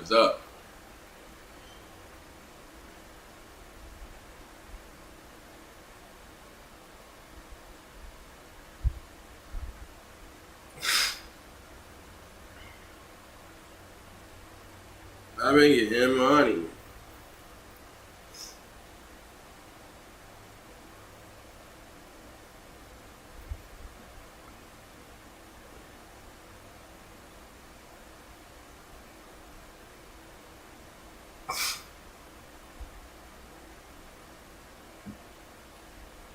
is up. I've been getting money.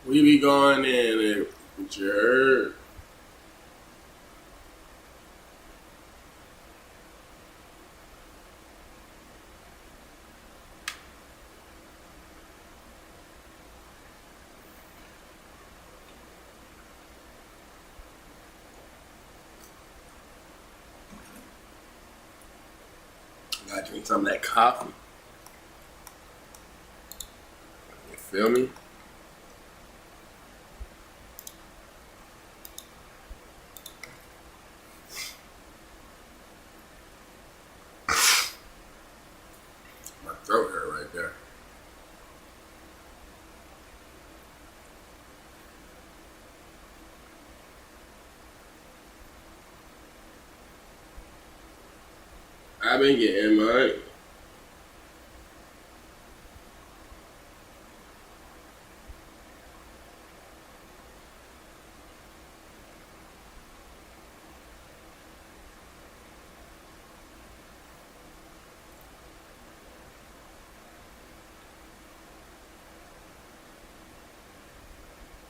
We be going in and jerk. Gotta drink some of that coffee. You feel me? My throat hurt right there. I've been getting money.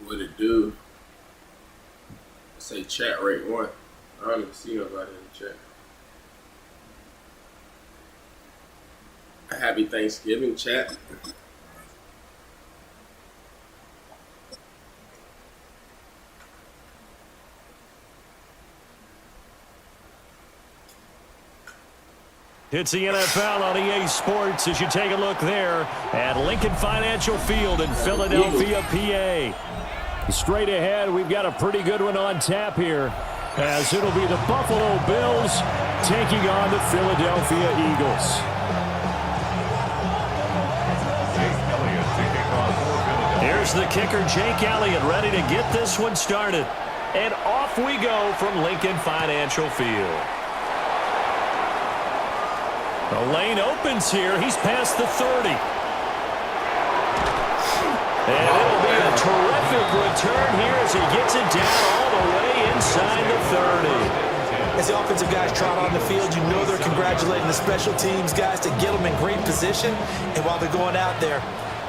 What it do? Say chat rate 1. I don't even see nobody in the chat. Happy Thanksgiving, chat. It's the NFL on EA Sports as you take a look there at Lincoln Financial Field in Philadelphia, PA. Straight ahead, we've got a pretty good one on tap here, as it'll be the Buffalo Bills taking on the Philadelphia Eagles. Here's the kicker, Jake Elliott, ready to get this one started. And off we go from Lincoln Financial Field. The lane opens here. He's past the 30. And it'll be a terrific return here as he gets it down all the way inside the 30. As the offensive guys trot on the field, you know they're congratulating the special teams guys to get them in great position. And while they're going out there,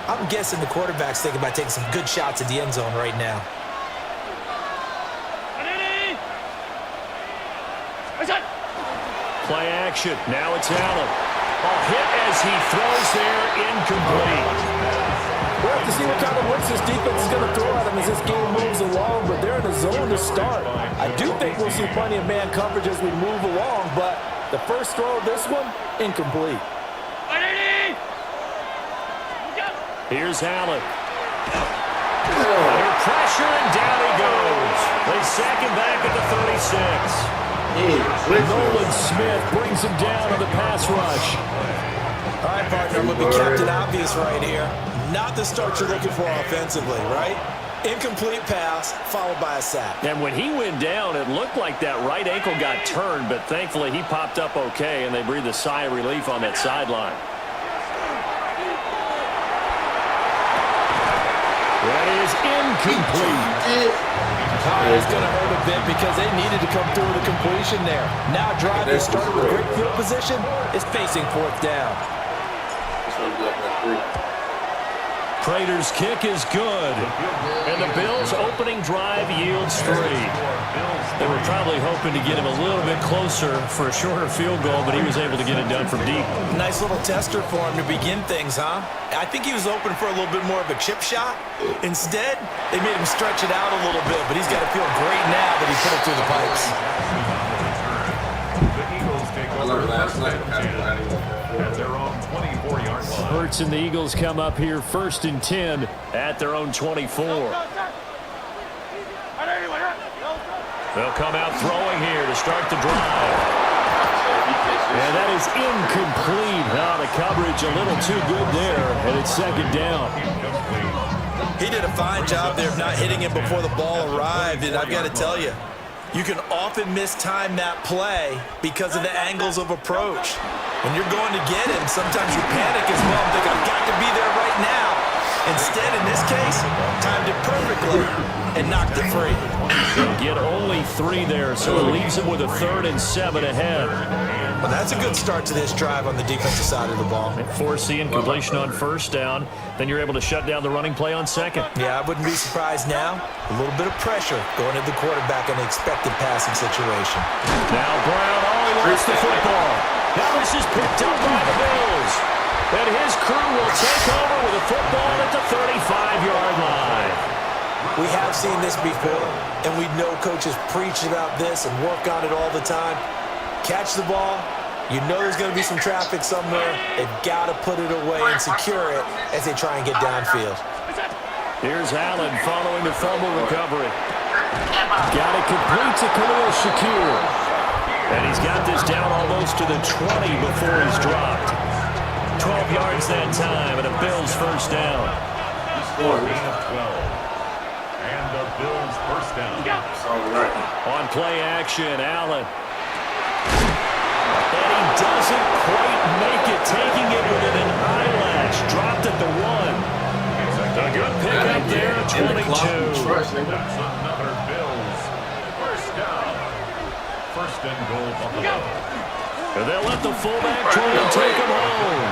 I'm guessing the quarterback's thinking about taking some good shots at the end zone right now. Play action. Now it's Allen. A hit as he throws there, incomplete. We'll have to see what kind of looks this defense is going to throw at them as this game moves along, but they're in the zone to start. I do think we'll see plenty of man coverage as we move along, but the first throw of this one, incomplete. Here's Allen. Under pressure, and down he goes. They sack him back at the 36. Nolan Smith brings him down on the pass rush. All right, partner, I'm going to be Captain Obvious right here. Not the start you're looking for offensively, right? Incomplete pass, followed by a sack. And when he went down, it looked like that right ankle got turned, but thankfully he popped up okay, and they breathed a sigh of relief on that sideline. That is incomplete. It's going to hurt a bit because they needed to come through with a completion there. Now driving, started with great field position, is facing fourth down. Prater's kick is good. And the Bills' opening drive yields 3. They were probably hoping to get him a little bit closer for a shorter field goal, but he was able to get it done from deep. Nice little tester for him to begin things, huh? I think he was open for a little bit more of a chip shot. Instead, they made him stretch it out a little bit, but he's got to feel great now that he put it through the pipes. At their own 24-yard line. Hurts and the Eagles come up here 1st and 10 at their own 24. They'll come out throwing here to start the drive. And that is incomplete. The coverage a little too good there, and it's second down. He did a fine job there of not hitting him before the ball arrived, and I've got to tell you, you can often mistime that play because of the angles of approach. When you're going to get him, sometimes you panic as well, thinking, I've got to be there right now. Instead, in this case, timed it perfectly and knocked it free. Get only 3 there, so it leaves him with a 3rd and 7 ahead. Well, that's a good start to this drive on the defensive side of the ball. Forcing completion on first down. Then you're able to shut down the running play on second. Yeah, I wouldn't be surprised now. A little bit of pressure going at the quarterback in an expected passing situation. Now Brown, he lost the football. Now this is picked up by the Bills. And his crew will take over with a football at the 35-yard line. We have seen this before, and we know coaches preach about this and work on it all the time. Catch the ball. You know there's going to be some traffic somewhere. They've got to put it away and secure it as they try and get downfield. Here's Allen following the fumble recovery. Got it complete to Khalil Shakir. And he's got this down almost to the 20 before he's dropped. 12 yards that time, and a Bills first down. And the Bills first down. On play action, Allen. And he doesn't quite make it, taking it within an eyelash. Dropped at the 1. A good pickup there at 22. That's another Bills first down. First and goal Buffalo. And they'll let the fullback try and take him home.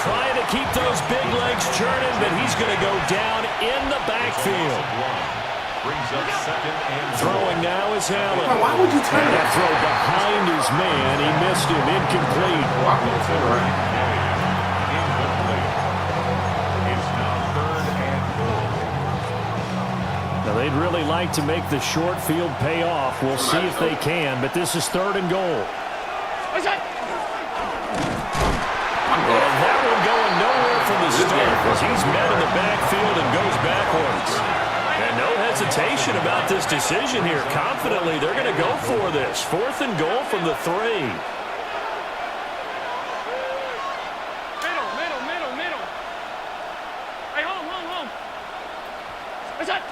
Trying to keep those big legs churning, but he's going to go down in the backfield. Brings up second and Throwing now is Allen. Why would you turn That that? throw behind his man. He missed him. Incomplete. Why would you turn right? incomplete. It's now third and goal. Now, they'd really like to make the short field pay off. We'll see if they can, but this is third and goal. And that one going nowhere from the start as he's met in the backfield and goes backwards. And no hesitation about this decision here. Confidently, they're going to go for this. 4th and goal from the 3. Middle. Hey, home. What's that?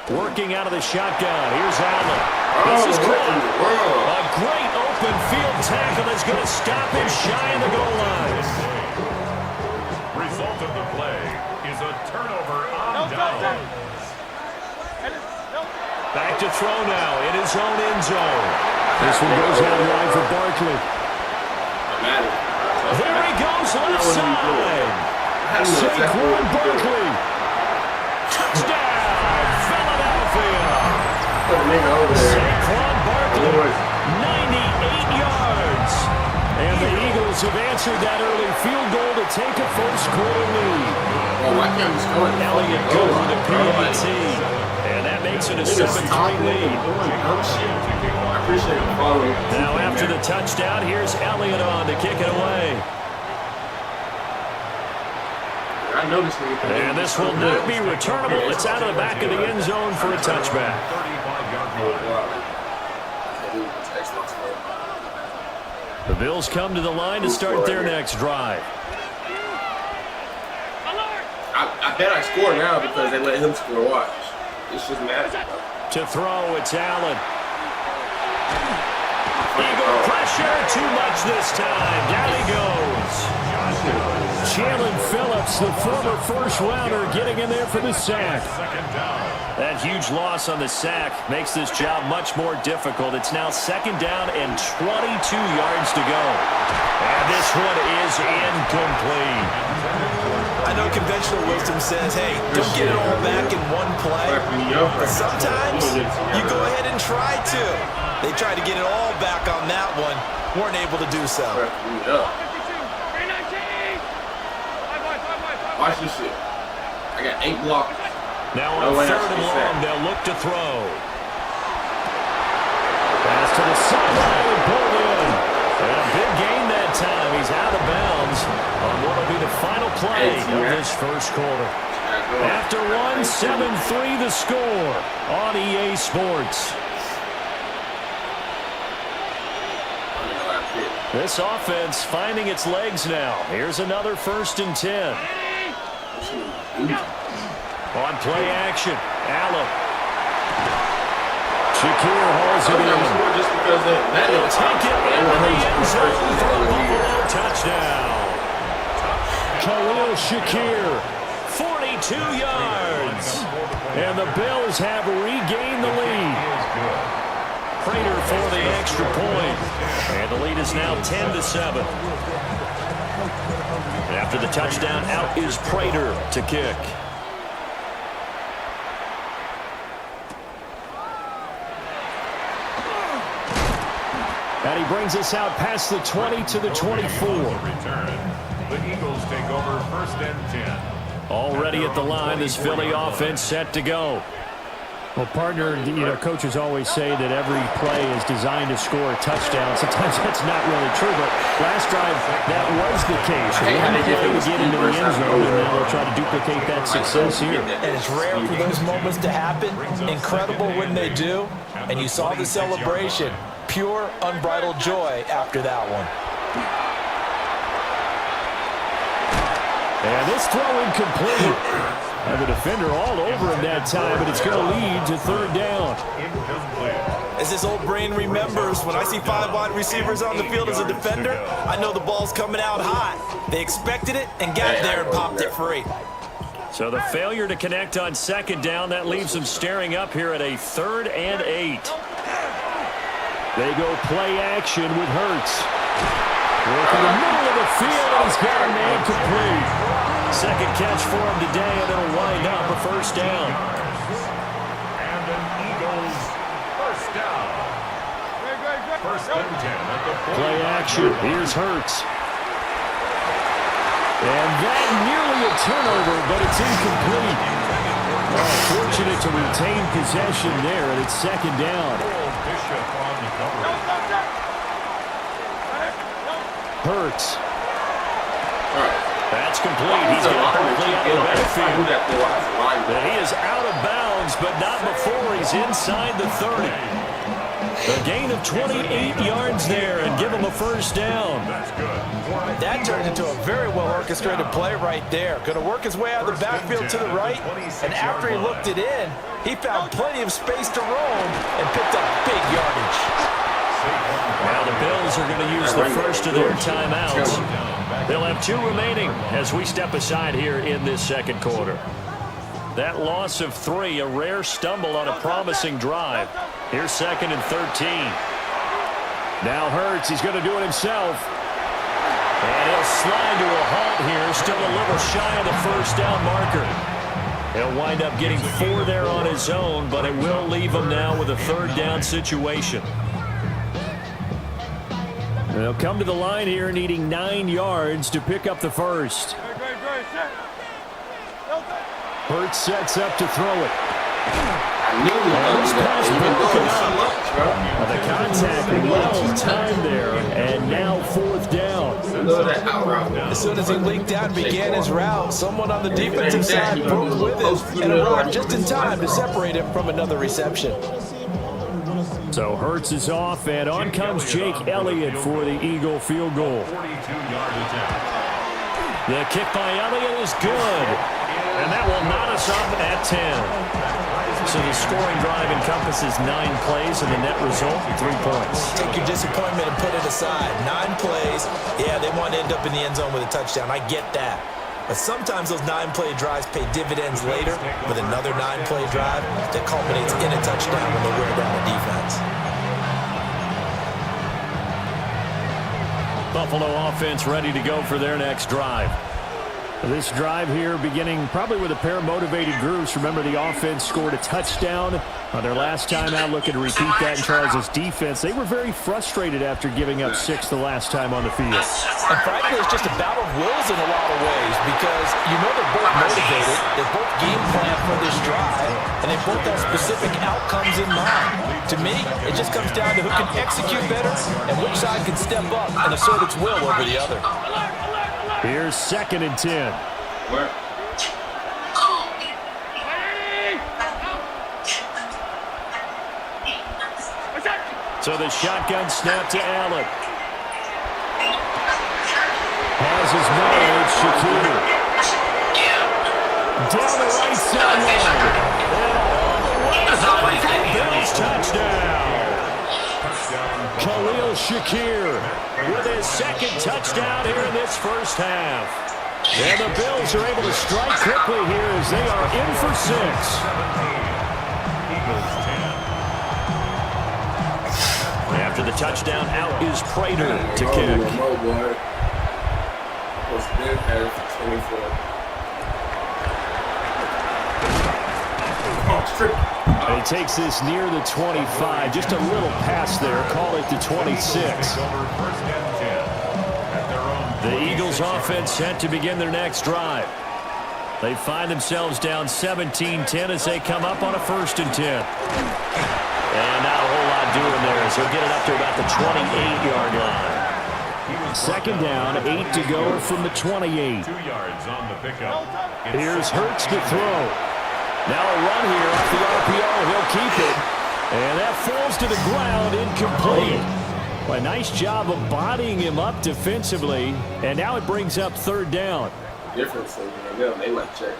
Working out of the shotgun. Here's Allen. This is caught. A great open field tackle that's going to stop him shy of the goal line. Result of the play is a turnover on downs. Back to throw now in his own end zone. This one goes out wide for Barkley. There he goes left side. Saquon Barkley. Touchdown, Philadelphia. Saquon Barkley, 98 yards. And the Eagles have answered that early field goal to take a first-quarter lead. Elliott goes with a PAT. And that makes it a 7-3 lead. Now after the touchdown, here's Elliott on to kick it away. And this will not be returnable. It's out of the back of the end zone for a touchback. 35-yard line. The Bills come to the line to start their next drive. I bet I score now because they let him score. Watch. It's just mad. To throw, it's Allen. Eagle pressure, too much this time. Down he goes. Jalen Phillips, the former first-rounder, getting in there for the sack. That huge loss on the sack makes this job much more difficult. It's now second down and 22 yards to go. And this one is incomplete. I know conventional wisdom says, hey, don't get it all back in one play. But sometimes you go ahead and try to. They tried to get it all back on that one. Weren't able to do so. Watch this shit. I got 8 blocks. Now on third and long, they'll look to throw. Pass to the sideline and pulled in. And a big gain that time. He's out of bounds on what will be the final play of this first quarter. After one, 7-3 the score on EA Sports. I'm gonna go out here. This offense finding its legs now. Here's another 1st and 10. On play action, Allen. Shakir hauls it in. Just because They'll take it into the end zone for a Buffalo touchdown. Khalil Shakir, 42 yards. And the Bills have regained the lead. Prater for the extra point. And the lead is now 10-7. After the touchdown, out is Prater to kick. And he brings us out past the 20 to the 24. The Eagles take over 1st and 10. Already at the line, this Philly offense set to go. Well, partner, coaches always say that every play is designed to score a touchdown. Sometimes that's not really true, but last drive, that was the case. One play to get into the end zone, and now they'll try to duplicate that success here. And it's rare for those moments to happen. Incredible when they do. And you saw the celebration. Pure, unbridled joy after that one. And this throw incomplete. And the defender all over him that time, but it's going to lead to 3rd down. As this old brain remembers, when I see 5 wide receivers on the field as a defender, I know the ball's coming out hot. They expected it and got there and popped it free. So the failure to connect on 2nd down, that leaves them staring up here at a 3rd and 8. They go play action with Hurts. Working the middle of the field, and he's got a man complete. 2nd catch for him today, and it'll wind up a 1st down. And an Eagles 1st down. 1st and 10 at the 40. Play action. Here's Hurts. And that nearly a turnover, but it's incomplete. Fortunate to retain possession there, and it's 2nd down. Bishop on the cover. Hurts. That's complete. He's got Barkley out of the backfield. And he is out of bounds, but not before he's inside the 30. A gain of 28 yards there and give him a 1st down. That's good. That turned into a very well-orchestrated play right there. Going to work his way out of the backfield to the right, and after he looked it in, he found plenty of space to roam and picked up big yardage. Now the Bills are going to use the first of their timeouts. They'll have 2 remaining as we step aside here in this 2nd quarter. That loss of 3, a rare stumble on a promising drive. Here's 2nd and 13. Now Hurts, he's going to do it himself. And he'll slide to a halt here, still a little shy of the 1st down marker. He'll wind up getting 4 there on his own, but it will leave him now with a 3rd down situation. They'll come to the line here needing 9 yards to pick up the 1st. Hurts sets up to throw it. The contact well timed there, and now 4th down. As soon as he leaked out and began his route, someone on the defensive side broke with him and arrived just in time to separate him from another reception. So Hurts is off, and on comes Jake Elliott for the Eagle field goal. 42-yard attempt. The kick by Elliott is good, and that will knot us up at 10. So the scoring drive encompasses 9 plays, and the net result, 3 points. Take your disappointment and put it aside. 9 plays. Yeah, they want to end up in the end zone with a touchdown. I get that. But sometimes those 9-play drives pay dividends later with another 9-play drive that culminates in a touchdown when they wear down the defense. Buffalo offense ready to go for their next drive. This drive here beginning probably with a pair of motivated groups. Remember, the offense scored a touchdown on their last time out. Looking to repeat that in Charles' defense. They were very frustrated after giving up 6 the last time on the field. And frankly, it's just a battle of wills in a lot of ways because you know they're both motivated. They both game plan for this drive, and they both have specific outcomes in mind. To me, it just comes down to who can execute better and which side can step up and assert its will over the other. Here's 2nd and 10. Where? So the shotgun snap to Allen. his man. It's Shakir. Down the right sideline. And all the way home for Bills touchdown. Khalil Shakir with his second touchdown here in this first half. And the Bills are able to strike quickly here as they are in for 6. After the touchdown, out is Prater to kick. And he takes this near the 25. Just a little pass there. Call it the 26. The Eagles offense set to begin their next drive. They find themselves down 17-10 as they come up on a 1st and 10. And not a whole lot doing there as he'll get it up to about the 28-yard line. Second down, 8 to go from the 28. 2 yards on the pickup. Here's Hurts to throw. Now a run here off the RPO. He'll keep it. And that falls to the ground, incomplete. Well, a nice job of bodying him up defensively. And now it brings up 3rd down. Difference in them, they like check.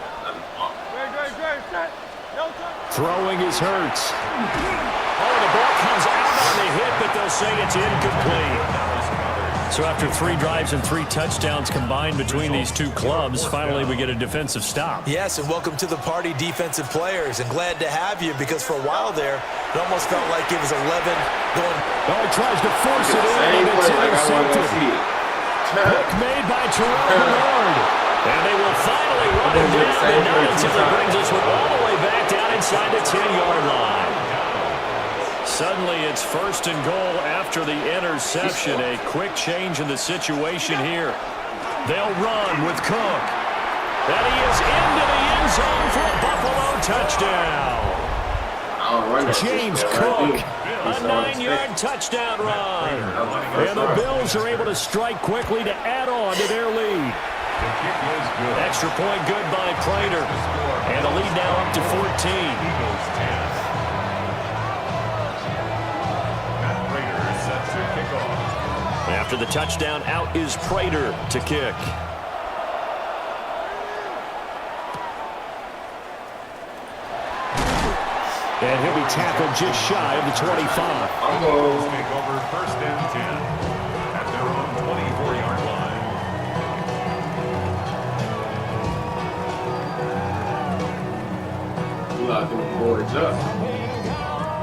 Throwing is Hurts. Oh, the ball comes out on the hit, but they'll say it's incomplete. So after 3 drives and 3 touchdowns combined between these two clubs, finally we get a defensive stop. Yes, and welcome to the party, defensive players. And glad to have you because for a while there, it almost felt like it was 11 going. Oh, he tries to force it in, and it's intercepted. Pick made by Terrell Bernard. And they will finally run it down, and not until it brings us all the way back down inside the 10-yard line. Suddenly it's 1st and goal after the interception. A quick change in the situation here. They'll run with Cook. And he is into the end zone for a Buffalo touchdown. James Cook, a 9-yard touchdown run. And the Bills are able to strike quickly to add on to their lead. Extra point good by Prater. And a lead now up to 14. After the touchdown, out is Prater to kick. And he'll be tackled just shy of the 25. Take over 1st and 10 at their own 24-yard line.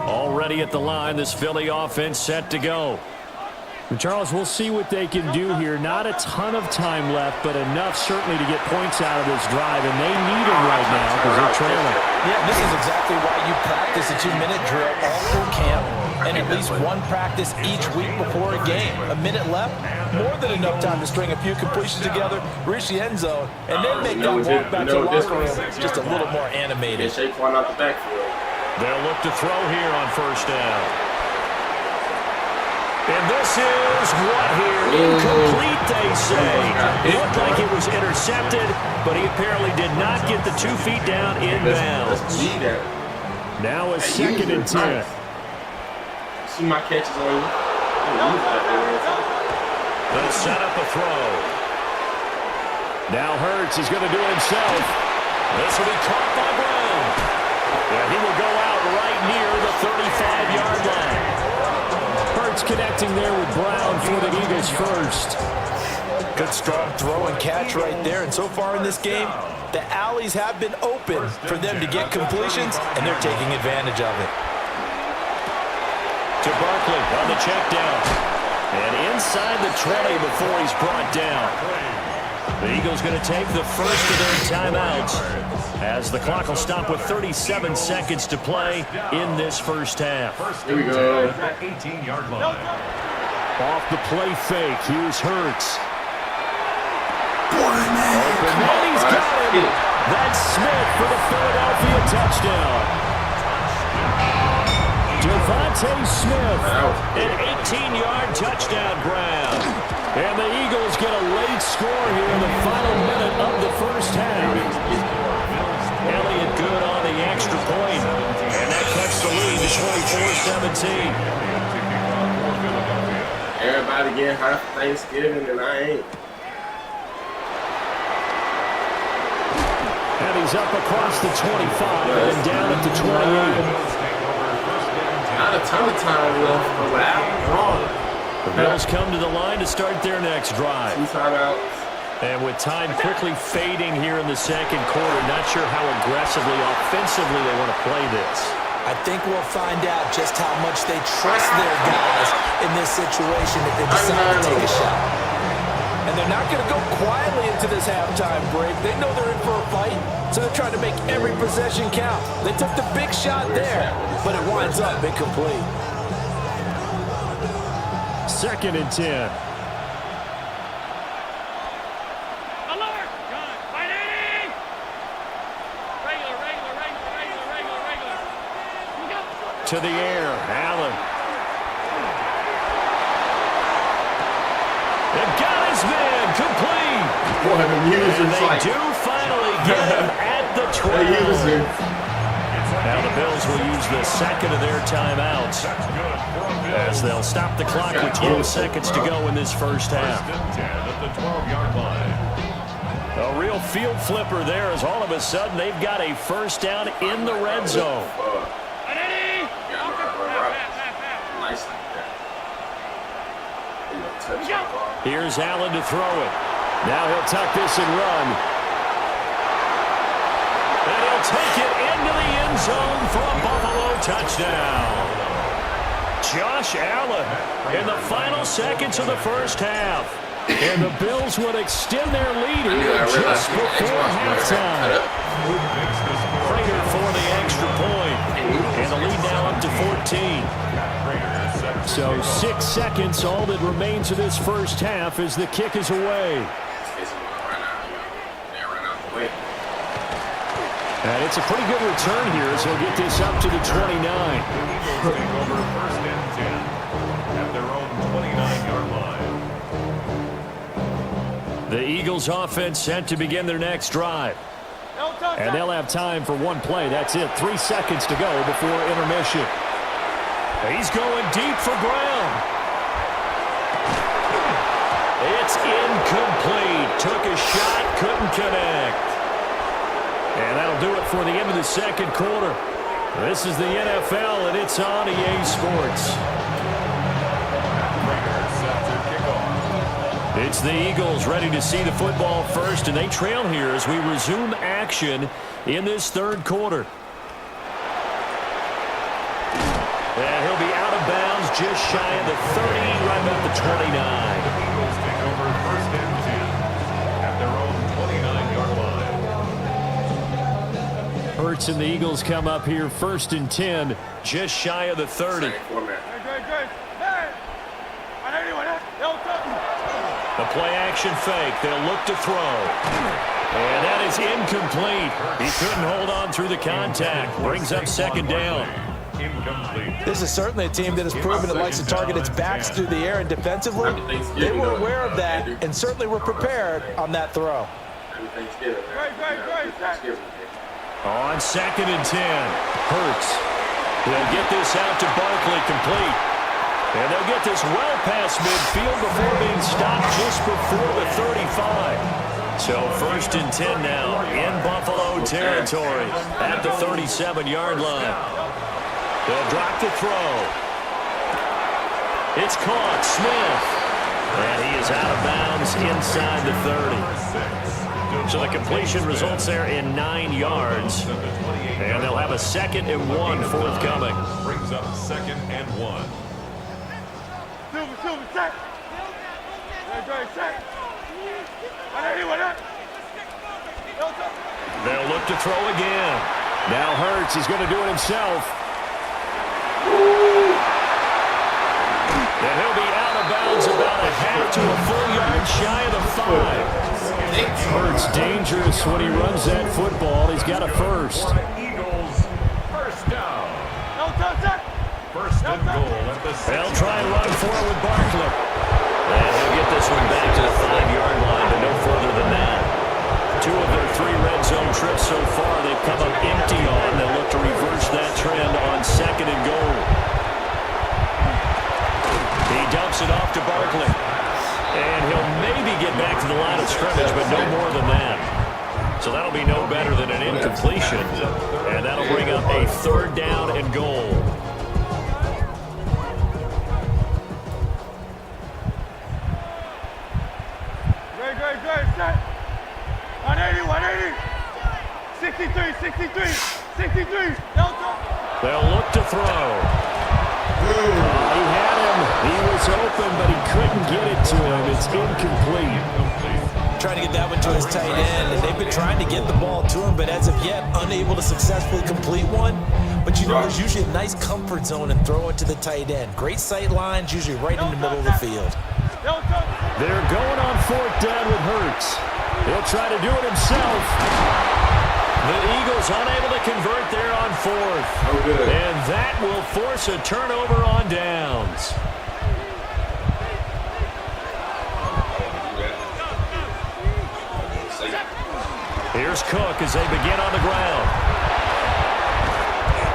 Already at the line, this Philly offense set to go. Charles, we'll see what they can do here. Not a ton of time left, but enough certainly to get points out of this drive, and they need them right now because they're trailing. Yeah, this is exactly why you practice a 2-minute drill all through camp and at least one practice each week before a game. A minute left, more than enough time to string a few completions together, reach the end zone, and then make that walk back to the locker room just a little more animated. They'll look to throw here on 1st down. And this is what here? Incomplete, they say. It looked like it was intercepted, but he apparently did not get the 2 feet down inbounds. Now a 2nd and 10. See my catches on you. They'll set up a throw. Now Hurts is going to do it himself. This will be caught by Brown. And he will go out right near the 35-yard line. Connecting there with Brown for the Eagles first. Good strong throw and catch right there. And so far in this game, the alleys have been open for them to get completions, and they're taking advantage of it. To Barkley on the check down. And inside the 20 before he's brought down. The Eagles going to take the first of their timeouts as the clock will stop with 37 seconds to play in this first half. Here we go. 18-yard line. Off the play fake, here's Hurts. Open. And he's got him. That's Smith for the Philadelphia touchdown. Devontae Smith, an 18-yard touchdown grab. And the Eagles get a late score here in the final minute of the first half. Elliott good on the extra point. And that cuts the lead to 24-17. Everybody getting hot for Thanksgiving, and I ain't. And he's up across the 25 and down at the 28. Not a ton of time left, but out. The Bills come to the line to start their next drive. 2 timeouts. And with time quickly fading here in the second quarter, not sure how aggressively, offensively they want to play this. I think we'll find out just how much they trust their guys in this situation if they decide to take a shot. And they're not going to go quietly into this halftime break. They know they're in for a fight, so they're trying to make every possession count. They took the big shot there, but it winds up incomplete. 2nd and 10. To the air, Allen. They've got his man complete. Boy, the And music's they like... do finally get him at the 12. Now the Bills will use the second of their timeouts as they'll stop the clock with 12 seconds to go in this first half. At the 12-yard line. A real field flipper there as all of a sudden they've got a first down in the red zone. Nice like that. Here's Allen to throw it. Now he'll tuck this and run. And he'll take it into the end zone for a Buffalo touchdown. Josh Allen in the final seconds of the first half. And the Bills would extend their lead here just before halftime. Prater for the extra point. And the lead now up to 14. So 6 seconds, all that remains of this first half as the kick is away. And it's a pretty good return here as he'll get this up to the 29. Take over 1st and 10 at their own 29-yard line. The Eagles offense set to begin their next drive. And they'll have time for one play. That's it. 3 seconds to go before intermission. He's going deep for Brown. It's incomplete. Took a shot, couldn't connect. And that'll do it for the end of the second quarter. This is the NFL, and it's on EA Sports. It's the Eagles ready to see the football first, and they trail here as we resume action in this third quarter. And he'll be out of bounds just shy of the 30, right about the 29. The Eagles take over 1st and 10 at their own 29-yard line. Hurts and the Eagles come up here 1st and 10, just shy of the 30. The play action fake. They'll look to throw. And that is incomplete. He couldn't hold on through the contact. Brings up 2nd down. This is certainly a team that has proven it likes to target its backs through the air, and defensively, they were aware of that and certainly were prepared on that throw. On 2nd and 10, Hurts. They'll get this out to Barkley, complete. And they'll get this well past midfield before being stopped just before the 35. So 1st and 10 now in Buffalo territory at the 37-yard line. They'll drop the throw. It's caught. Smith. And he is out of bounds inside the 30. So the completion results there in 9 yards. And they'll have a 2nd and 1 forthcoming. Brings up 2nd and 1. They'll look to throw again. Now Hurts is going to do it himself. And he'll be out of bounds about a half to a full yard shy of the 5. Hurts dangerous when he runs that football. He's got a first. Eagles, 1st down. 1st and goal at the 6. They'll try and run forward with Barkley. And he'll get this one back to the 5-yard line, but no further than that. 2 of their 3 red zone trips so far they've come up empty on. They'll look to reverse that trend on 2nd and goal. He dumps it off to Barkley. And he'll maybe get back to the line of scrimmage, but no more than that. So that'll be no better than an incompletion. And that'll bring up a 3rd down and goal. Good. Set. 180, 180. 63. They'll look to throw. He had him. He was open, but he couldn't get it to him. It's incomplete. Trying to get that one to his tight end, and they've been trying to get the ball to him, but as of yet, unable to successfully complete one. But you know, there's usually a nice comfort zone and throw it to the tight end. Great sight lines, usually right in the middle of the field. They're going on 4th down with Hurts. He'll try to do it himself. The Eagles unable to convert there on 4th. Oh, good. And that will force a turnover on downs. Here's Cook as they begin on the ground.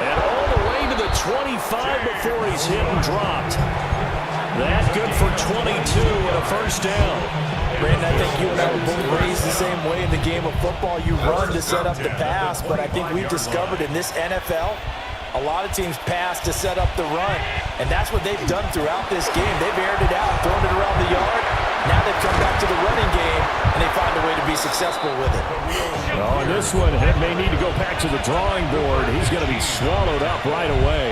And all the way to the 25 before he's hit and dropped. That good for 22 and a 1st down. Brandon, I think you and I were both raised the same way in the game of football. You run to set up the pass, but I think we've discovered in this NFL, a lot of teams pass to set up the run. And that's what they've done throughout this game. They've aired it out, thrown it around the yard. Now they've come back to the running game, and they find a way to be successful with it. Oh, and this one may need to go back to the drawing board. He's going to be swallowed up right away.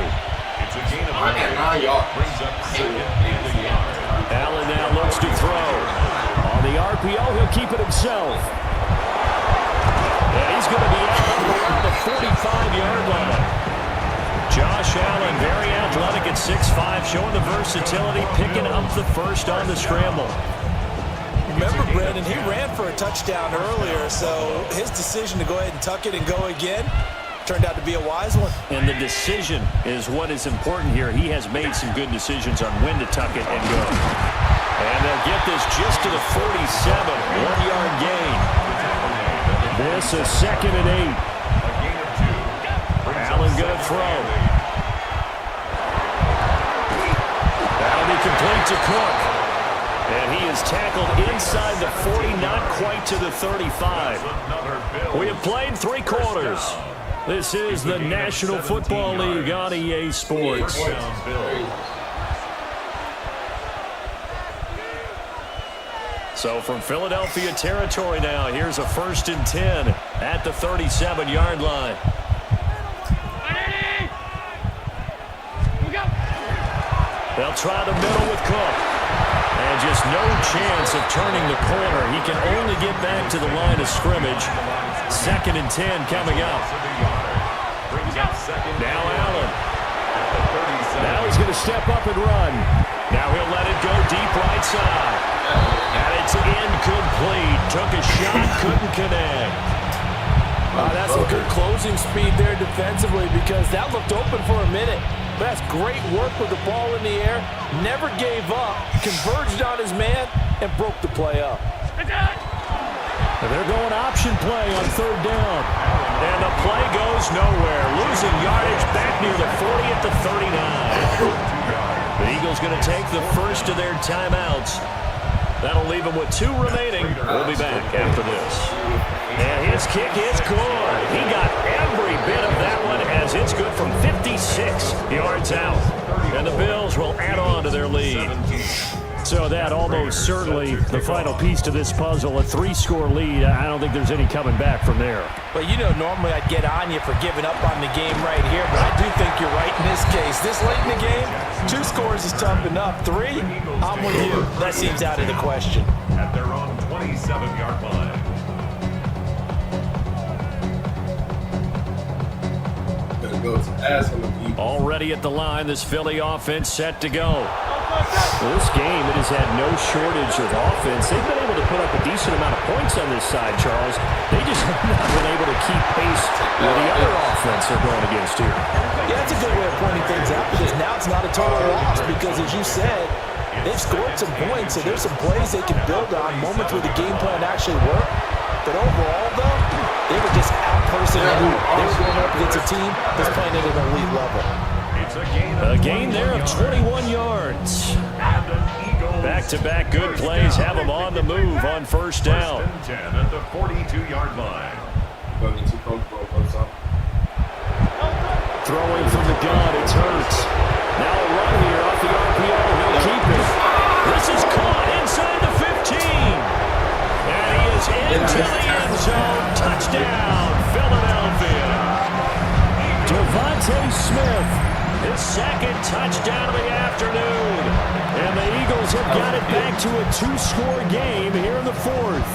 It's a gain of 9 yards. Brings up 2nd and a yard. Allen now looks to throw. On the RPO, he'll keep it himself. And he's going to be out around the 45-yard line. Josh Allen, very athletic at 6'5", showing the versatility, picking up the 1st on the scramble. Remember, Brandon, he ran for a touchdown earlier, so his decision to go ahead and tuck it and go again turned out to be a wise one. And the decision is what is important here. He has made some good decisions on when to tuck it and go. And they'll get this just to the 47, 1-yard gain. This is 2nd and 8. Allen going to throw. That'll be complete to Cook. And he is tackled inside the 40, not quite to the 35. We have played 3 quarters. This is the National Football League on EA Sports. So from Philadelphia territory now, here's a 1st and 10 at the 37-yard line. They'll try the middle with Cook. And just no chance of turning the corner. He can only get back to the line of scrimmage. 2nd and 10 coming up. Now Allen. Now he's going to step up and run. Now he'll let it go deep right side. And it's incomplete. Took a shot, couldn't connect. That's some good closing speed there defensively because that looked open for a minute. But that's great work with the ball in the air. Never gave up. Converged on his man and broke the play up. They're going option play on 3rd down. And the play goes nowhere. Losing yardage back near the 40 at the 39. The Eagles going to take the 1st of their timeouts. That'll leave them with 2 remaining. We'll be back after this. And his kick is good. He got every bit of that one as it's good from 56 yards out. And the Bills will add on to their lead. So that almost certainly the final piece to this puzzle, a 3-score lead. I don't think there's any coming back from there. But you know, normally I'd get on you for giving up on the game right here, but I do think you're right in this case. This late in the game, 2 scores is tough enough. 3, I'm with you. That seems out of the question. At their own 27-yard line. Already at the line, this Philly offense set to go. Well, this game, it has had no shortage of offense. They've been able to put up a decent amount of points on this side, Charles. They just have not been able to keep pace with the other offense they're going against here. Yeah, that's a good way of pointing things out because now it's not a total loss because, as you said, they've scored some points, so there's some plays they can build on, moments where the game plan actually worked. But overall, though, they were just out-personnel. They were going up against a team that's playing at an elite level. A gain there of 21 yards. Back-to-back good plays have them on the move on 1st down. 1st and 10 at the 42-yard line. Don't get too comfortable on both sides. Throwing from the gun, it's Hurts. Now a run here off the RPO. He'll keep it. This is caught inside the 15. And he is into the end zone. Touchdown, Philadelphia. Devontae Smith, his second touchdown of the afternoon. And the Eagles have got it back to a 2-score game here in the fourth.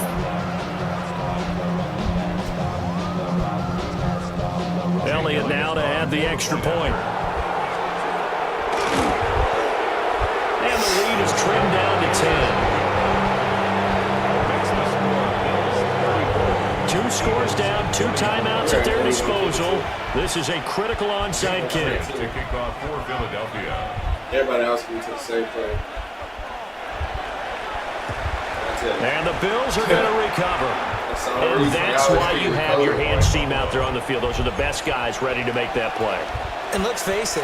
Elliott now to add the extra point. And the lead is trimmed down to 10. 2 scores down, 2 timeouts at their disposal. This is a critical onside kick. To kick off for Philadelphia. Everybody else can do the same thing. That's it. And the Bills are going to recover. And that's why you have your hands team out there on the field. Those are the best guys ready to make that play. And let's face it,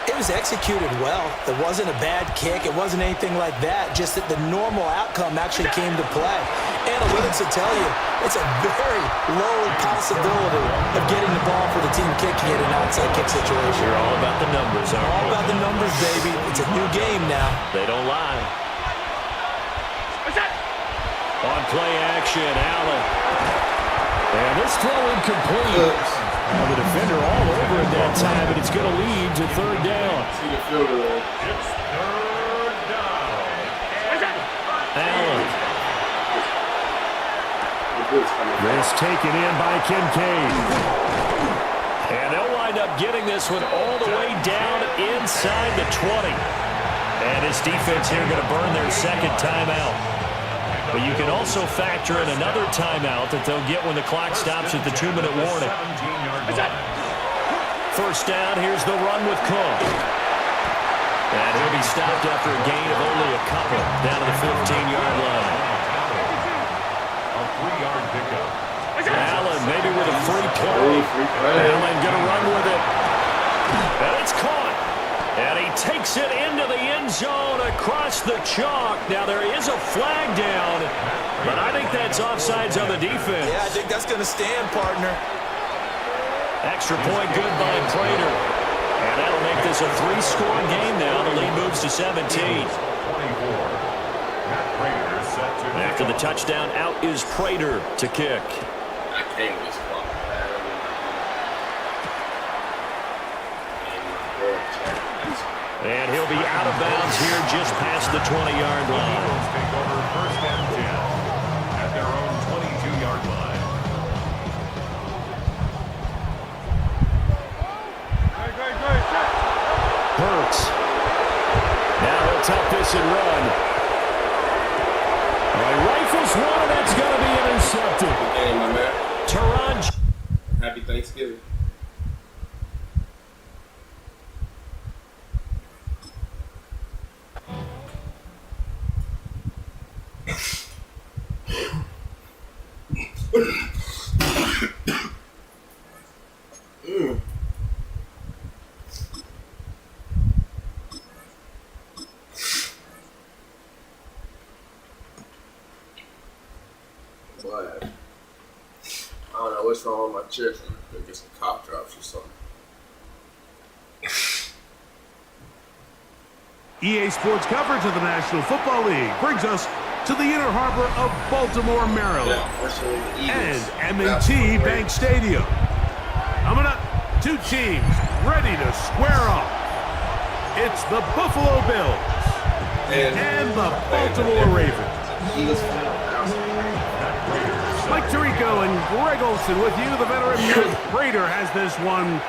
it was executed well. It wasn't a bad kick. It wasn't anything like that. Just that the normal outcome actually came to play. Analytics will tell you it's a very low possibility of getting the ball for the team kicking it in an outside kick situation. You're all about the numbers, aren't you? All about the numbers, baby. It's a new game now. They don't lie. On play action, Allen. And this throw incomplete. Now the defender all over it that time, but it's going to lead to third down. See the fielder there. It's third down. Allen. This taken in by Kincaid. And they'll wind up getting this one all the way down inside the 20. And his defense here going to burn their second timeout. But you can also factor in another timeout that they'll get when the clock stops at the 2-minute warning. First down, here's the run with Cook. And he'll be stopped after a gain of only a couple down to the 15-yard line. A 3-yard pickup. Allen maybe with a free play. Allen going to run with it. And it's caught. And he takes it into the end zone across the chalk. Now there is a flag down, but I think that's offsides on the defense. Yeah, I think that's going to stand, partner. Extra point good by Prater. And that'll make this a 3-score game now. The lead moves to 17. 24. Matt Prater set to After the touchdown, out is Prater to kick. I can't with this clock. And he'll be out of bounds here just past the 20-yard line. Eagles take over first and 10 at their own 22-yard line. Hurts. Now he'll tuck this and run. He rifles one, and that's going to be intercepted. Good game, my man. Teron. Happy Thanksgiving. But I don't know what's wrong with my chest. There get some cough drops or something. EA Sports coverage of the National Football League brings us to the inner harbor of Baltimore, Maryland, and M&T Bank Stadium. Coming up, 2 teams ready to square off. It's the Buffalo Bills and the Baltimore Ravens. Mike Tirico and Greg Olson with you. The veteran Prater has this one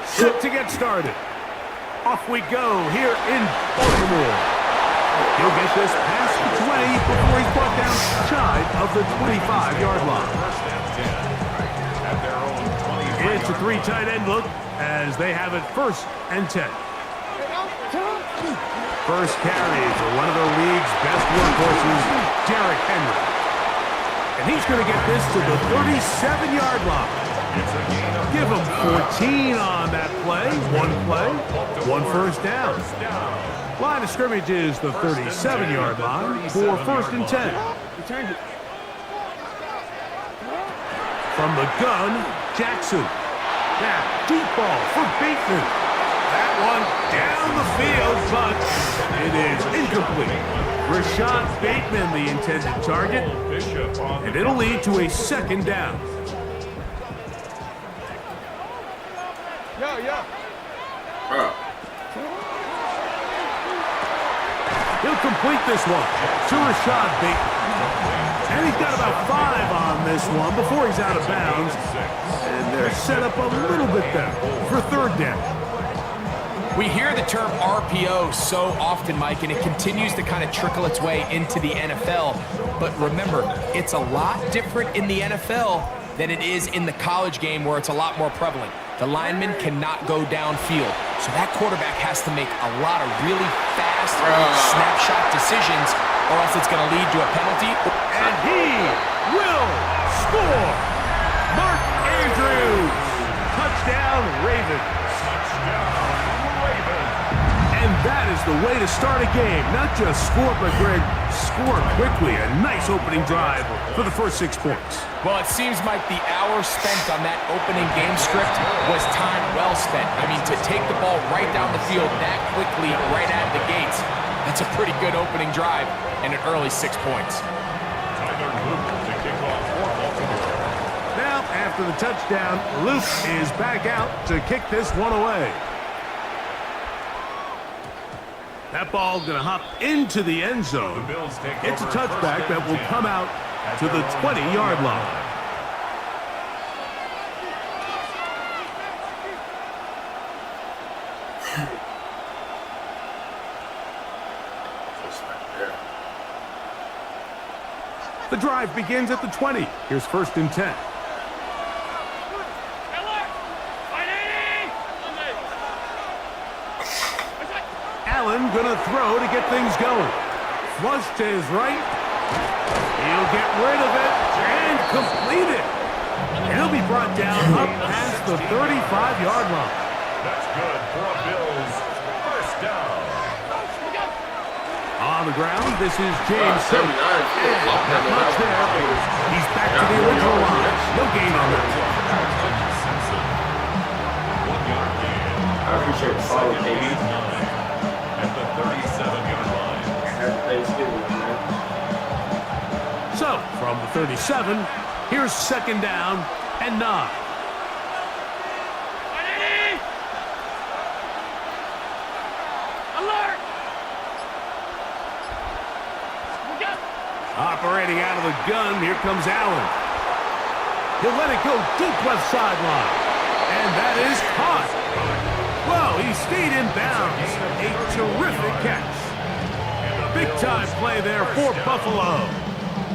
set to get started. Off we go here in Baltimore. He'll get this past the 20 before he's brought down shy of the 25-yard line. It's a 3 tight end look as they have it first and 10. First carry for one of the league's best workhorses, Derrick Henry. And he's going to get this to the 37-yard line. Give him 14 on that play. 1 first down. Line of scrimmage is the 37-yard line for first and 10. From the gun, Jackson. Now, deep ball for Bateman. That one down the field, but it is incomplete. Rashad Bateman, the intended target, and it'll lead to a second down. He'll complete this one to Rashad Bateman. And he's got about 5 on this one before he's out of bounds. And they're set up a little bit better for third down. We hear the term RPO so often, Mike, and it continues to kind of trickle its way into the NFL. But remember, it's a lot different in the NFL than it is in the college game where it's a lot more prevalent. The lineman cannot go downfield. So that quarterback has to make a lot of really fast snapshot decisions or else it's going to lead to a penalty. And he will score. Mark Andrews. Touchdown, Ravens. And that is the way to start a game. Not just score, but Greg, score quickly. A nice opening drive for the first 6 points. Well, it seems like the hour spent on that opening game script was time well spent. I mean, to take the ball right down the field that quickly, right out of the gates, that's a pretty good opening drive and an early 6 points. Now, after the touchdown, Luke is back out to kick this one away. That ball going to hop into the end zone. It's a touchback that will come out to the 20-yard line. The drive begins at the 20. Here's 1st and 10. Allen gonna throw to get things going. Flush to his right. He'll get rid of it and complete it. He'll be brought down up past the 35-yard line. That's good for Bills. First down. On the ground, this is James Cook. Not much there. He's back to the original line. No gain on that. I appreciate the follow, KB. At the 37-yard line. Happy Thanksgiving, man. So, from the 37, here's 2nd down and 9. Operating out of the gun, here comes Allen. He'll let it go deep left sideline. And that is caught. Well, he stayed in bounds. A terrific catch. Big-time play there for Buffalo.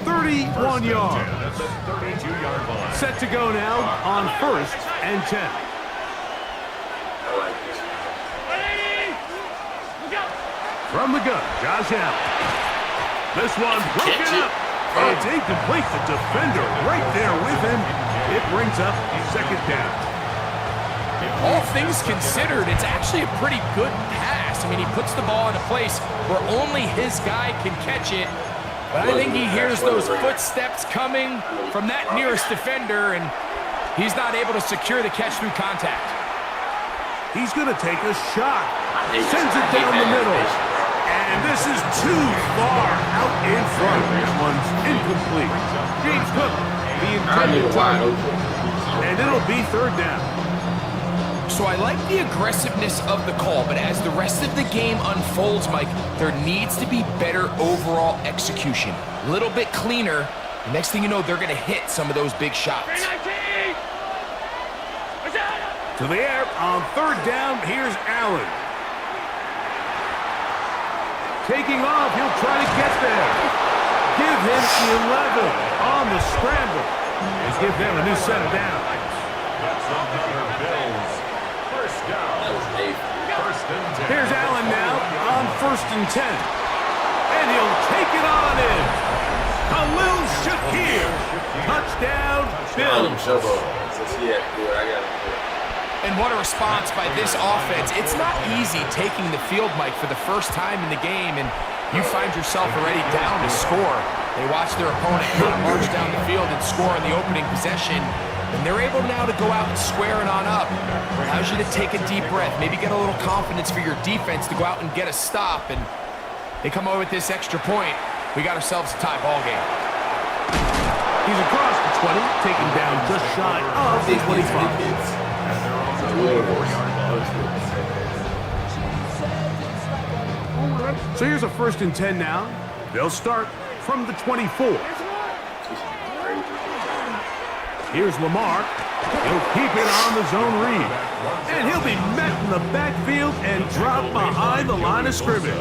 31 yards. At the 32-yard line. Set to go now on 1st and 10. I like this. From the gun, Josh Allen. This one broken up. It's incomplete. The defender right there with him. It brings up 2nd down. All things considered, it's actually a pretty good pass. I mean, he puts the ball in a place where only his guy can catch it. But I think he hears those footsteps coming from that nearest defender, and he's not able to secure the catch through contact. He's going to take a shot. Sends it down the middle. And this is too far out in front. This one's incomplete. James Cook, the intended target. And it'll be 3rd down. So I like the aggressiveness of the call, but as the rest of the game unfolds, Mike, there needs to be better overall execution. A little bit cleaner. The next thing you know, they're going to hit some of those big shots. To the air on 3rd down, here's Allen. Taking off, he'll try to get there. Give him 11 on the scramble. Let's give them a new set of downs. That's another Bills. First down. First and 10. Here's Allen now on 1st and 10. And he'll take it on in. Khalil Shakir. Touchdown, Bills. And what a response by this offense. It's not easy taking the field, Mike, for the first time in the game. And you find yourself already down to score. They watch their opponent kind of march down the field and score in the opening possession, and they're able now to go out and square it on up. Allows you to take a deep breath, maybe get a little confidence for your defense to go out and get a stop, and they come over with this extra point. We got ourselves a tie ball game. He's across the 20, taken down just shy of the 25. So here's a 1st and 10 now. They'll start from the 24. Here's Lamar. He'll keep it on the zone read. And he'll be met in the backfield and dropped behind the line of scrimmage.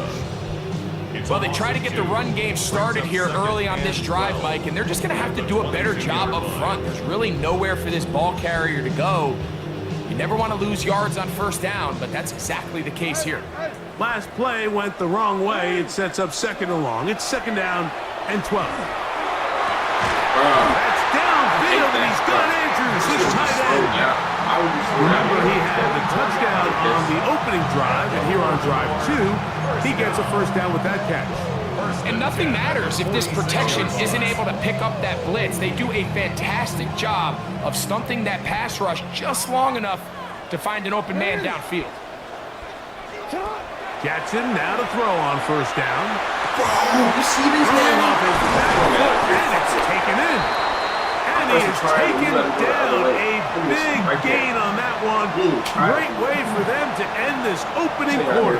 Well, they try to get the run game started here early on this drive, Mike, and they're just going to have to do a better job up front. There's really nowhere for this ball carrier to go. You never want to lose yards on 1st down, but that's exactly the case here. Last play went the wrong way. It sets up 2nd and long. It's 2nd down and 12. That's downfield, and he's got Andrews, his tight end. Remember, he had the touchdown on the opening drive, and here on drive 2, he gets a 1st down with that catch. And nothing matters if this protection isn't able to pick up that blitz. They do a fantastic job of stunting that pass rush just long enough to find an open man downfield. Jackson now to throw on 1st down. You see this Throwing man? off his back foot, and it's taken in. And he is taken down. A big gain on that one. Great way for them to end this opening quarter.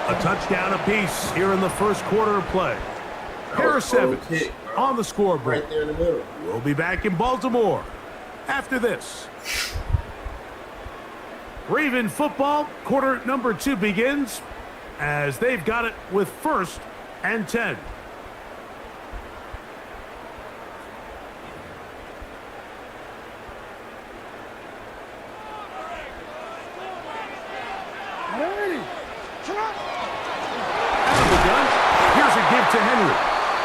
A touchdown apiece here in the 1st quarter of play. Harris Evans on the scoreboard. Right there in the middle. We'll be back in Baltimore after this. Raven football, quarter number 2 begins as they've got it with 1st and 10. Out of the gun, here's a give to Henry.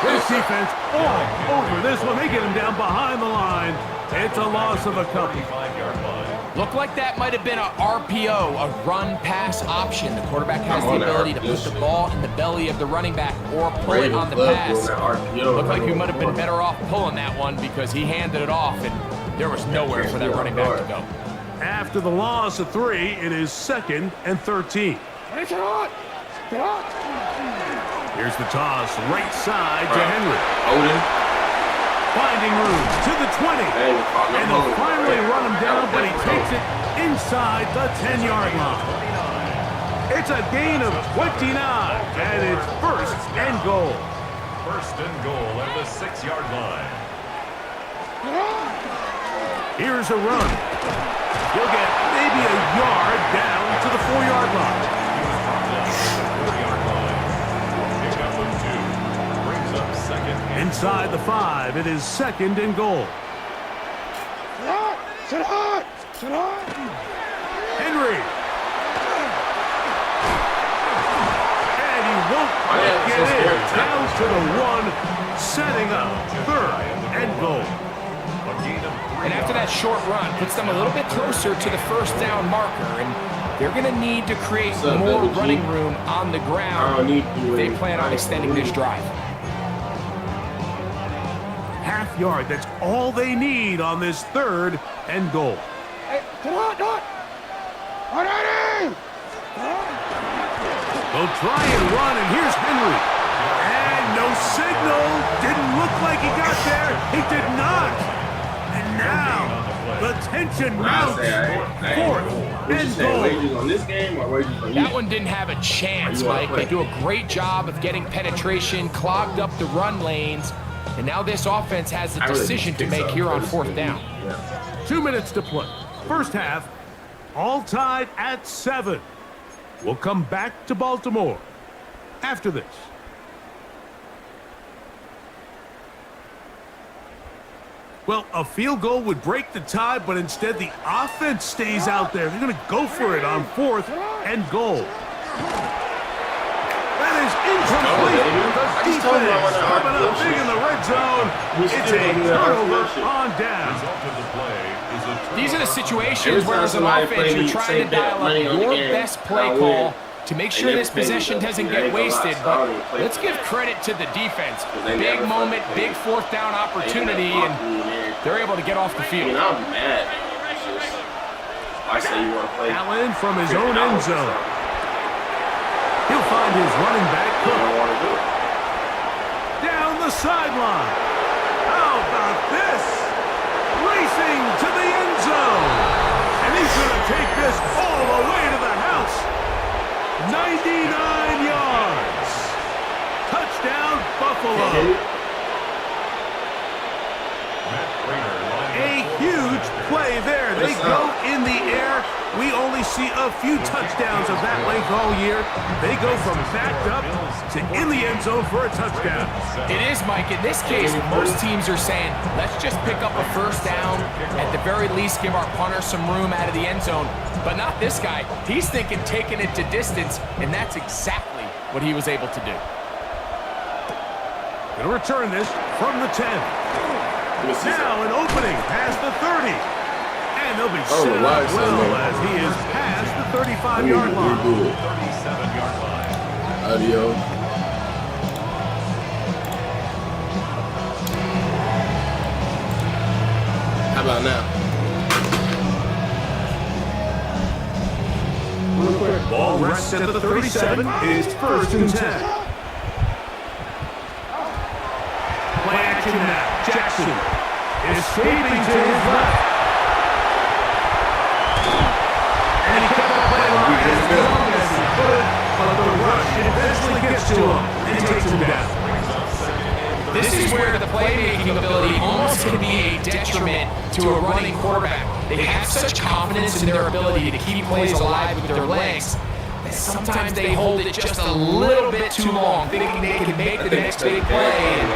This defense all over this one. They get him down behind the line. It's a loss of a couple. Looked like that might have been a RPO, a run-pass option. The quarterback has the ability to put the ball in the belly of the running back or pull it on the pass. Looked like he might have been better off pulling that one because he handed it off, and there was nowhere for that running back to go. After the loss of 3, it is 2nd and 13. Here's the toss, right side to Henry. Finding room to the 20. And they'll finally run him down, but he takes it inside the 10-yard line. It's a gain of 29, and it's 1st and goal. 1st and goal at the 6-yard line. Here's a run. He'll get maybe a yard down to the 4-yard line. Inside the 5, it is 2nd and goal. Henry. And he won't get in. Down to the 1, setting up 3rd and goal. And after that short run, puts them a little bit closer to the 1st down marker, and they're going to need to create more running room on the ground if they plan on extending this drive. Half yard, that's all they need on this 3rd and goal. They'll try and run, and here's Henry. And no signal. Didn't look like he got there. He did not. And now the tension mounts. 4th and goal. That one didn't have a chance, Mike. They do a great job of getting penetration, clogged up the run lanes, and now this offense has a decision to make here on 4th down. 2 minutes to play. 1st half, all tied at 7. We'll come back to Baltimore after this. Well, a field goal would break the tie, but instead the offense stays out there. They're going to go for it on 4th and goal. That is incomplete. The defense coming up big in the red zone. It's a turnover on down. These are the situations where, as an offense, you're trying to dial up your best play call to make sure this possession doesn't get wasted, but let's give credit to the defense. Big moment, big fourth down opportunity, and they're able to get off the field. I'll be mad. I say you want to play. Allen from his own end zone. He'll find his running back Cook. Down the sideline. How about this? Racing to the end zone. And he's going to take this all the way to the house. 99 yards. Touchdown, Buffalo. A huge play there. They go in the air. We only see a few touchdowns of that length all year. They go from backed up to in the end zone for a touchdown. It is, Mike. In this case, most teams are saying, let's just pick up a first down. At the very least, give our punter some room out of the end zone. But not this guy. He's thinking taking it to distance, and that's exactly what he was able to do. Going to return this from the 10. Now an opening past the 30. And they'll be set up well as he is past the 35-yard line. 37-yard line. Adios. How about now? Ball rests at the 37. It's first and 10. Play action now. Jackson escaping to his left. And he kept the play line as long as he could, but the rush eventually gets to him and takes him down. This is where the playmaking ability almost can be a detriment to a running quarterback. They have such confidence in their ability to keep plays alive with their legs that sometimes they hold it just a little bit too long, thinking they can make the next big play. And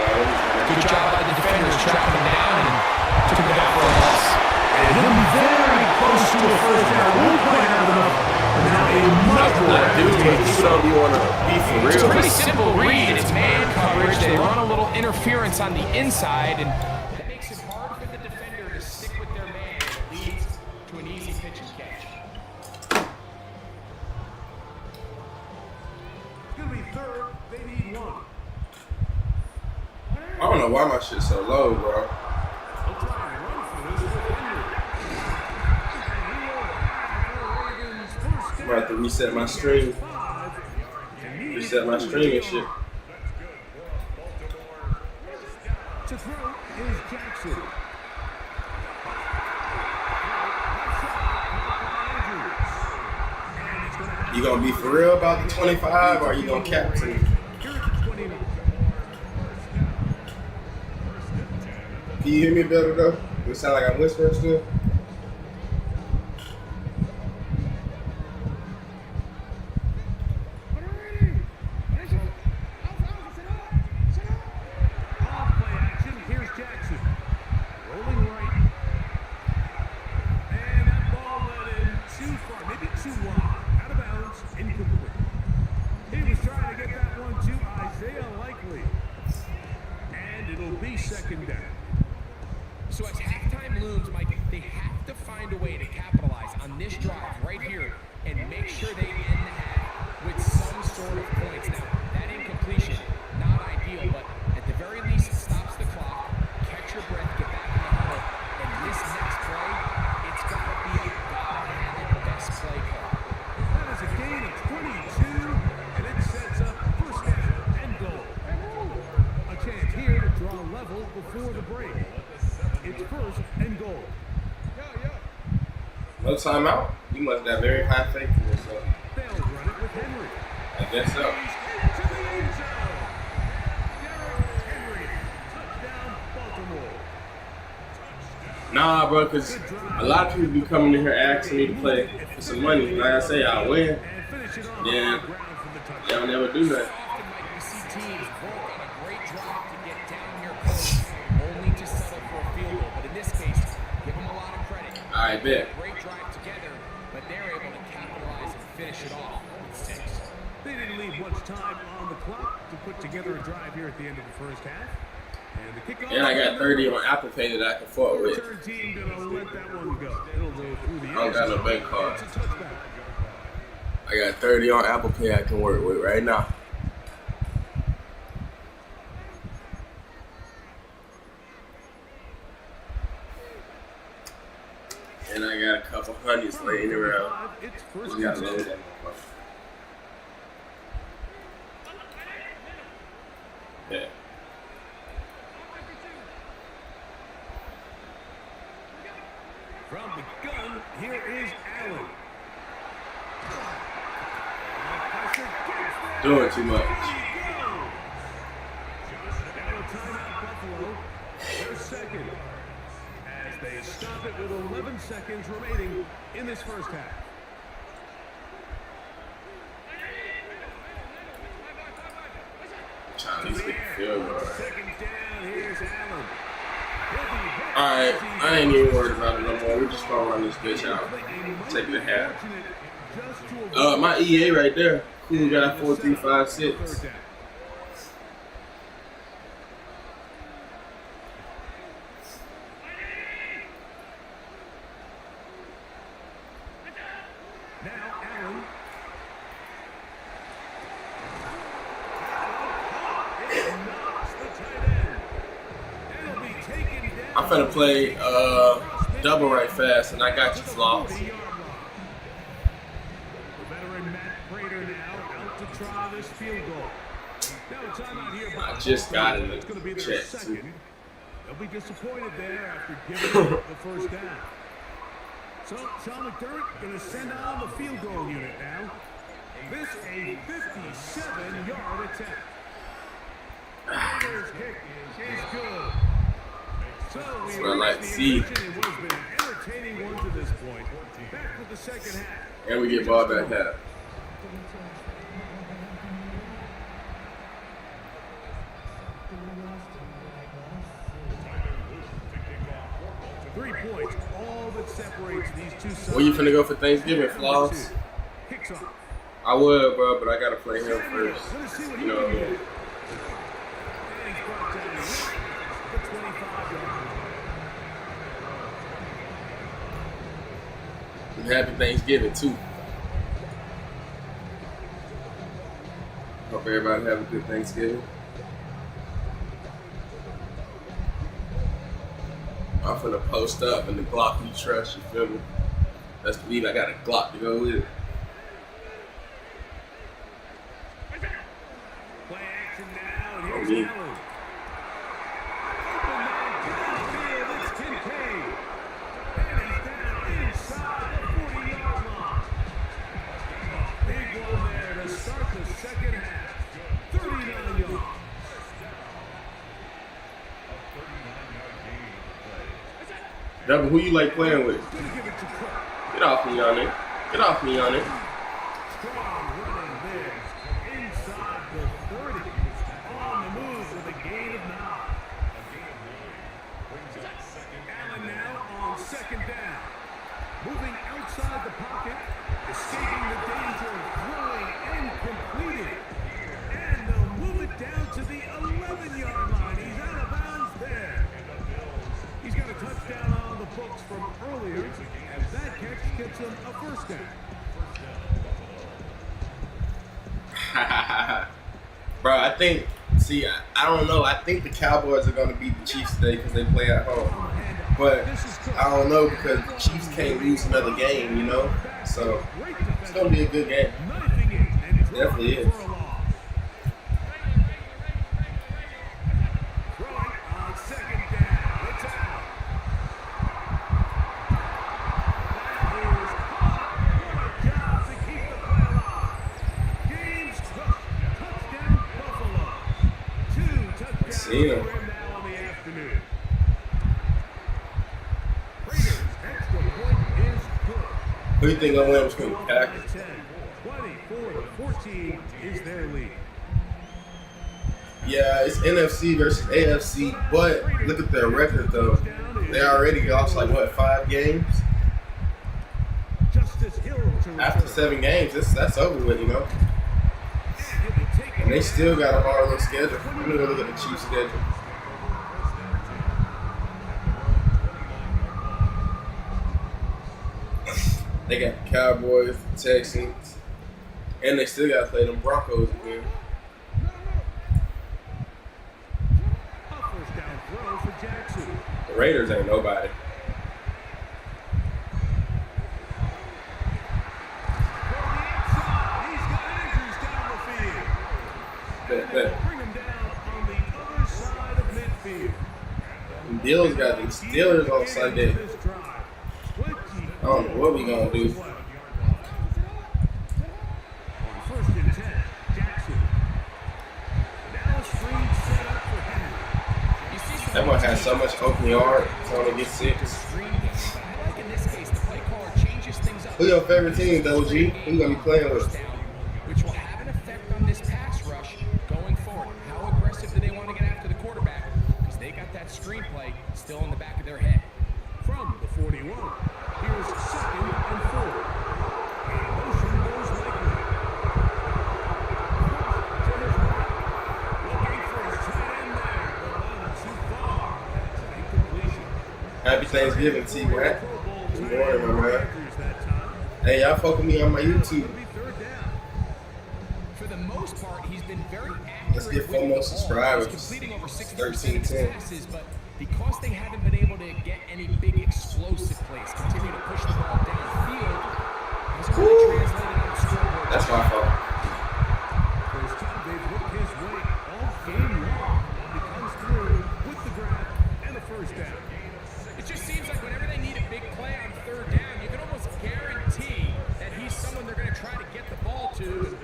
good job by the defenders tracking him down and took him down for a loss. And he'll be very close to a first down. Won't quite have enough. But now a much more It's a pretty simple read. It's man coverage. They run a little interference on the inside, and that makes it hard for the defender to stick with their man. It leads to an easy pitch and catch. It's going to be third. They need one. I don't know why my shit's so low, bro. I'm about to reset my stream. Reset my stream and shit. To throw is Jackson. You gonna be for real about the 25, or are you gonna cap to me? Can you hear me better though? Does it sound like I'm whispering still? So as halftime looms, Mike, they have to find a way to capitalize on this drive right here and make sure they end the half with some sort of points. Now, that incompletion, not ideal, but at the very least, it stops the clock, catch your breath, get back in the huddle, and this next play, it's got to be a gotta-have-it best play call. That is a gain of 22, and it sets up first down and goal. A chance here to draw level before the break. It's first and goal. No timeout? You must have very high faith in yourself. They'll run it with Henry. I guess so. To the end zone. Derrick Henry. Touchdown, Baltimore. Nah, bro, because a lot of people be coming in here asking me to play for some money. Like I say, I'll win. Then they'll never do that. Often, Mike, we see teams work on a great drive to get down here close, only to settle for a field goal. But in this case, give them a lot of credit. All right, bet. Great drive together, but they're able to capitalize and finish it off with 6. They didn't leave much time on the clock to put together a drive here at the end of the first half. And the kickoff. And I got 30 on Apple Pay that I can fuck with. Return team gonna let that one go. It'll go through the I don't got no bank card. It's a touchback. I I got 30 on Apple Pay I can work with right now. And I got a couple honeys laying around. We got to load that motherfucker. Yeah. From the gun, here is Allen. Doing too much. Buffalo, their second, as they stop it with 11 seconds remaining in this first half. Chinese big field goal. Second down, here's Allen. Alright, I ain't even worried about it no more. We're just gonna run this bitch out. Take it a half. My EA right there. Cool got 4, 3, 5, 6. I'm finna play double right fast, and I got you, Flaws. I just got it in the chat, too. They'll be disappointed there after giving up the first down. So, Sean McDermott going to send on the field goal unit now. This a 57-yard attack. Raiders kick is good. So that's what I like to see. It has been an entertaining one to this point. Back with the second half. And we get ball back half. All that separates these two sides. Where you finna go for Thanksgiving, Flaws? I would, bro, but I gotta play him first. You know what I mean? And happy Thanksgiving, too. Hope everybody have a good Thanksgiving. I'm finna post up in the Glock we trust, you feel me? Best believe I got a Glock to go with it. Play action now, and Oh, here's me. Allen. Open man downfield, it's Kincaid. And he's down inside the 40-yard line. A big one there to start the second half. 39 yards. Devin, who you like playing with? Get off me on it. Get off me on it. Strong running there. Inside the 30. On the move with a gain of 9. Allen now on second down. Moving outside the pocket. Escaping the danger of throwing and completing. And they'll move it down to the 11-yard line. He's out of bounds there. He's got a touchdown on the books from earlier, and that catch gets him a first down. Bro, I think, I don't know. I think the Cowboys are going to beat the Chiefs today because they play at home. But I don't know because the Chiefs can't lose another game, you know? So it's going to be a good game. It definitely is. Seen him. Who do you think gonna win between the Packers? 24-14 is their lead. Yeah, it's NFC versus AFC, but look at their record though. They already lost like what, 5 games? After 7 games, that's over with, you know. And they still got a hard little schedule. I'm gonna look at the Chiefs' schedule. They got the Cowboys, the Texans, And they still got to play them Broncos again. First down throw for Jackson. The Raiders ain't nobody. He's got Andrews down the field. Bet. Bring him down on the other side of midfield. And Dill's got the Steelers on Sunday. This drive. I don't know what we gonna do. On first and 10, Jackson. Now screen set up for Henry. That one has so much open yard. It's only get 6. Who your favorite team, though, G? Who you gonna be playing with? Which will have an effect on this pass rush going forward. How aggressive do they want to get after the quarterback? Because they got that screenplay still in the back of their head. From the 41, here's 2nd and 4. A motion goes likely. To his right. Looking for his tight end there. But not too far. That's an incompletion. Happy Thanksgiving, T. Mac. Good morning, my man. Andrews that time. Hey, y'all fuck with me on my YouTube. Be third down. For the most part, he's been very accurate. Let's get 4 with more the ball. subscribers. He's completing over 60% 13, of his 10. passes, but because they haven't been able to get any big explosive plays, continue to push the ball downfield, hasn't really translated on the scoreboard. That's my fault. First time they've looked his way all game long. He comes through with the grab and the first down. It just seems like whenever they need a big play on third down, you can almost guarantee that he's someone they're going to try to get the ball to.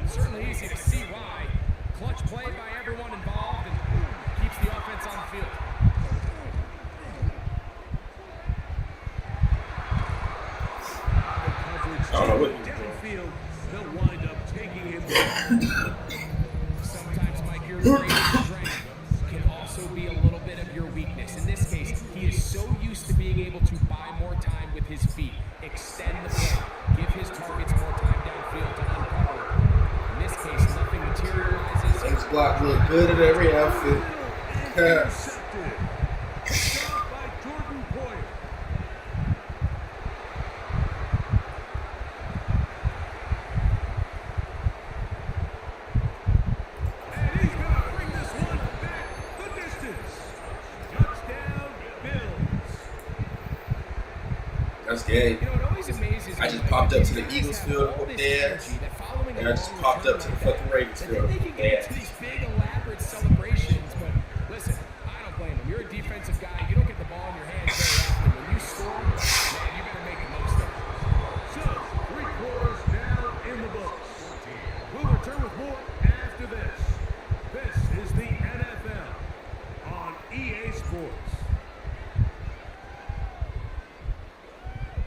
It's certainly easy to see why. Clutch play by everyone involved and keeps the offense on the field. I don't know what. Downfield, they'll wind up taking him down. Sometimes, Mike, your greatest strength can also be a little bit of your weakness. In this case, he is so used to being able to buy more time with his feet, extend the play, give his targets more time downfield to uncover. In this case, nothing materializes. Things block look good at every outfit. Intercepted. Shot by Jordan Poyer. And he's going to bring this one back the distance. Touchdown, Bills. That's gay. You know, it always amazes I me just when popped up to the teams Eagles have field all with this their energy that following and a I just long popped up to the return fucking Ravens that field. then they can get into these big elaborate celebrations, but listen, I don't blame them. You're a defensive guy. You don't get the ball in your hands very often. When you score, man, you better make the most of it. So, 3 quarters now in the books. We'll return with more after this. This is the NFL on EA Sports.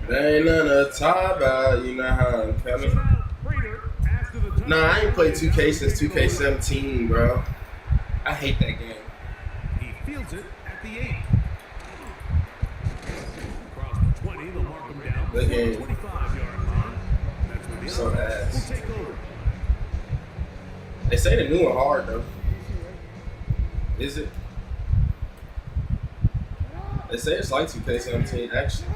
There ain't nothing to talk about, you know how I'm So coming. now, Prater, after the touchdown. Nah, I ain't played 2K since 2K17, bro. I hate that game. He fields it at the 8. Across the 20, they'll mark him down. Good game. 25-yard line. That's when the So offense ass. will take over. They say the new one hard, though. Is it? They say it's like 2K17, actually.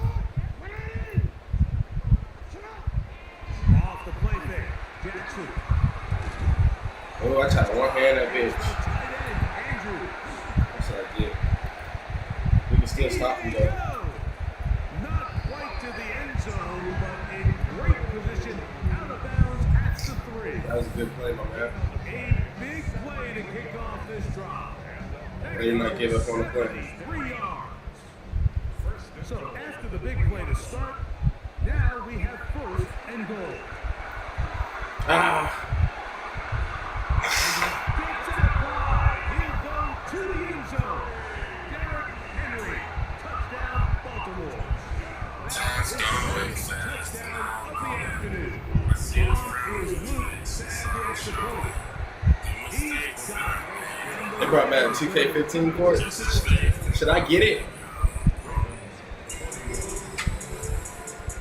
Off the play there, Jackson. Oh, I tried to one-hand that bitch. Tight end, Andrews. That's what I did. We can still stop him, though. Not quite to the end zone, but in great position, out of bounds at the 3. That was a good play, my man. A big play to kick off this drive. They did not give up on the play. 3 yards. So after the big play to start, now we have 1st and goal. Ah! Gets it wide. He'll go to the end zone. Derrick Henry, touchdown, Baltimore. Touchdown of the afternoon. Off is Luke Sanchez. He's got They brought back 2K15 court. Should I get it?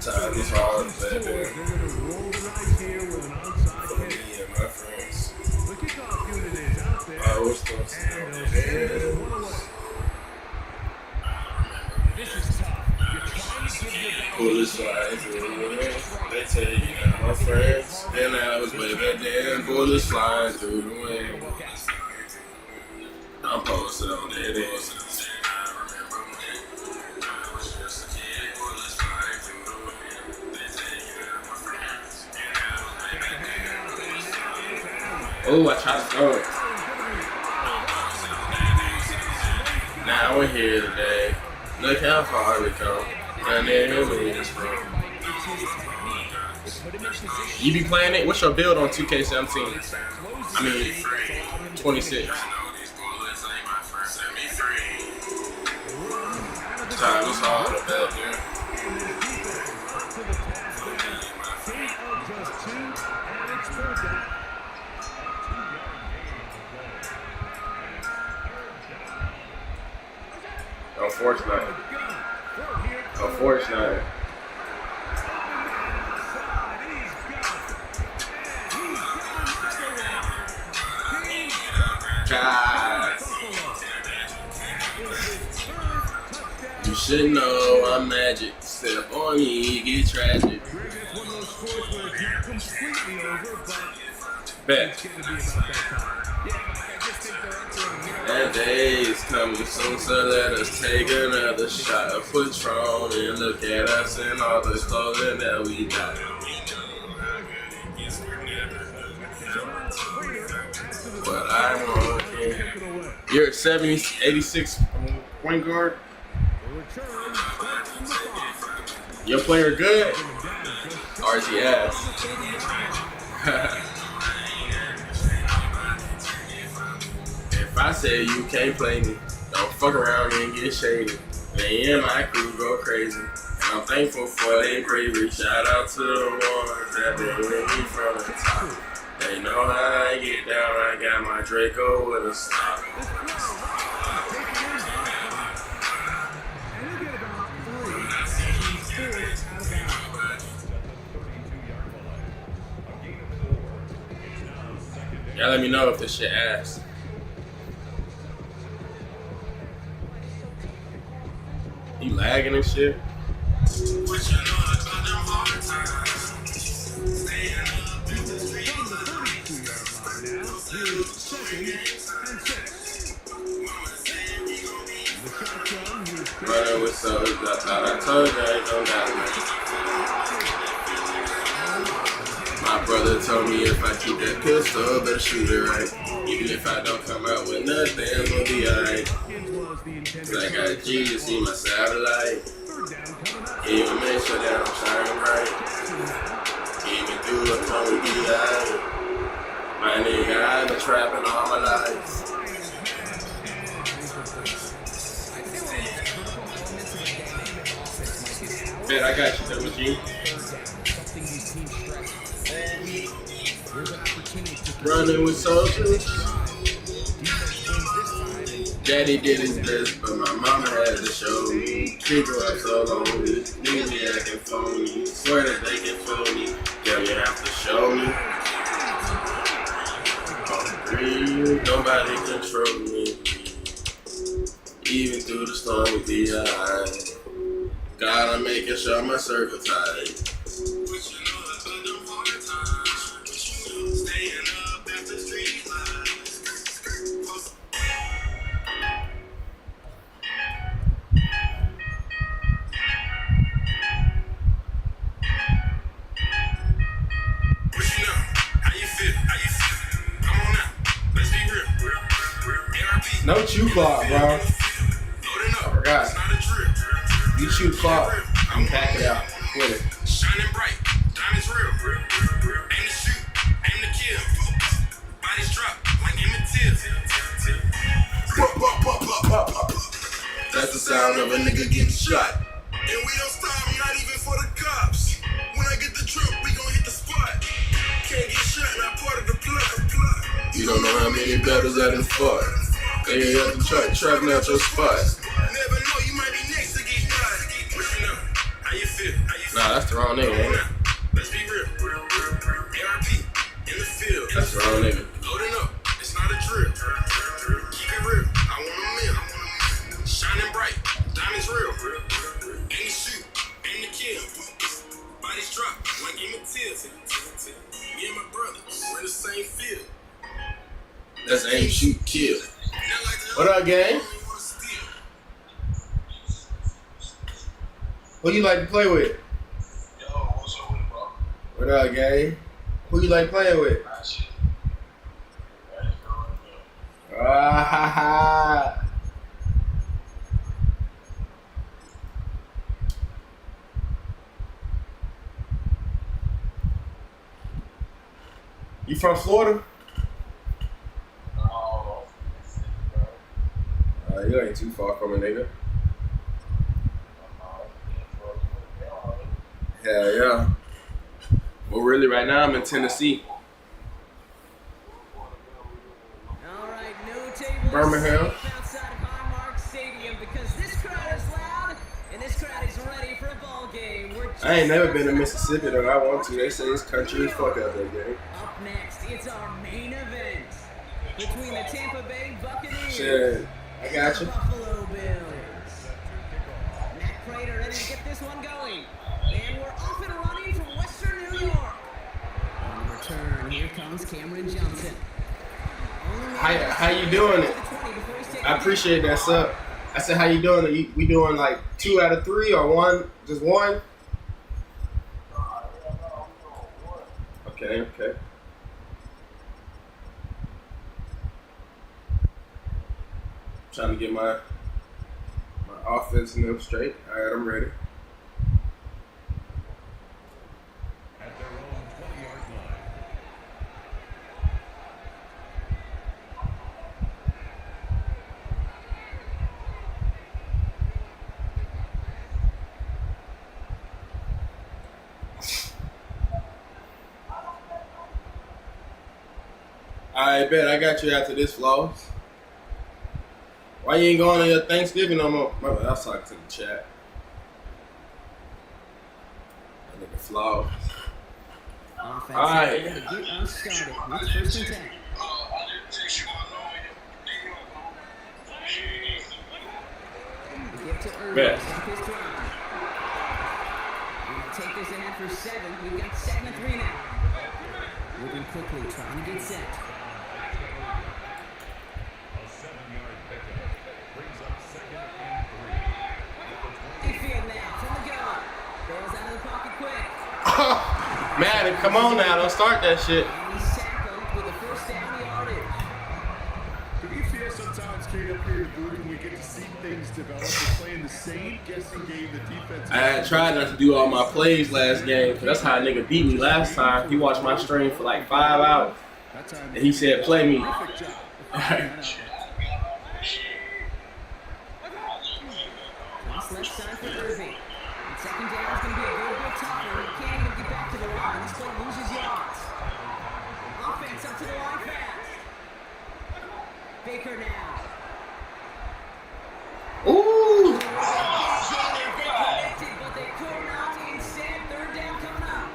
Time is hard, They're baby. going to roll the dice here with an onside kick. Yeah, my friends. The kickoff unit is out there. Oh, we're supposed And they'll send this one away. This is tough. You're trying to give your guys Pull this slide. They tell you, my friends. Then I was way back there, bullets flying through the wind. I'm posted on that end. Oh, I tried to throw it. Now we're here today. Look how far we come. You be playing it? What's your build on 2K17? I mean, 26. Time is hard to build, man. Unfortunately. Unfortunately. God. You should know I'm magic. Step on me, get tragic. Bet. That day is coming soon, so let us take another shot of Patron and look at us in all the clothing that we got. But I'm on. You're a 86 point guard. Your player good? RG ass. If I say you can't play me, don't fuck around and get shady. They and my crew go crazy. I'm thankful for their bravery. Shout out to the ones that been with me from the top. They know how I get down. I got my Draco with a stop. Y'all let me know if this shit ass. He lagging and shit. Running with souls, I thought I told you I ain't gon' die, man. My brother told me if I keep that pistol, better shoot it right. Even if I don't come out with nothing, it's gonna be alright. Cause I got Jesus, see my satellite. He even make sure that I'm shining bright. Even through the phone, we be alright. My nigga, I've been trapping all my life. Bet I got you, Double G. Running with soldiers. Daddy did his best, but my mama had to show me. She grew up so lonely. Niggas be acting phony. Swear that they can fool me. Damn, you have to show me. Nobody control me. Even through the storm, we be alright. God, I'm making sure my circle tight. No chew clock, bro. I forgot. You chew clock. I'm pack it out. Quit it. Shining bright. Diamonds real. Aim to shoot. Aim to kill. Bodies drop like Emmett. That's the sound of a nigga getting shot. And we don't stop, not even for the cops. When I get the truck, we gon' hit the spot. Can't get shot, not part of the plot. You don't know how many battles I done fought. They ain't got the truck trapping out your spot. Never know, you might be next to get shot. How you feel? Nah, that's the wrong nigga, ain't it? Let's be real. ARP in the field. That's the wrong nigga. Loading up, it's not a drill. Keep it real, I want a meal. Shining bright, diamonds real. Aim to shoot, aim to kill. Bodies drop like Emmett. Me and That's aim, shoot, kill. What up, gang? Who you like to play with? Yo, what's up with it, bro? What up, gang? Who you like playing with? Ah ha ha. You from Florida? You ain't too far from a nigga. Hell yeah. Well, really, right now I'm in Tennessee. All right, no table Birmingham. outside of Highmark Stadium because this crowd is loud and this crowd is ready for a ball game. I ain't never been to Mississippi though. I want to. They say it's country as fuck out there, gang. Up next, it's our main event between the Tampa Bay Buccaneers. Shit, I got you. Buffalo Bills. Matt Prater ready to get this one going. And we're off and running from Western New York. On the return, here comes Cameron Johnson. How you doing it? I appreciate that, sir. I said, how you doing it? We doing like 2 out of 3 or 1? Just 1? Okay. Trying to get my offense in them straight. All right, I'm ready. At their own 20-yard line. I bet I got you after this, Flaws. Why you ain't going on your Thanksgiving no more? I'll talk to the chat. That nigga Flaws. Offense Alright. to get us started with first and 10. Give to Irvin. Bet. Stop his drive. We're going to take this ahead for 7. We've got 2nd and 3 now. Moving quickly, trying to get set. A 7-yard pickup brings up 2nd and 3. Mayfield now from the gun. Ball's out of the pocket quick. Madden, come on now. Don't start that shit. And he's tackled with a first down yardage. Do you feel sometimes, Kate, up here in the booth when we get to see things develop and playing the same guessing game the defense? I had tried not to do all my plays last game, because that's how a nigga beat me last time. He watched my stream for like 5 hours, and he said, play me. Cross left side for Irving. And 2nd down is going to be a little bit tougher. He can't even get back to the line. This play loses yards. Offense up to the line fast. Baker now. Ooh! They connected, but they could not. Instead, 3rd down coming up.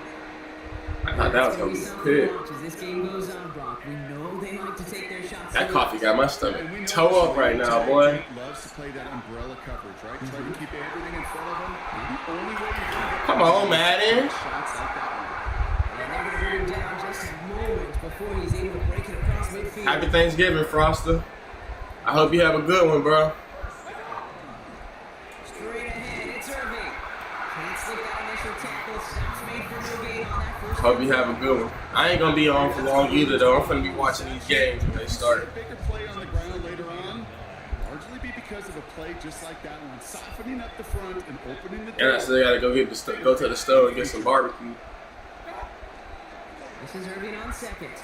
I thought that was going to be a pick. As this game goes on, Brock, we know they like to take their shots. That coffee got my stomach toe up right now, boy. Loves to play that umbrella coverage, right? Try to keep everything in front of him. The only way you can Come on, Madden. shots like that one. And they're going to bring him down just moments before he's able to break it across midfield. Happy Thanksgiving, Froster. I hope you have a good one, bro. Straight ahead, it's Irving. Can't slip that initial tackle. Stops made for no gain on that first. Hope you have a good one. I ain't gonna be on for long either, though. I'm gonna be watching these games when they start. A bigger play on the ground later on, largely be because of a play just like that one, softening up the front and opening the door. And I still gotta go to the store and get some barbecue. This is Irving on 2nd.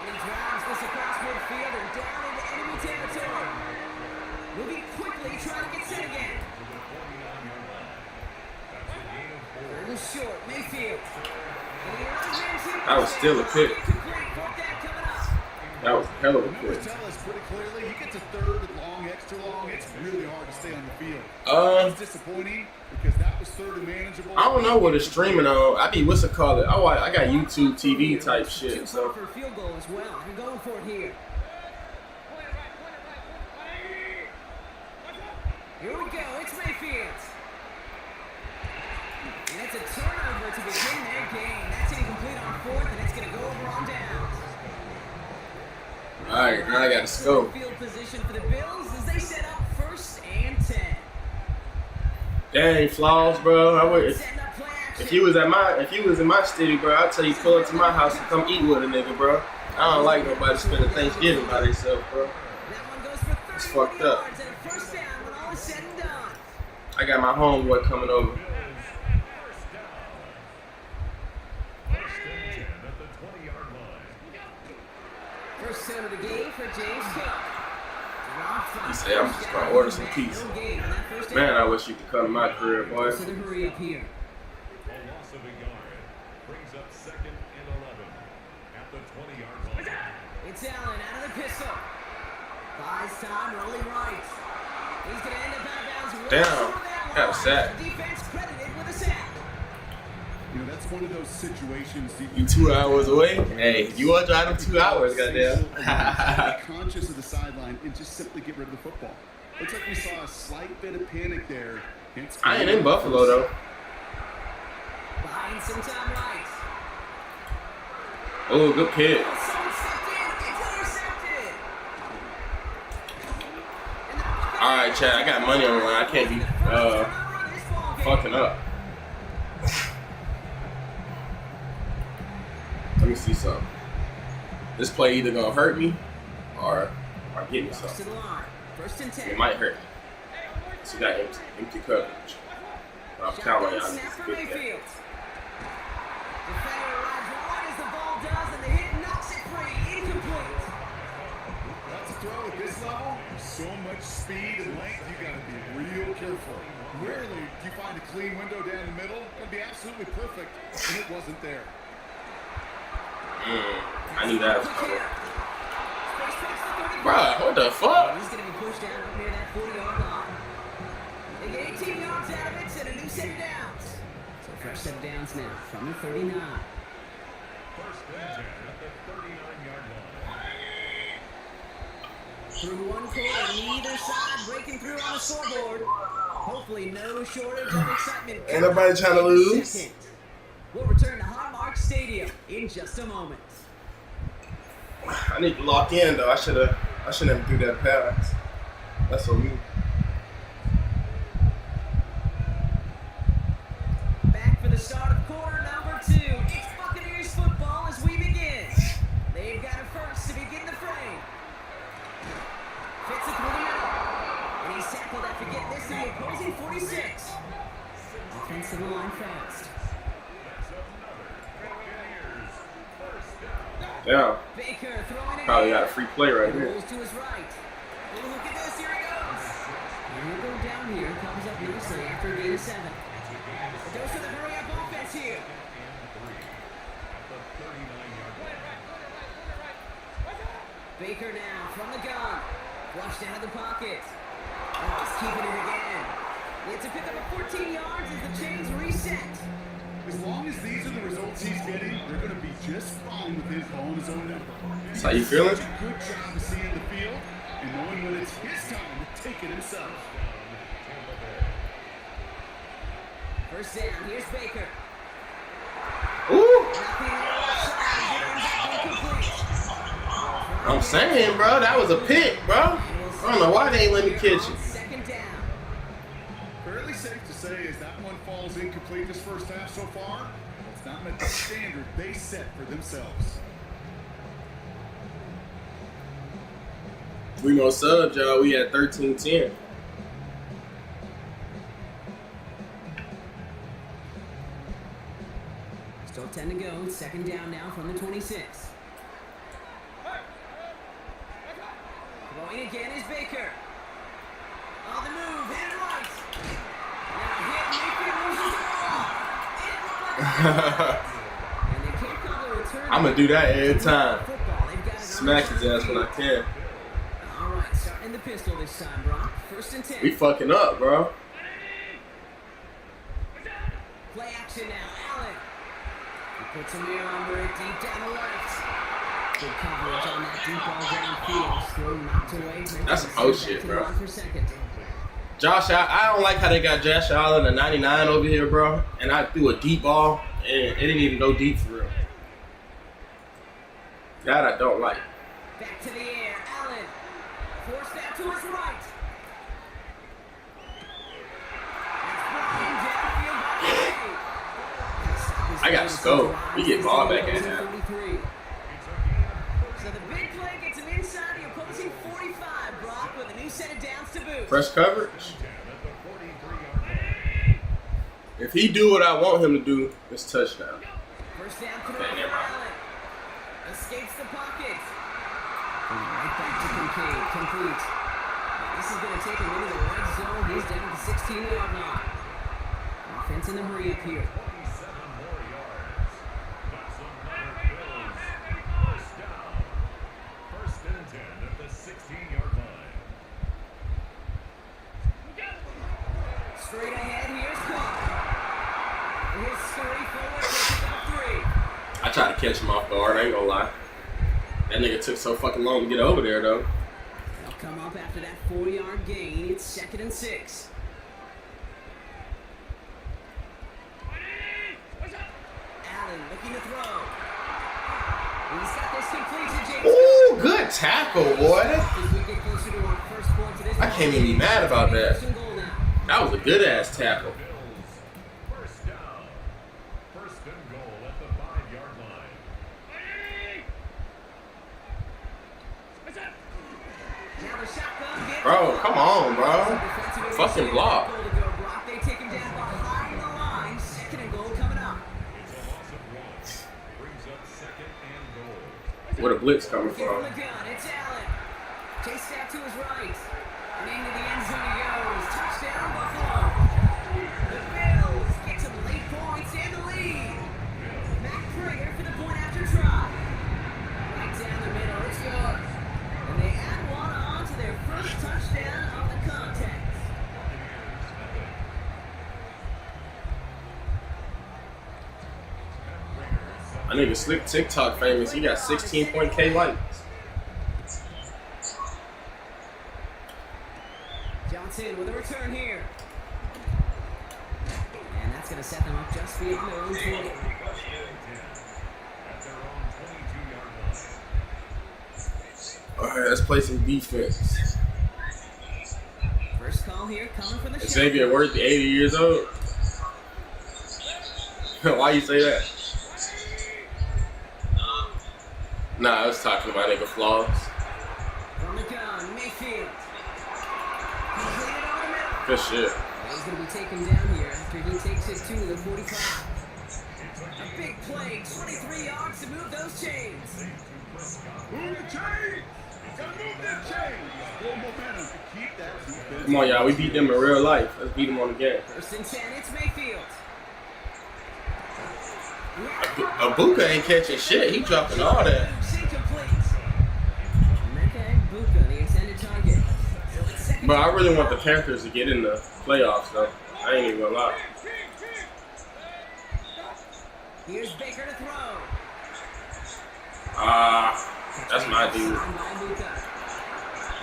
And he drives this across midfield and down into enemy territory. Moving quickly, trying to get set again. 3rd and short, Mayfield. And he runs into That was still a pick. complete. 4th down coming up. That was a hell of a Numbers pick. tell us pretty clearly, he gets a 3rd and long, extra long. It's really hard to stay on the field. It's disappointing because that was 3rd and manageable. I don't know what it's streaming on. I be, what's it called? I got YouTube TV type shit, so. For a field goal as well. I'm going for it here. Here we go. It's Mayfield. And it's a turnover to begin their game. That's incomplete on 4th, and it's going to go over on downs. right, now I got to scope. Field position for the Bills as they set up 1st and 10. Dang, flaws, bro. I would if you was in my city, bro, I'd tell you pull up to my house and come eat with a nigga, bro. I don't like nobody spending Thanksgiving by themselves, bro. It's fucked up. I got my homeboy coming over. First down of the game for James Cook. He said, I'm just going to order some pizza. Man, I wish you could come to my crib, boy. So the hurry up here. A loss of a yard brings up 2nd and 11 at the 20-yard line. It's Allen out of the pistol. Buys time, rolling right. He's going to end up out of bounds. Damn, got a sack. Defense credited with a sack. You know, that's one of those situations. You 2 hours away? Hey, you want to drive them 2 hours, goddamn. Conscious of the sideline and just simply get rid of the football. Looks like we saw a slight bit of panic there. I ain't in Buffalo, though. Buying some time right. Oh, good kid. All right, Chad, I got money on the line. I can't be fucking up. Let me see something. This play either gonna hurt me or get me something. It might hurt me. So you got empty coverage. But I'm counting on y'all to get that. Defender arrives right as the ball does, and the hit knocks it free. Incomplete. That's a throw at this level. So much speed and length, you got to be real careful. Rarely do you find a clean window down the middle. It'd be absolutely perfect, and it wasn't there. I knew that was coming. Bruh, what the fuck? He's going to be pushed down up near that 40-yard line. They get 18 yards out of it, and a new set of downs. So fresh set of downs now from the 39. 1st and 10 at the 39-yard line. Through one quarter, neither side breaking through on the scoreboard. Hopefully no shortage of excitement. Ain't nobody trying to lose. We'll return to Highmark Stadium in just a moment. I need to lock in though. I shouldn't have do that pass. That's on me. Back for the start of quarter number 2. It's Buccaneers football as we begin. They've got it first to begin the frame. Fits it through the middle. And he's tackled after getting this to the opposing 46. Offensive line fast. Yeah. Probably got a free play right here. Rolls to his right. Oh, look at this. Here he goes. And he'll go down here. Comes up nicely after a gain of 7. A dose of the hurry-up offense here. Baker now from the gun. Flushed out of the pocket. Oh, he's keeping it again. It's a pick up of 14 yards as the chains reset. As long as these are the results he's getting, they're going to be just fine with his calling his own number. So how you feeling? Good job of seeing the field and knowing when it's his time to take it himself. First down, here's Baker. Ooh! I'm saying, bro, that was a pick, bro. I don't know why they ain't let me catch it. Second down. Fairly safe to say as that one falls incomplete this first half so far, it's not met the standard they set for themselves. We no subs, y'all. We had 13-10. Still 10 to go. Second down now from the 26. Going again is Baker. On the move, and right. Now hit, and they can't call the return. I'm going to do that every time. Smack his ass when I can. All right, starting the pistol this time, Brock. 1st and 10. We fucking up, bro. Play action now, Allen. He puts a mirror under it deep down the left. Good coverage on that deep ball downfield. Still knocked away. That's some bullshit, bro. Josh, I don't like how they got Josh Allen at 99 over here, bro. And I threw a deep ball, and it didn't even go deep for real. That I don't like. Back to the air. Allen. Forced out to his right. I got scope. We get ball back at half. So the big play gets him inside the opposing 45, Brock, with a new set of downs to boot. Press coverage. If he do what I want him to do, it's touchdown. First down throw for Allen. Escapes the pocket. Right back to Kincaid. Complete. Now, this is going to take him into the red zone. He's down at the 16-yard line. Offense in the hurry up here. Straight ahead, here's Cook. Here's Scurry forward, takes about 3. I tried to catch him off guard, I ain't gonna lie. That nigga took so fucking long to get over there, though. They'll come up after that 4-yard gain. It's 2nd and 6. Allen looking to throw. He's got this complete to James. Ooh, good tackle, boy. I can't even be mad about that. That was a good ass tackle. First down. First and goal at the 5-yard line. Bro, come on, bro. Fucking block. They take him down behind the line. 2nd and goal coming up. It's a loss of 1. Brings up 2nd and goal. Where the blitz coming From from? the gun, it's Allen. Chased out to his right. And into the end zone he goes. Touchdown, Buffalo. The Bills get some late points and the lead. Matt Prater for the point after try. Right down the middle, it's good. And they add one on to their first touchdown of the contest. I nigga Slick TikTok famous. He got 16.k likes. Johnson with a return here. And that's going to set them up just beyond their own 20. At their own 22-yard line. Alright, let's play some defense. First call here coming from the Xavier Worthy, 80 years old. Why you say that? Nah, I was talking about nigga flaws. From the gun, Mayfield. Completed over the middle. Good shit. He's going to be taken down here after he takes it to the 45. A big play, 23 yards to move those chains. Move the chain! Gotta move that chain! Full momentum to keep that defense. Come on, y'all. We beat them in real life. Let's beat them on the game. First and 10, it's Mayfield. Abuka ain't catching shit. He dropping all that. Buka, the intended target. But I really want the Panthers to get in the playoffs, though. I ain't even gonna lie. Here's Baker to throw. That's my dude. And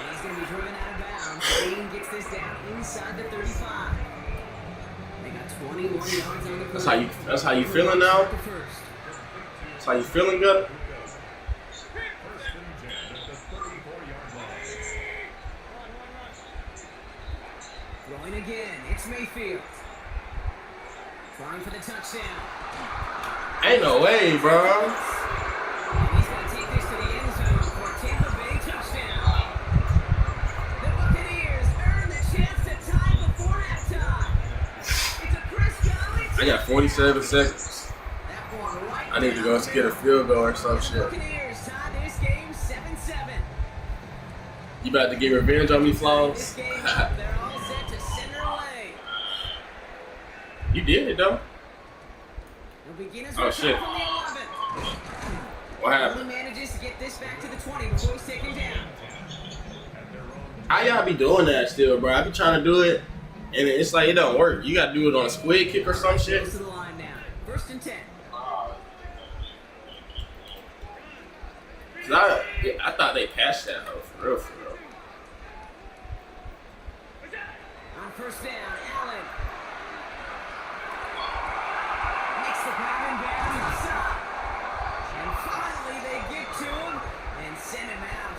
he's going to be driven out of bounds. Bain gets this down inside the 35. They got 21 yards on the play. That's how you feeling now? That's how you feeling, good? Throwing again, it's Mayfield. Trying for the touchdown. Ain't no way, bro. And he's going to take this to the end zone for a Tampa Bay touchdown. The Buccaneers earn the chance to tie before halftime. It's a Crisco. I got 47 seconds. I need to go get a field goal or some shit. Buccaneers tie this game 7-7. You about to get revenge on me, Flaws? This game, they're all set to send her away. You did it, though. Oh, shit. What happened? He manages to get this back to the 20 before he's taken down. How y'all be doing that still, bro? I be trying to do it, and it's like it don't work. You gotta do it on a squid kick or some shit. Goes to the line now. First and 10. I thought they passed that though, for real, for real. On first down, Allen. Makes the grab and down inside. And finally they get to him and send him out.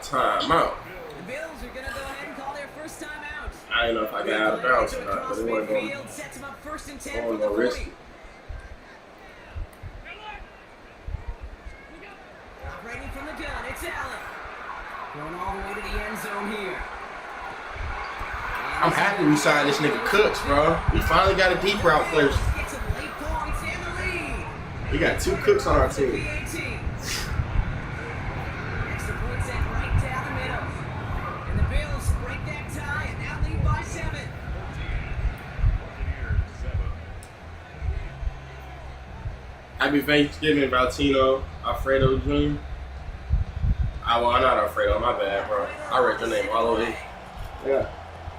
timeout. The Bills are going to go ahead and call their first timeout. I don't know if I got out of bounds or not, but it wasn't going to Sets him up 1st and 10 from go the risky. 40. Operating from the gun, it's Allen. Going all the way to the end zone here. I'm happy we signed this nigga Cooks, bro. We finally got a deep route player. Get some late points and the lead. We got 2 Cooks on our team. Extra point set right down the middle. And the Bills break that tie and now lead by 7. Happy Thanksgiving, Valtino, Alfredo Jr. I'm not Alfredo, my bad, bro. I read your name all over. Yeah.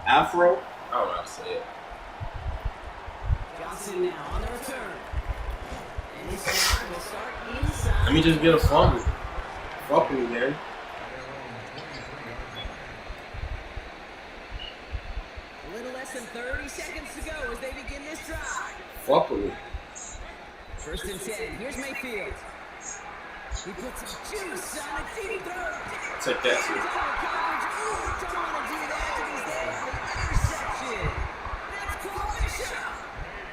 Afro? I don't know how to say it. Johnson now on the return. And this one will start inside. Let me just get a fumble. Fuck me, man. A little less than 30 seconds to go as they begin this drive. Fuck with me. 1st and 10. Here's Mayfield. He puts some juice on a deep throw. Take that, too. Don't want to do that, and he's there for the interception. That's completion.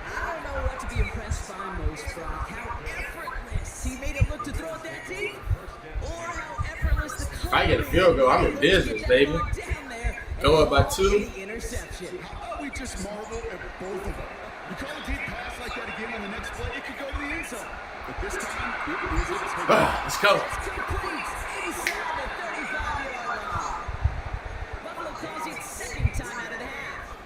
I don't know what to be impressed by most, Brock. How effortless he made it look to throw it that deep, or how effortless the If I get a field goal, I'm in business, baby. Go up by 2. Interception. How we just marvel at both of them. You call a deep pass like that again on the next play, it could go to the end zone. But this time, it was a Let's go. Complete inside the 35-yard line. Buffalo calls it 2nd time out of the half.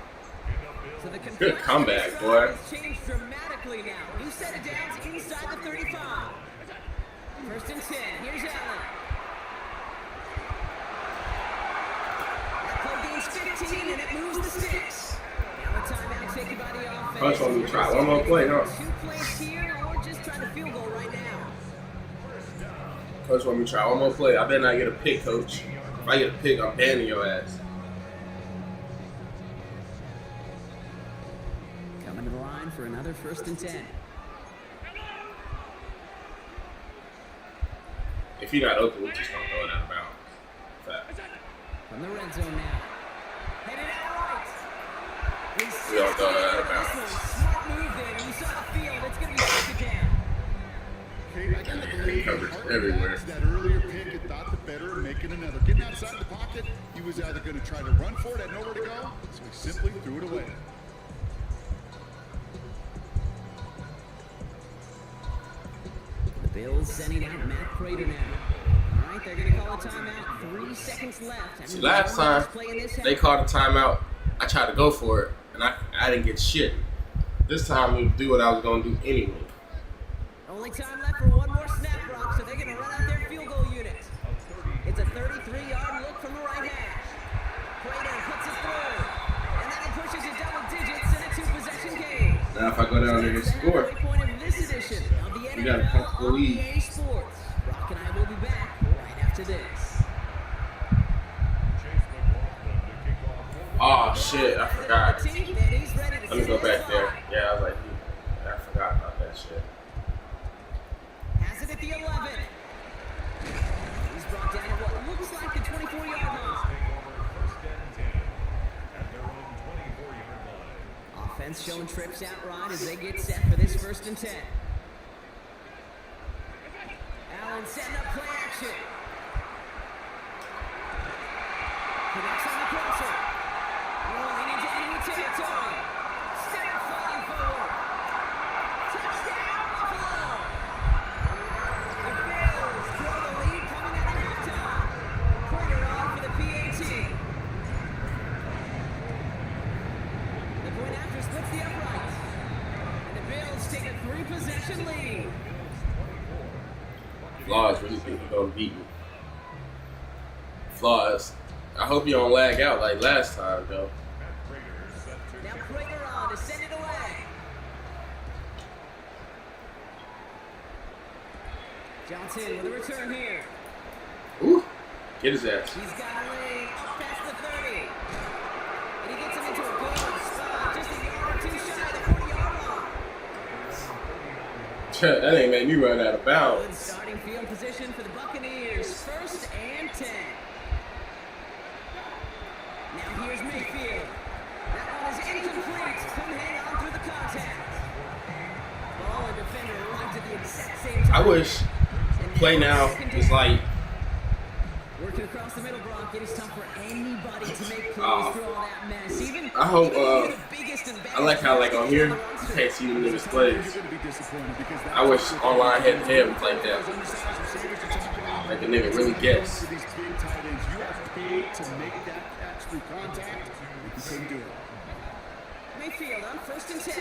So the Good comeback, boy. has changed dramatically now. New set of downs inside the 35. 1st and 10. Here's Allen. That play gains 15 and it moves the sticks. Now the timeout taken by the offense. First one we try. One more play, huh? 2 plays here or just trying to field goal right now. Coach, want me to try one more play. I better not get a pick, coach. If I get a pick, I'm banning your ass. Coming to the line for another 1st and 10. If you're not open, we're just going to throw it out of bounds. Fact. From the red zone now. Headed out right. We all throw it out of bounds. Smart move there. You saw the field. It's going to be 2nd down. Coverage everywhere. That earlier pick and thought the better of making another. Getting outside the pocket, he was either going to try to run for it, had nowhere to go, so he simply threw it away. The Bills sending out Matt Prater now. All right, they're going to call a timeout. 3 seconds left. See, last time they called a timeout, I tried to go for it, and I didn't get shit. This time we do what I was going to do anyway. Only time left for one more snap, Brock, so they're going to run out their field goal unit. It's a 33-yard look from the right hash. Prater puts it through, and then he pushes it double digits in a 2-possession game. Now if I go down there and score, we got a comfortable lead. Sports. Brock and I will be back right after this. Oh shit, I forgot. Let me go back there. Yeah, I was like, I forgot about that shit. Has it at the 11. He's brought down at what looks like the 24-yard line. Offense showing trips out right as they get set for this 1st and 10. Allen setting up play action. Connects on the crosser. Rolling into enemy territory. Step flying forward. Touchdown, Buffalo. The Bills throw the lead coming out of halftime. Prater on for the PAT. The point after splits the uprights. And the Bills take a 3-possession lead. Flaws really think you're going to beat me. Flaws. I hope you don't lag out like last time, though. Now Prater on to send it away. Johnson with a return here. Ooh, get his ass. He's got a lane up past the 30. And he gets him into a good spot, just a yard or 2 shy of the 40-yard line. That ain't made me run out of bounds. Good starting field position for the Buccaneers. 1st and 10. Now here's Mayfield. That one is incomplete. Couldn't hang on through the contact. Ball and defender arrived at the exact same time. I wish play now is like. Working across the middle, Brock. It is tough for anybody to make plays through all that mess. Even I hope. I like how like on here you can't see the niggas plays. I wish online had him like that. Like a nigga really gets. These big tight ends, you have to pay to make that catch through contact. You couldn't do it. Mayfield on 1st and 10.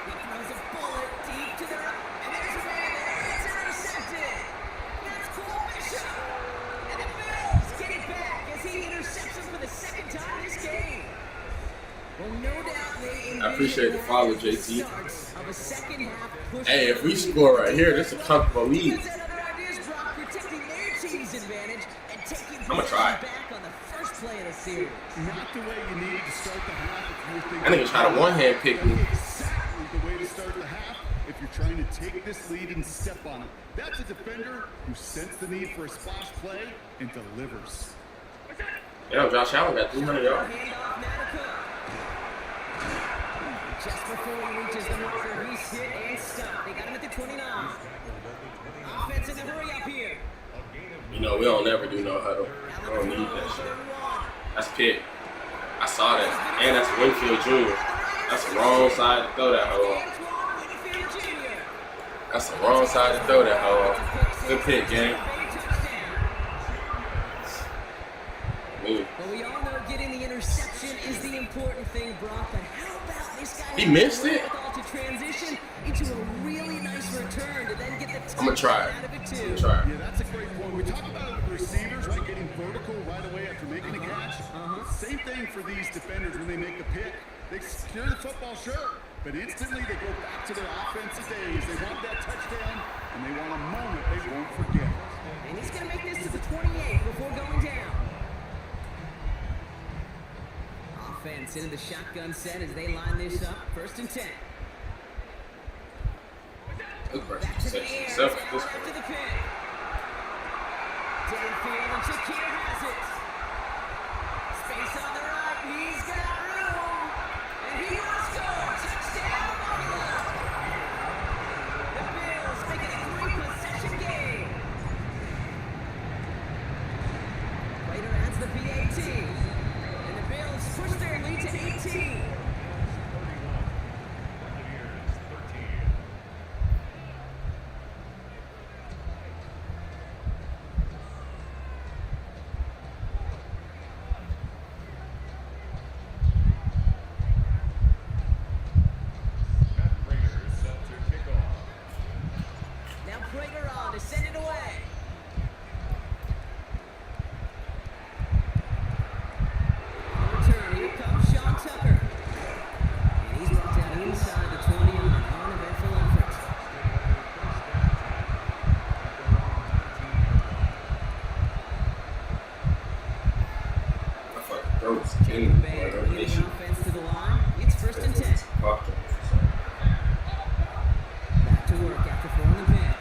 He throws a bullet deep to the right. And there's a man there. It's intercepted. That's Cole Bishop. And the Bills get it back as he intercepts him for the 2nd time this game. Well, no doubt they I appreciate the follow, JT. of a second half push. Hey, if we score right here, this is a comfortable lead. I'm gonna try. Back on the first play of the series. Not the way you need to start the half if you're thinking. I think try to one-hand pick me. Exactly the way to start the half if you're trying to take this lead and step on it. That's a defender who sensed the need for a splash play and delivers. Yeah, Josh Allen got 300 yards. Just before he reaches the marker, he's hit and stopped. They got him at the 29. Offense in the hurry up here. You know, we don't ever do no huddle. I don't need that shit. That's pick. I saw that. And that's Winfield Jr. That's the wrong side to throw that hoe off. That's the wrong side to throw that hoe off. Good pick, gang. Well, we all know getting the interception is the important thing, Brock, but how about this guy? He missed it? To transition into a really nice return to then get the I'm gonna try it. out of it too. I'm gonna try it. Yeah, that's a great point. We talk about receivers, right, getting vertical right away after making a catch. Same thing for these defenders when they make the pick. They secure the football, sure, but instantly they go back to their offensive days. They want that touchdown, and they want a moment they won't forget. And he's going to make this to the 28 before going down. Offense into the shotgun set as they line this up. 1st and 10. Back to the air. Now after the pick. Danfield and Shakir has it. Space on the right. He's got room. And he will score. Touchdown, Buffalo. The Bills make it a 3-possession game. Later adds the PAT. And the Bills push their lead to 18. Offense to the line. It's 1st and 10. Back to work after throwing the pick.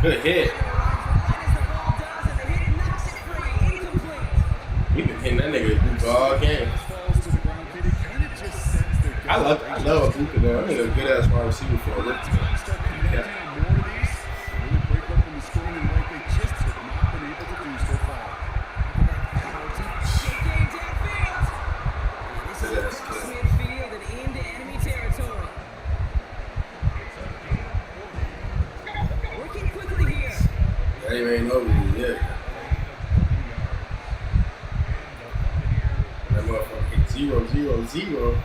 Good hit. We've been hitting that nigga all game. I love Luka though. I think a good ass wide receiver for a rookie. Yeah. Ain't over yet. That motherfucker hit 0-0-0.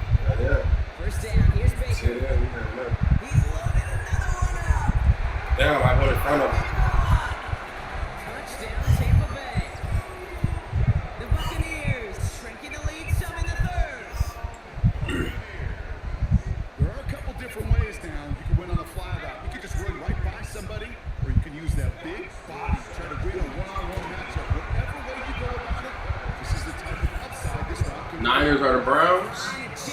Yeah. First down, here's Baker. He's loaded another one up. Down, I went in front of him. Touchdown, Tampa Bay. The Buccaneers shrinking the lead some in the third. There are a couple different ways now. You can win on a fly route. You can just run right by somebody, or you can use that big body to try to win a one-on-one matchup. Whatever way you go about it, this is the type of upside this route can Niners are the Browns.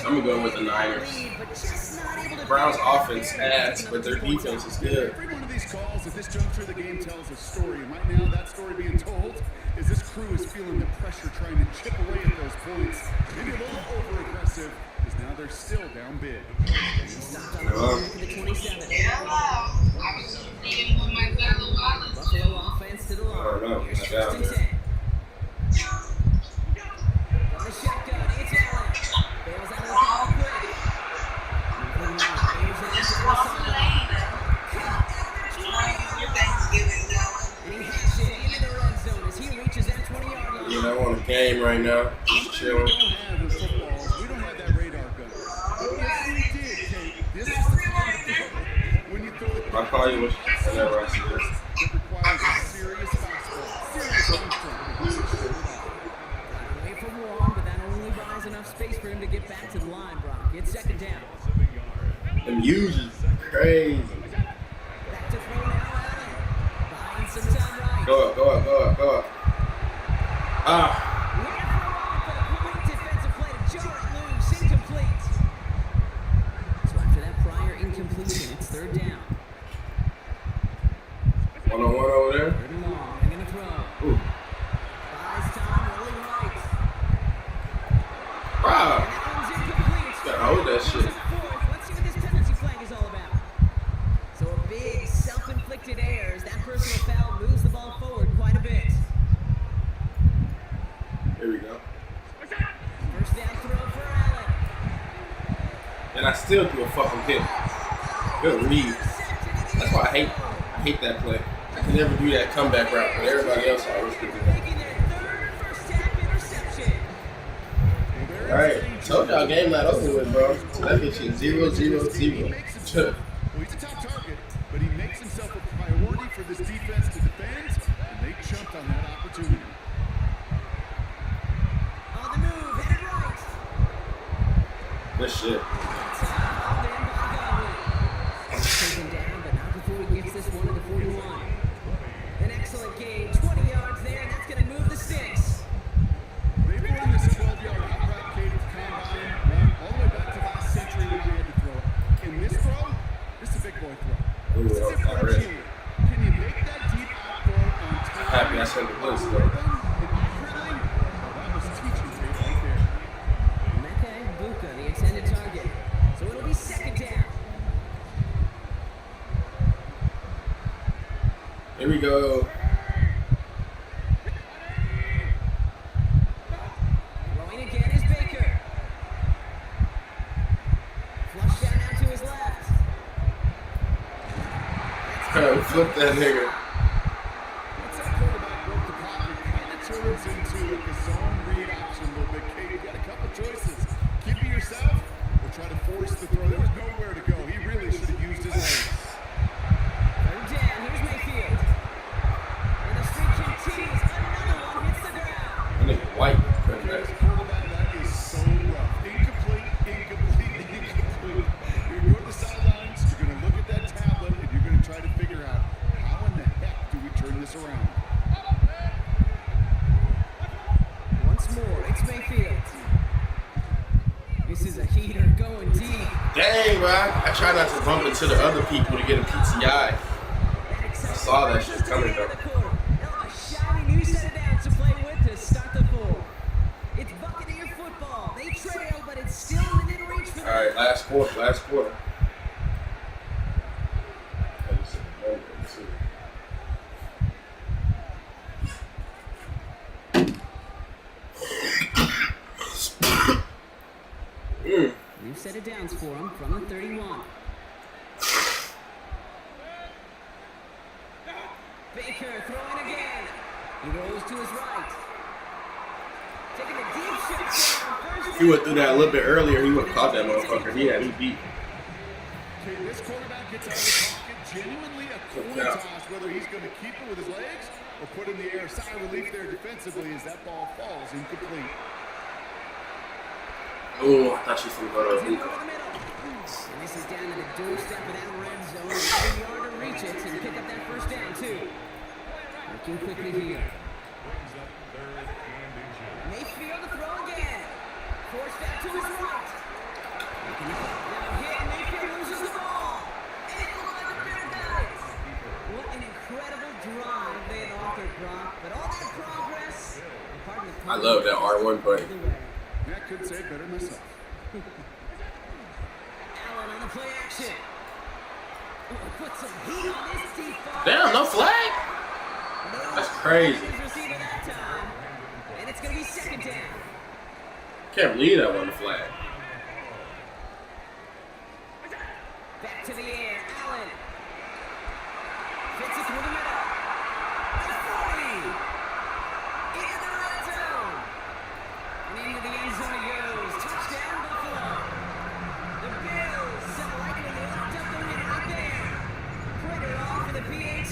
I'm going to go with the Niners. But just not able to Browns offense ass, but their defense is good. Every one of these calls at this juncture of the game tells a story. And right now, that story being told is this crew is feeling the pressure trying to chip away at those points. Maybe a little over-aggressive, because now they're still down big. Buffalo offense to the line. I don't know. Here's I first doubt and it. 10. On the shotgun, it's Allen. Bails out of the ball quick. And he hits it into the red zone as he reaches that 20-yard line. You know, on a game right now. Just chilling. We don't have that radar gun. But if we did, Kate, this is the kind of thing when you throw it. I'll call you whenever I see this. It requires a serious fastball. Serious Away from one, but that only buys enough space for him to get back to the line, Brock. It's second down. Them uses crazy. Back to throw now, Allen. Buying some time right. Go up, go up, go up, go up. Ah. Defensive play to Jarrett loose, incomplete. So after that prior incompletion, it's third down. 1-on-1 over there. Third and long, they're gonna throw. Ooh. Buys time, rolling right. Wow. And that one's incomplete. Gotta hold that shit. Let's see what this penalty flag is all about. So a big self-inflicted error as that personal foul moves the ball forward quite a bit. Here we go. First down throw for Allen. And I still do a fucking hit. Good read. That's why I hate that play. I can never do that comeback route, but everybody else always can do that. Making their third first half interception. Alright, told y'all game not over with, bro. So that bitch is 0-0-0. Well, he's a top target, but he makes himself a priority for this defense to defend, and they jumped on that opportunity. On the move, headed right. Good shit. Taken down, but not before he gets this one to the 41. An excellent gain, 20 yards there, and that's going to move the sticks. They've run this 12-yard outright cadence combine run all the way back to last century when we had to throw it. In this throw, this is a big boy throw. Ooh, It's a that was not ready. differentiator. Can you make that deep out throw on time? Happy I said the blitz, though. That was teaching tape right there. Mecca and Buka, the intended target. So it'll be second down. Here we go. Throwing again is Baker. Flush down now to his left. Flip that nigga. Once that quarterback broke the pocket, it kind of turns into like a zone read option a little bit. Kate, you got a couple choices. Keep it yourself or try to force the throw. There was nowhere to go. He really should have used his legs. Third down, here's Mayfield. And the streak continues. Another one hits the ground. That nigga white. As a quarterback, that is so rough. Incomplete. You're going to the sidelines, you're going to look at that tablet, and you're going to try to figure out how in the heck do we turn this around. Once more, it's Mayfield. This is a heater going deep. Dang, bro. I try not to bump into the other people to get a PTI. I saw that shit coming, though. A shiny new set of downs to play with to start the fourth. It's Buccaneer football. They trail, but it's still within reach for them. All right, last quarter, last quarter. New set of downs for him from the 31. Baker throwing again. He rolls to his right. Taking a deep shot. If he would do that a little bit earlier, he would have caught that motherfucker. He had me beat. Okay, this quarterback gets out of the pocket, genuinely a coin toss, whether he's going to keep it with his legs or put in the air. Sigh of relief there defensively as that ball falls incomplete. Oh, I thought she was going to go to a hookah. And this is down to the doorstep of that red zone. 1 yard to reach it and pick up that first down, too. Working quickly here. Mayfield to throw again. Forced back to his right. Making the clock now hit. Mayfield loses the love that R1 button. I couldn't say it better myself. Allen on the play action. Put some heat on this defense. Damn, no flag? That's crazy. Receiver that time. And it's going to be second down. Can't believe that wasn't a flag. Back to the air, Allen. Fits it through the middle. The 40. In the red zone. And into the end zone he goes. Touchdown, Buffalo. The Bills set like when they locked up the win right there. Printed off for the PAT.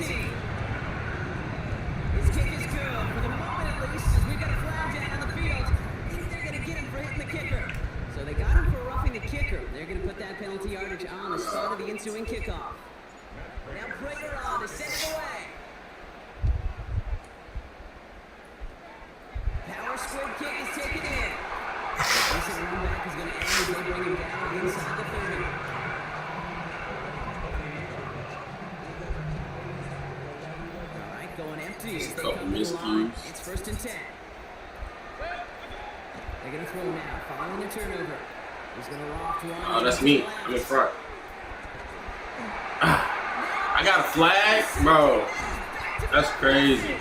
His kick is good, for the moment at least, as we've got a flag down on the field. I think they're going to get him for hitting the kicker. So they got him for roughing the kicker. They're going to put that penalty yardage on the start of the ensuing kickoff. Now Prater on to send it away. Power squid kick is taken in. The decent run back is going to end as they bring him down inside the 30. All right, going empty. Just a couple miscues. It's 1st and 10. They're going to throw now, following the turnover. He's going to loft one. Oh, that's me. I'm in front. I got a flag? Bro, that's crazy.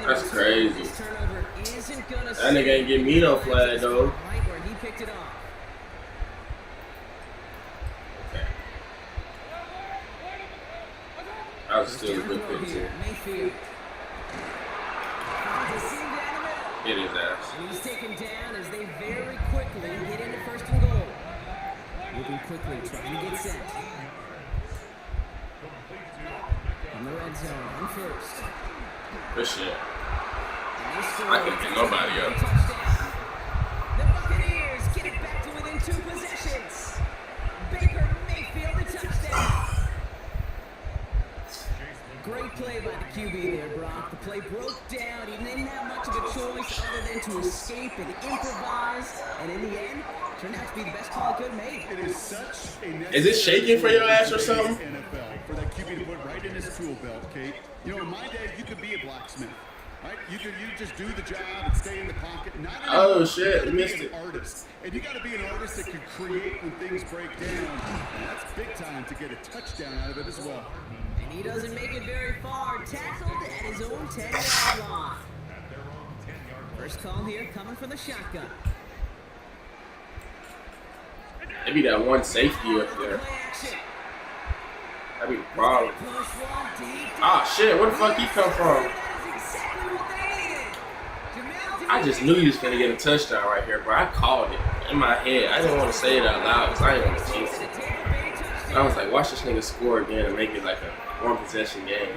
That's crazy. That nigga ain't give me no flag, though. Right where he picked it off. Okay. That was still a good pick, too. Mayfield. Hit his ass. And he's taken down as they very quickly get into 1st and goal. Moving quickly, trying to get set. In the red zone, on 1st. Good shit. I couldn't get nobody up. The Buccaneers get it back to within 2 possessions. Baker Mayfield, the touchdown. Great play by the QB there, Brock. The play broke down. He didn't have much of a choice other than to escape and improvise. And in the end, turned out to be the best call it could have made. It is such a Is it shaking for your ass or something? NFL for that QB to put right in his tool belt, Kate. You know, in my day, you could be a blacksmith. Right? You just do the job and stay in the pocket. Oh shit, you missed it. Artist. And you got to be an artist that can create when things break down. And that's big time to get a touchdown out of it as well. And he doesn't make it very far. Tackled at his own 10-yard line. First call here coming from the shotgun. Maybe that one safety up there. That'd be the problem. Ah shit, where the fuck he come from? I just knew he was gonna get a touchdown right here, bro. I called it in my head. I didn't want to say it out loud because I didn't want to jinx it. I was like, watch this nigga score again and make it like a 1-possession game.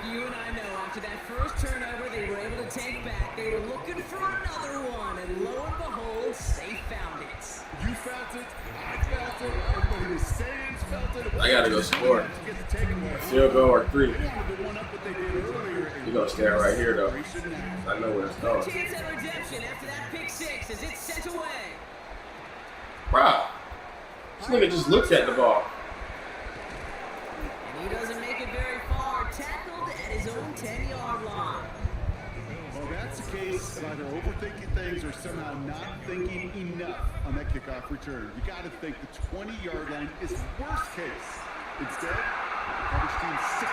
You and I know after that first turnover, they were able to take back. They were looking for another one, and lo and behold, they found it. You felt it, I felt it, everybody in the stands felt it. I gotta go score. Field goal or 3. You're gonna stand right here though. I know where it's going. Chance at redemption after that pick 6 as it's sent away. Wow. This nigga just looked at the ball. And he doesn't make it very far. Tackled at his own 10-yard line. Well, that's the case of either overthinking things or somehow not thinking enough on that kickoff return. You got to think the 20-yard line is worst case. Instead, coverage team 60.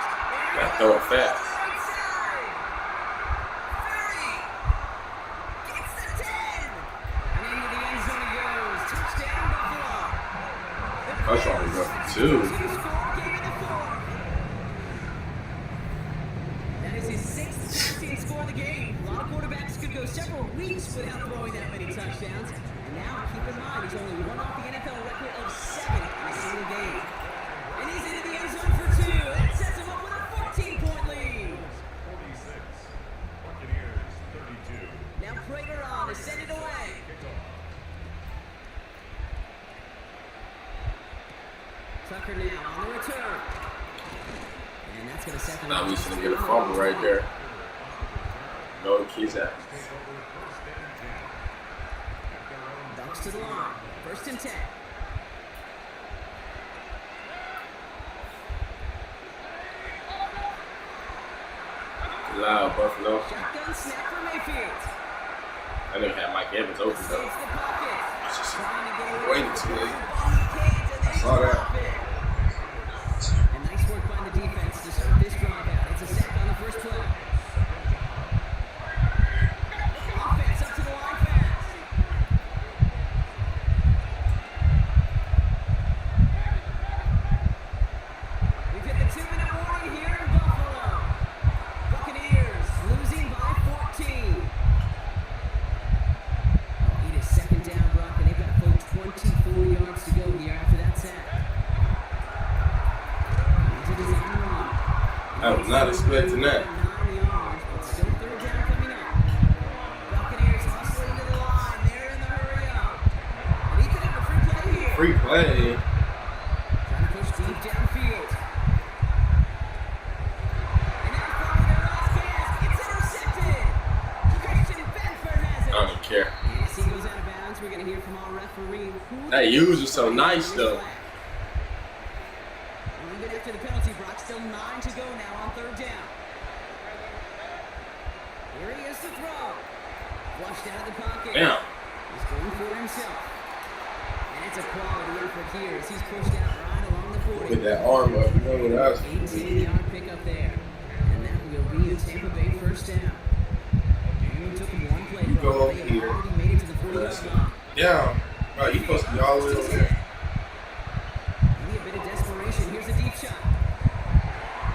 Gotta throw it fast. That's all we got for 2. That is his 6th passing score of the game. A lot of quarterbacks could go several weeks without throwing that many touchdowns. And now, keep in mind, he's only one off the NFL record of 7 in a single game. And he's into the end zone for 2. That sets him up with a 14-point lead. 46. Buccaneers 32. Now Prater on to send it away. Tucker now on the return. And that's going to set them Now we should get a fumble right there. No keys out. Ducks to the line. 1st and 10. Loud Buffalo. Shotgun snap for Mayfield. I didn't have Mike Evans open though. Saves the pocket. It's just Trying to get away waited too late. I saw that. And nice work by the defense to start this drive out. It's a sack on the first play. Offense up to the line fast. We've hit the 2-minute warning here in Buffalo. Buccaneers losing by 14. It is second down, Brock, and they've got a full 24 yards to go here after that sack. I was not expecting that. 9 yards, but still third down coming up. Buccaneers hustling to the line. They're in the hurry up. And he could have a free play here. Free play. Trying to push deep downfield. And now probably their last pass. It's intercepted. Christian Benford has it. I don't care. And as he goes out of bounds, we're going to hear from our referee. That use was so nice though. Even after the penalty, Brock, still 9 to go now on third down. Here he is to throw. Flushed out of the pocket. Damn. He's going for himself. And it's a quality effort here as he's pushed out right along the 40. With that arm up, you know what else? 18-yard pickup there. And that will be a Tampa Bay first down. It took him one play. You go over They here. already made it to the 40-yard line. Yeah. Bro, you supposed to be all the way over there. Maybe a bit of desperation. Here's a deep shot.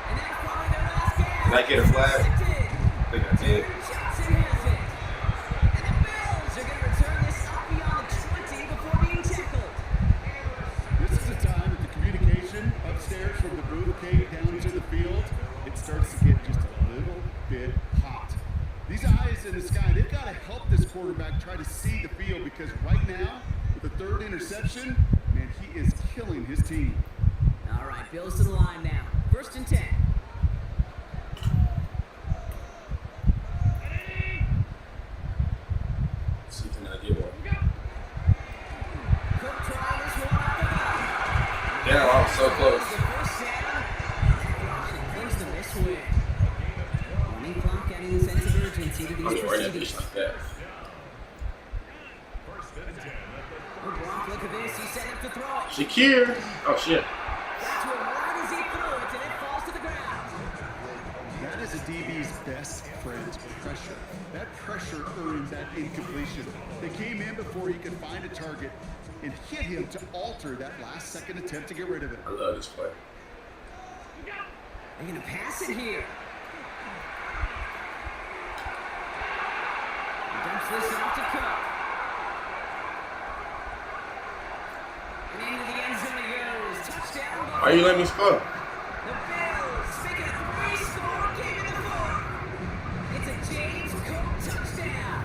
And that's probably their last pass. Did I get a flag? I think I did. Johnson has it. And the Bills are going to return this up beyond the 20 before being tackled. This is the time that the communication upstairs from the booth came down to the field. It starts to get just a little bit hot. These eyes in the sky, they've got to help this quarterback try to see the field because right now, with the third interception, man, he is killing his team. All right, Bills to the line now. First and 10. See, can I get one? Cook trying this one up the gut. Damn, I was so close. The first down. And brings the miss win. Running clock adding a sense of urgency to I these mean, right at proceedings. this like that. Oh, Brock, look at this. He set up to throw it. Shakir. Oh, shit. Got to him right as he threw it, and it falls to the ground. That is a DB's best friend, pressure. That pressure earned that incompletion. They came in before he could find a target and hit him to alter that last second attempt to get rid of it. I love this play. They're going to pass it here. Dumps this off to Cook. And into the end zone he goes. Touchdown. Why you let me score? The Bills make it a 3-score game in the fourth. It's a James Cook touchdown.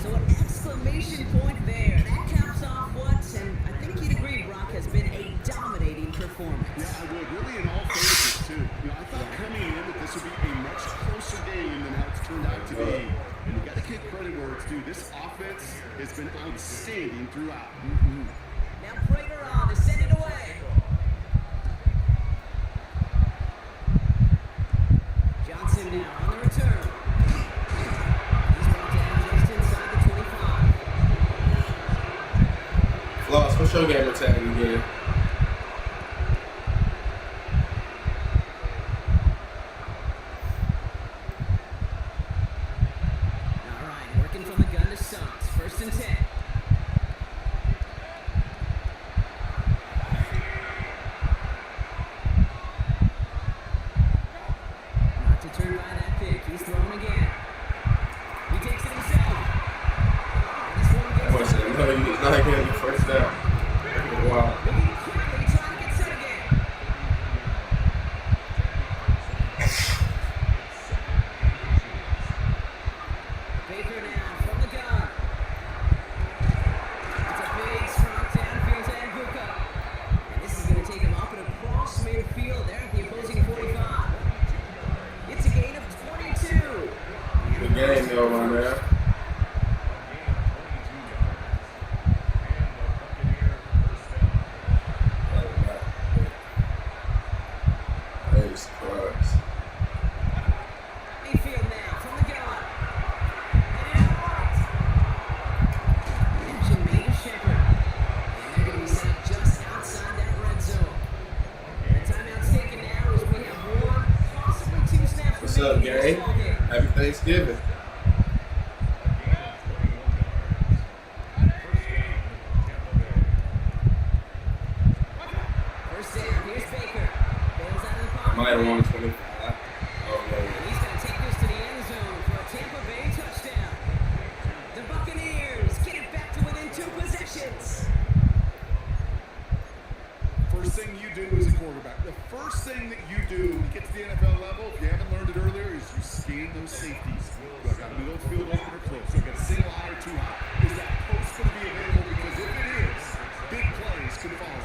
So an exclamation point there. That caps off what, and I think you'd agree, Brock, has been a dominating performance. Yeah, I would. Really in all phases, too. You know, I thought coming in that this would be a much closer game than how it's turned out to be. And you got to give credit where it's due. This offense has been outstanding throughout. Now Prater on to send it away. Johnson now on the return. He's brought down just inside the 25. Floss, what's your game attack again? All right, working from the gun to Suggs. First and 10. Not to turn by that pick. He's thrown again. He takes it himself. This one I gets want to say, no, he's not getting the first down. Wow. Quickly trying to get set again. Baker now from the gun. It's a big strong downfield to Anguka. And this is going to take him up and across midfield there at the opposing 45. It's a gain of 22. Good game, though, my man. Thanksgiving. First down, here's Baker. Bales out of the pocket. Might have won 25. And he's going to take this to the end zone for a Tampa Bay touchdown. The Buccaneers get it back to within 2 possessions. First thing you do as a quarterback, the first thing that you do when you get to the NFL level, if you haven't learned it earlier, is you scan those safeties. Do I got middle of the field open or close? Do I got a single high or 2 high? Is that post going to be available? Because if it is, big plays can follow.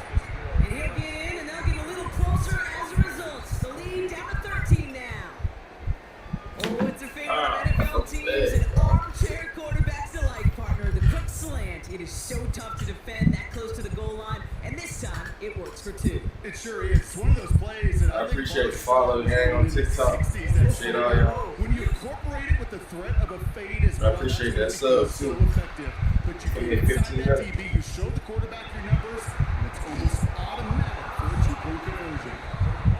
And he'll get in, and they'll get a little closer as a result. The lead down to 13 now. Oh, it's a favorite of NFL teams and armchair quarterbacks alike, partner. The quick slant. It is so tough to defend that close to the goal line, and this time it works for 2. It sure is. It's one of those plays that I appreciate the follow gang on TikTok. Appreciate all y'all. When you incorporate it with the threat of a fade as I appreciate that sub so too. effective. But you Give can me get inside 15 that minutes. DB, you show the quarterback your numbers, and it's almost automatic for a 2-point conversion.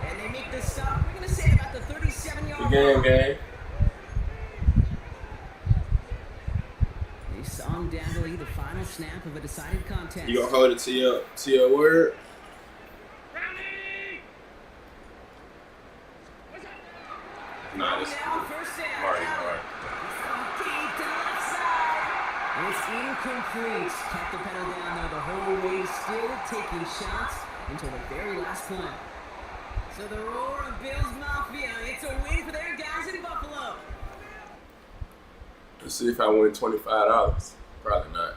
And they make this stop. We're going to say about the 37-yard The game, line. gang. They saw him down to lead the final snap of a decided contest. You gonna hold it to your word? Nah, this is Now, first down. Marty. Deep to the left side. And it's incomplete. Kept the pedal down there the whole way, still taking shots until the very last play. So the roar of Bills Mafia, it's a win for their guys in Buffalo. Let's see if I win $25. Probably not.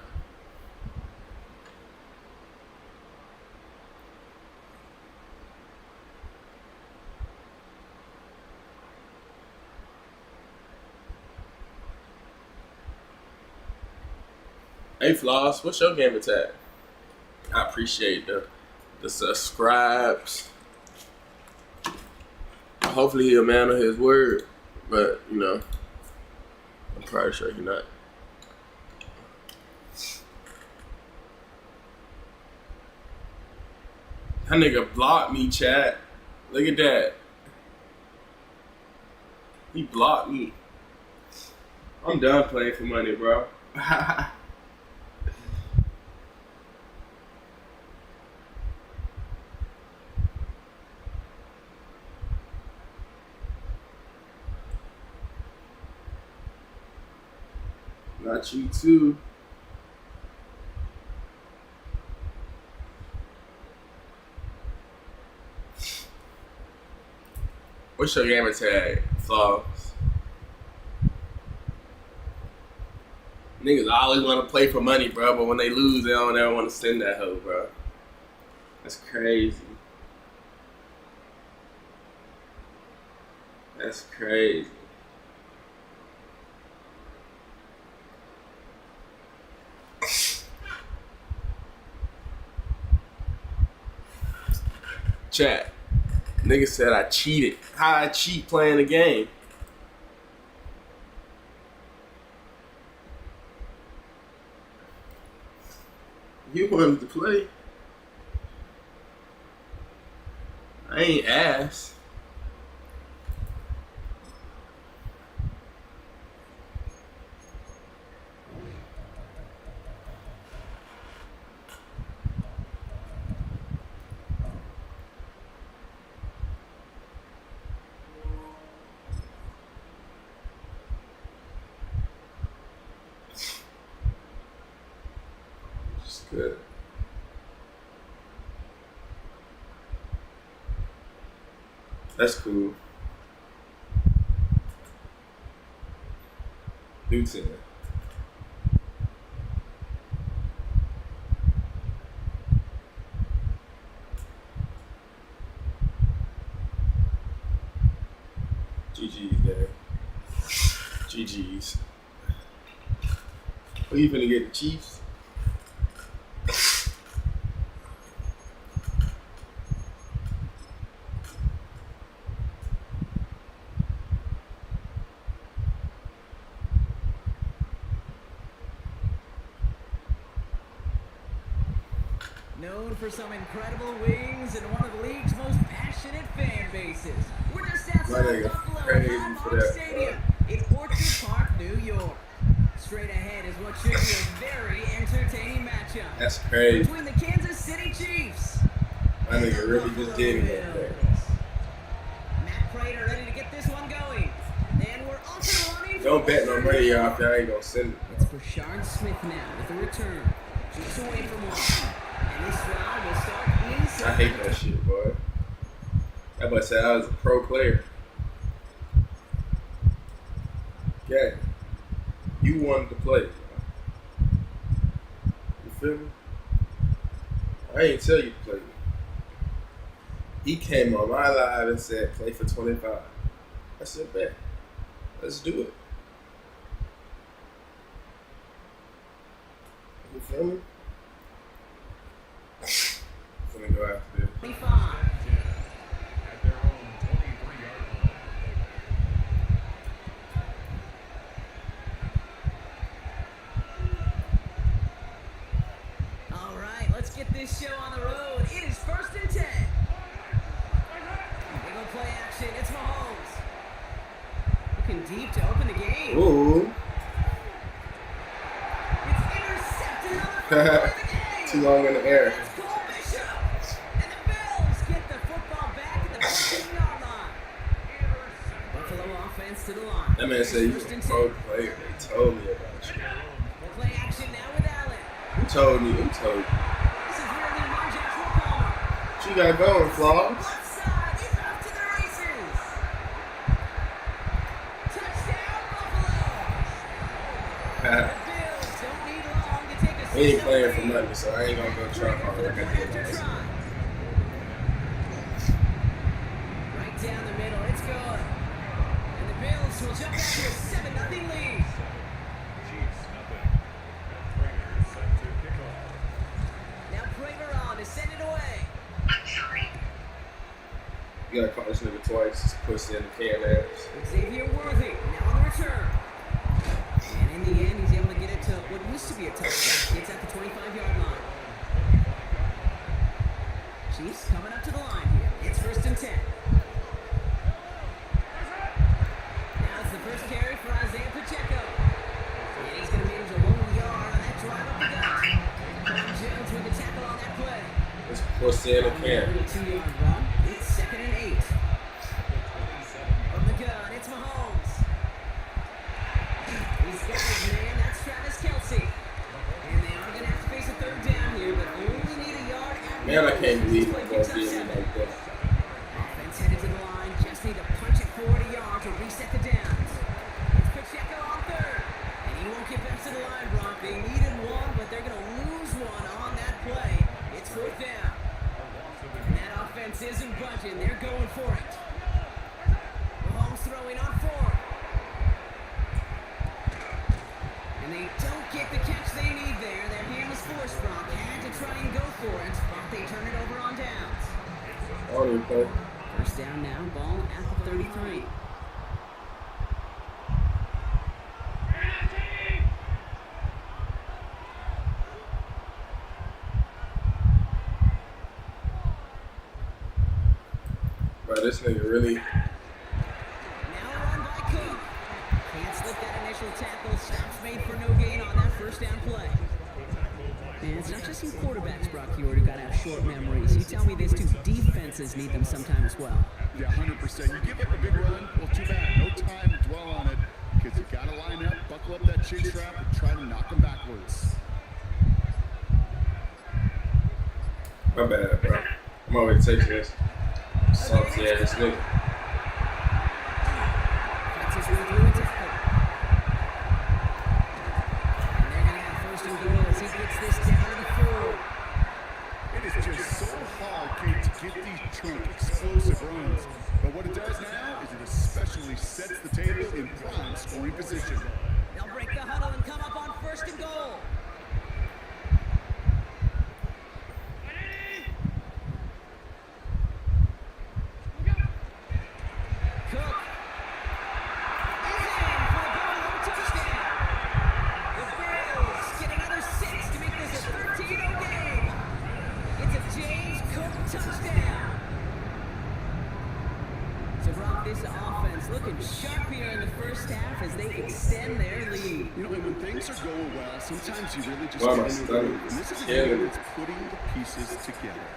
Hey Floss, what's your game attack? I appreciate the subscribes. Hopefully he'll man of his word, but you know, I'm probably sure he's not. That nigga blocked me, chat. Look at that. He blocked me. I'm done playing for money, bro. Not you too. What's your gamer tag, Flaws? Niggas always want to play for money, bro, but when they lose, they don't ever want to send that hoe, bro. That's crazy. That's crazy. Chat. Nigga said I cheated. How I cheat playing the game? You wanted to play. I ain't ass. Good. That's cool. Newton. GG's there. GG's. Are you finna get the Chiefs? Known for some incredible wings and one of the league's most passionate fan bases. We're just outside Right, Buffalo crazy at for BhamBaaby that. Stadium in Orchard New York. Straight ahead is what should be a very entertaining matchup. That's crazy. Between the Kansas City Chiefs. My nigga really just did it up there. Matt Prater ready to get this one going. And we're off and running. Don't bet no money, y'all, if y'all ain't gonna send it. It's for Sharon Smith now with a return. Just away from one. And this round will start inside. I hate that shit, boy. That boy said I was a pro player. Yeah. You wanted to play. You feel me? I ain't tell you to play. He came on my live and said, play for 25. I said, bet. Let's do it. You feel me? I'm gonna go after this. 25. All right, let's get this show on the road. It is 1st and 10. Big old play action. It's Mahomes. Looking deep to open the game. Ooh. It's intercepted on the front of the game. Too long in the air. It's Cole Bishop. And the Bills get the football back at the 15-yard line. Buffalo offense to the line. That man said you was a pro player. They told me about you. Play action now with Allen. Who told me? Who told you? This is where the Lamar Jackson Palmer. What you got going, Flaws? Left side, he's off to the races. Touchdown, Buffalo. The Bills don't need long to take a We ain't playing for nothing, so I ain't gonna go try hard like I did last time. Right down the middle, it's good. And the Bills will jump back to a 7-0 lead. Now Prater on to send it away. You gotta call this nigga twice. Just pussy in the can ass. Xavier Worthy now on the return. And in the end, he's able to get it to what used to be a touchdown. It's at the 25-yard line. Chiefs coming up to the line here. It's 1st and 10. Now it's the first carry for Isaiah Pacheco. And he's going to manage a 1 yard on that drive up the gut. Brown Jones with the tackle on that play. This pussy in the can. 2-yard run. It's 2nd and 8. From the gun, it's Mahomes. He's got his man. That's Travis Kelce. And they are going to have to face a 3rd down here, but only need a yard at Man, I can't believe I'm gonna be in like that. Offense headed to the line. Just need to punch it forward a yard to reset the downs. It's Pacheco on 3rd. And he won't get back to the line, Brock. They needed one, but they're going to lose one on that play. It's 4th down. And that offense isn't budging. They're going for it. Mahomes throwing on 4th. And they don't get the catch they need there. Their hand was forced, Brock. Had to try and go for it, but they turn it over on downs. Okay. 1st down now, ball at the 33. Bro, this nigga really. Now a run by Cook. Can't slip that initial tackle. Stops made for no gain on that 1st down play. And it's not just you quarterbacks, Brock Huard, who got to have short memories. You tell me this too. Defenses need them sometimes as well. Yeah, 100%. You give up a big run, well, too bad. No time to dwell on it because you got to line up, buckle up that chin strap, and try to knock them backwards. My bad, bro. I'm already taking this. Salty ass nigga. That's his way through a tackle. And they're going to have 1st and goal as he gets this down to the 4. It is just so hard, Kate, to get these true explosive runs. But what it does now is it especially sets the table in prime scoring position. They'll break the huddle and come up on 1st and goal. Cook is in for the Buffalo touchdown. The Bills get another 6 to make this a 13-0 game. It's a James Cook touchdown. So Brock, this offense looking sharp here in the 1st half as they extend their Sometimes you really just Why am I get into studying it. And this is a this? game that's putting the pieces together.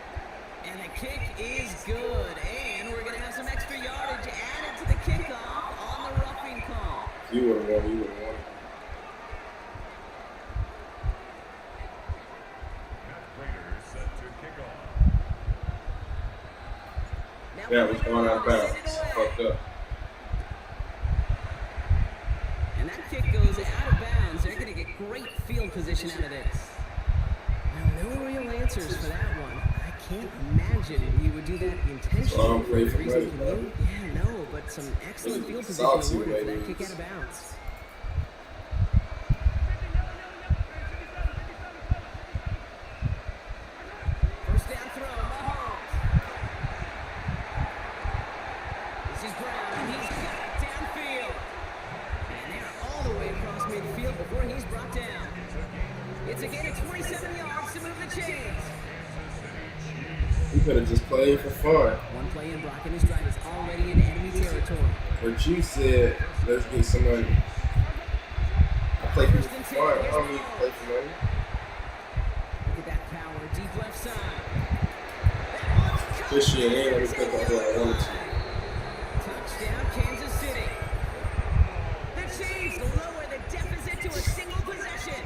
And the kick is good. And we're going to have some extra yardage added to the kickoff on the roughing call. You would have won. You would have won. Yeah, it was going out of bounds. Fucked up. And that kick goes out of bounds. They're going to get great field position out of this. Now, no real answers for that one. I can't imagine you would do that intentionally. Yeah, no, but some excellent field position awarded for that kick out of bounds. First down throw, Mahomes. This is Brown, and he's got it downfield. And they're all the way across midfield before he's brought down. It's a gain of 27 yards to move the chains. We could have just played for fun. One play in, Brock and his drive is already in enemy territory. But you said, let's get some money. I play for fun. I don't need to play for money. Look at that power, deep left side. Push it in. Let me pick up what I wanted to. Touchdown, Kansas City. The Chiefs lower the deficit to a single possession.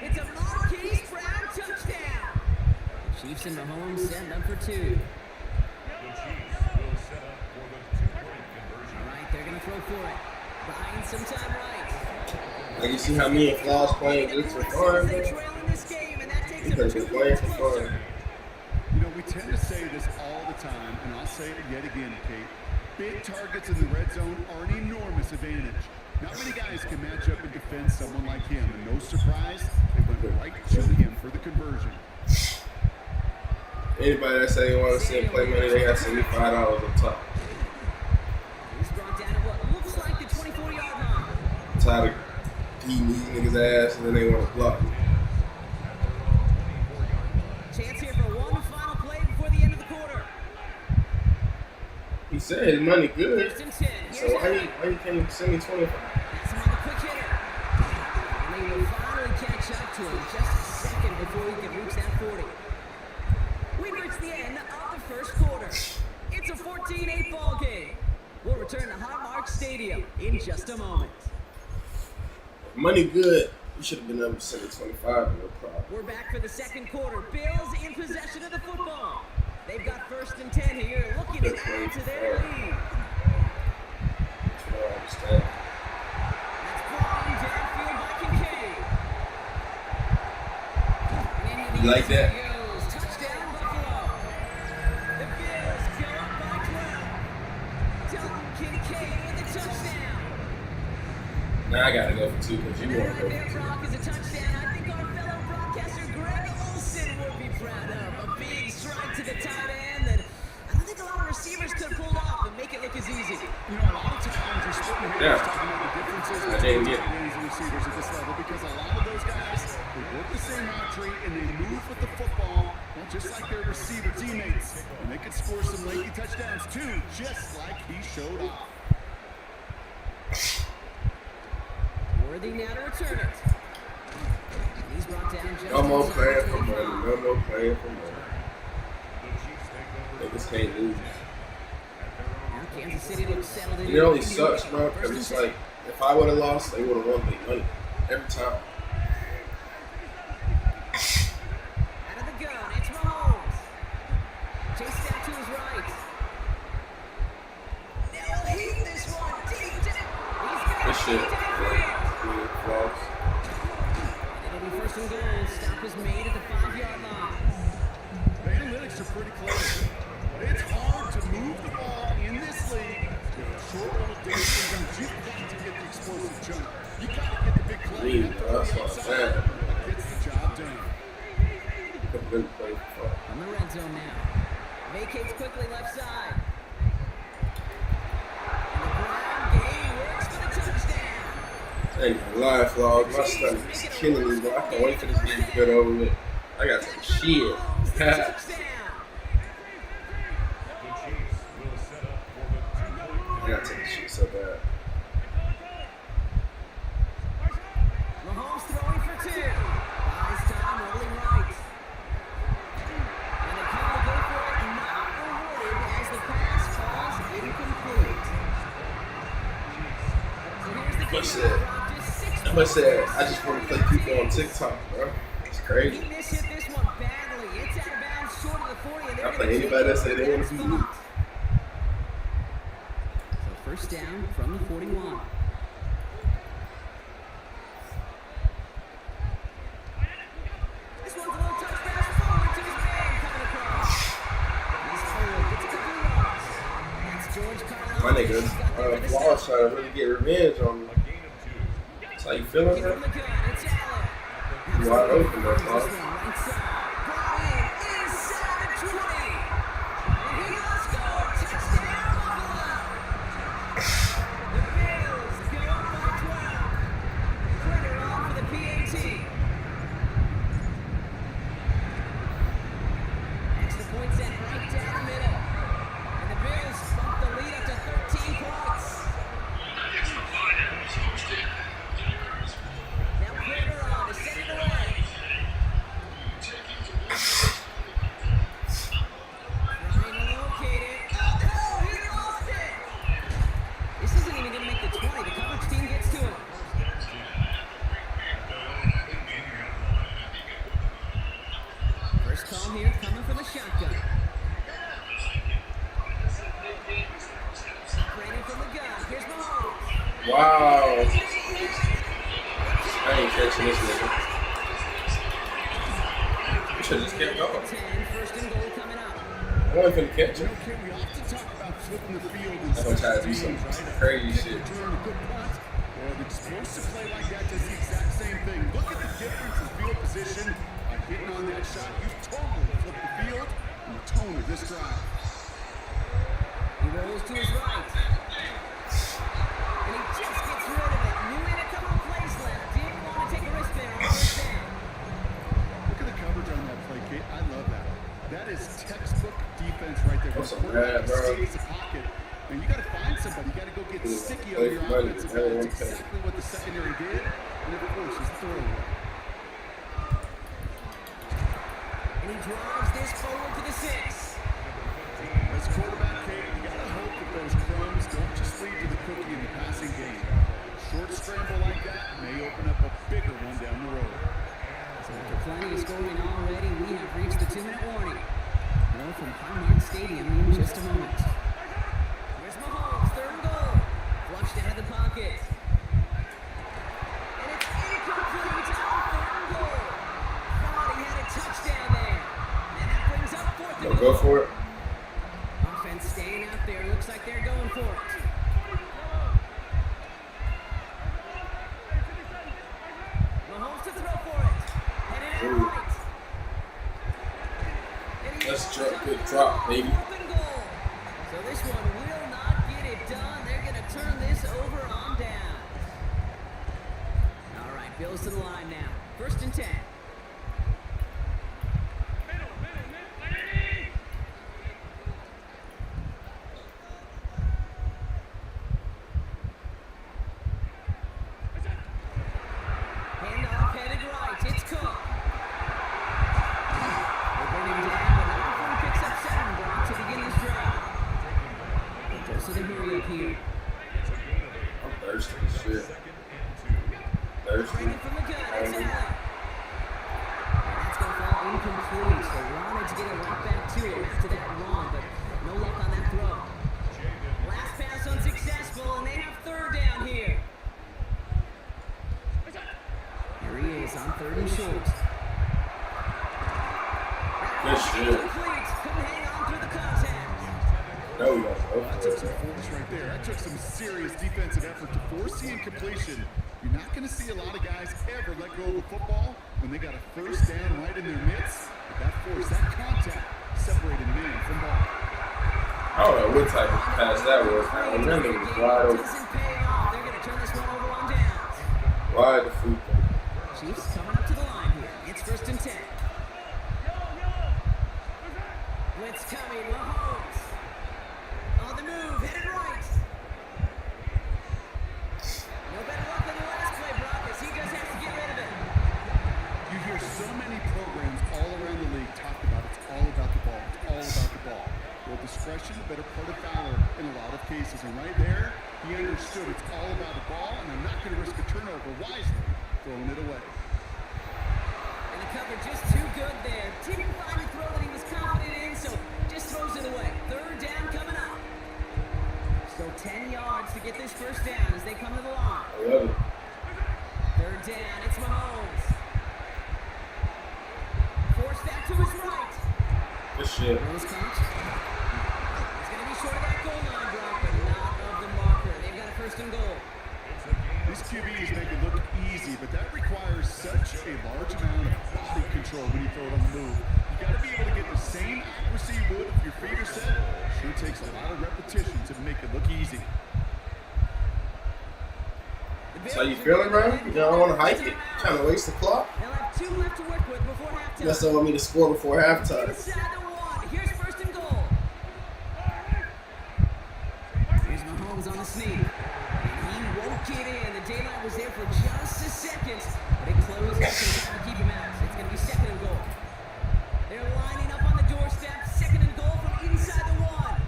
It's a Marquise Brown touchdown. The Chiefs and Mahomes set up for two. All right, they're going to throw for it. Buying some time right. Like, you see how me and Flaws playing this for fun, man? We could have been playing for fun. You know, we tend to say this all the time, and I'll say it yet again, Kate. Big targets in the red zone are an enormous advantage. Not many guys can match up and defend someone like him, and no surprise, they went right to him for the conversion. Anybody that say they want to send play money, they got $75 on top. He's brought down at what looks like the 24-yard line. I'm tired of beating these niggas' ass, and then they want to block. Chance here for one final play before the end of the quarter. He said his money good, so why you can't send me 25? That's another quick hitter. And they will finally catch up to him just a second before he can reach that 40. We've reached the end of the first quarter. It's a 14-8 ball game. We'll return to Highmark Stadium in just a moment. Money good. You should have been able to send me 25, no problem. We're back for the second quarter. Bills in possession of the football. They've got 1st and 10 here, looking to add to their lead. I don't understand. That's brought downfield by Kincaid. You like that? Touchdown, Buffalo. The Bills go up by 12. Dalton Kincaid with a touchdown. Now I gotta go for 2 because you want to go for 2. Brock is a touchdown. I think our fellow broadcaster Greg Olsen would be proud of. A big strike to the tight end that I don't think a lot of receivers could pull off and make it look as easy. You know, a lot of times we're splitting hairs talking about the differences between tight ends and receivers at this level because a lot of those guys, they work the same route tree and they move with the football, well, just like their receiver teammates. And they could score some late touchdowns too, just like he showed off. Worthy now to return it. He's brought down just No more playing for money. No more playing for money. Niggas can't lose. Now Kansas City looks settled in. It only sucks, bro, because it's like, if I would have lost, they would have won big money. Every time. Out of the gun, it's Mahomes. Chased out to his right. They'll heat this one deep down. This shit. Flaws. It'll be 1st and goal. Stop is made at the 5-yard line. The analytics are pretty close. But it's hard to move the ball in this league with short little distance runs. You've got to get the explosive jump. You've got to get the big play. That's what I'm saying. That gets the job done. On the red zone now. Vacates quickly left side. And the ground game works for the touchdown. I ain't gonna lie, Flaws. My stomach is killing me, bro. I can't wait for this game to get over with. I got some shit. I gotta take this shit so bad. Mahomes throwing for 2. But said, I just want to play people on TikTok, bro. It's crazy. He mishit this one badly. It's out of bounds short of the 40, and they're I going play to anybody that say they want to be me. So first down from the 41. This one's a little touch pass forward to his man coming across. He's forward, gets a couple yards. That's George Carlin. My nigga, Wallace trying to really get revenge on me. That's how you feeling, bro? You wide open, bro. Wow. I ain't catching this nigga. You should just kept going. I wasn't finna catch him. I'm gonna try to do some crazy shit. Well, the explosive play like that does the exact same thing. Look at the difference in field position. By hitting on that shot, you totally flip the field and the tone of this drive. He rolls to his right. And he just gets rid of it. Knew he had a couple of plays left. Didn't want to take a risk there on first down. Look at the coverage on that play, Kate. I love that. That is textbook defense right there. That's so bad, bro. Pocket. And you got to find somebody. You got to go get sticky on your offensive line. That's exactly what the secondary did. And it forces throwaway. And he drives this forward to the 6. As quarterback, Kate, you got to hope that those crumbs don't just lead to the cookie in the passing game. Short scramble like that may open up a bigger one down the road. So after plenty of scoring already, we have reached the 2-minute warning. More from BhamBaaby Stadium in just a moment. Here's Mahomes, 3rd and goal. Flushed out of the pocket. And it's incomplete on 3rd and goal. Thought he had a touchdown there. And that brings up 4th and goal. Go for it. Offense staying out there. Looks like they're going for it. Mahomes to throw for it. Headed out right. Let's good drop, baby. So this one will not get it done. They're going to turn this over on down. All right, Bills to the line now. 1st and 10. Handoff headed right. It's Cook. They bring him down, but not before he picks up 7 blocks to begin this drive. So they hurry up here. I'm thirsty as shit. Thirsty. Bring it from the gun. It's Allen. That's going to fall incomplete. So wanted to get it right back to him after that run, but no luck on that throw. Last pass unsuccessful, and they have 3rd down here. Here he is on 3rd and short. Good shit. Incomplete. Couldn't hang on through the contact. No, we got That took some force right there. That took some serious defensive effort to force the incompletion. You're not going to see a lot of guys ever let go of a football when they got a 1st down right in their midst. But that force, that contact, separated man from ball. I don't know what type of pass that was. That nigga was wide open. Doesn't pay off. They're going to turn this one over on downs. Wide the fruit. Chiefs coming up to the line here. It's 1st and 10. Blitz coming. Mahomes. On the move. Headed right. No better luck than the last play, Brock, as he just has to get rid of it. You hear so many programs all around the league talk about it's all about the ball. It's all about the ball. Well, discretion, the better part of valor in a lot of cases. And right there, he understood it's all about the ball, and I'm not going to risk a turnover. Wisely throwing it away. And the cover just too good there. Didn't find a throw that he was confident in, so just throws it away. Third down coming up. So 10 yards to get this first down as they come to the line. I love it. Third down, it's Mahomes. Force that to his right. Good shit. Rose comes. He's going to be short of that goal line block, but not of the marker. They've got a first and goal. These QBs make it look easy, but that requires such a large amount of body control when you throw it on the move. You got to be able to get the same accuracy you would if your feet are set. Sure takes a lot of repetition to make it look easy. So how you feeling, bro? You don't want to hike it? Trying to waste the clock? They'll have 2 left to work with before halftime. Unless they want me to score before halftime. Inside the 1. Here's first and goal. Here's Mahomes on the sneak. And he won't get in. The daylight was there for just a second, but it closed up some time to keep him out. It's going to be second and goal. They're lining up on the doorstep. Second and goal from inside the 1.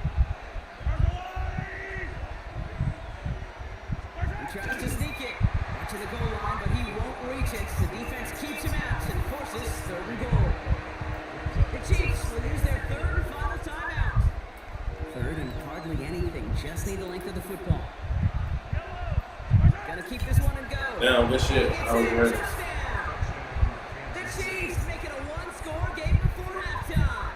He tries to sneak it to the goal line, but he won't reach it. The defense keeps him out and forces third and goal. The Chiefs will use their third and final timeout. Third and hardly anything. Just need the length of the football. Gotta keep this one and go. Damn, good shit. I was ready. The Chiefs making a one-score game before halftime.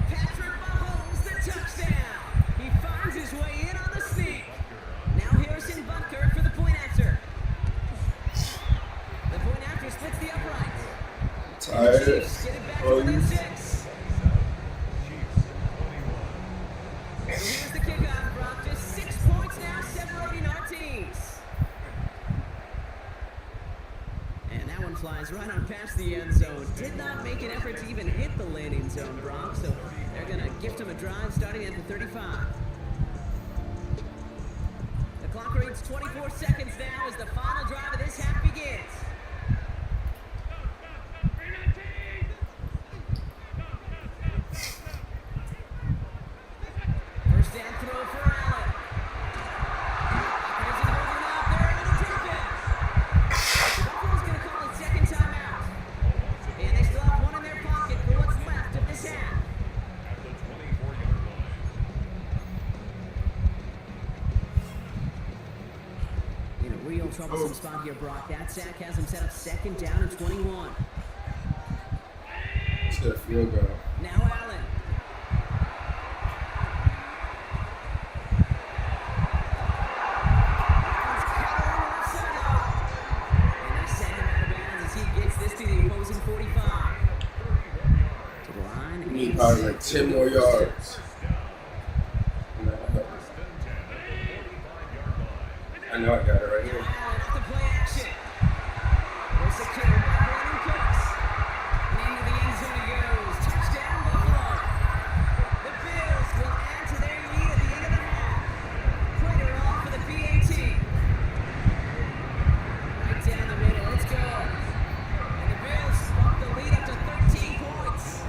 Patrick Mahomes, the touchdown. He finds his way in on the sneak. Now Harrison Butker for the point after. The point after splits the upright. Tired. The Chiefs get it back to within 6. So here's the kickoff, Brock. Just 6 points now separating our teams. And that one flies right on past the end zone. Did not make an effort to even hit the landing zone, Brock. So they're going to gift him a drive starting at the 35. The clock reads 24 seconds now as the final drive of this half begins. First down throw for Allen. Offense moving up. They're able to take it. The Buffalo's going to call a second timeout. And they still have one in their pocket for what's left of this half. In a real troublesome spot here, Brock. That sack has him set up second down and 21. It's a field goal. Now Allen. Allen's cut on the left side out. And they send him out of bounds as he gets this to the opposing 45. To the line. We need probably like 10 more yards. I know I got it right here. Allen off the play action. There's a kick by Brandon Cooks. And into the end zone he goes. Touchdown, Buffalo. The Bills will add to their lead at the end of the half. Prater off for the PAT. Right down the middle. Let's go. And the Bills bump the lead up to 13 points.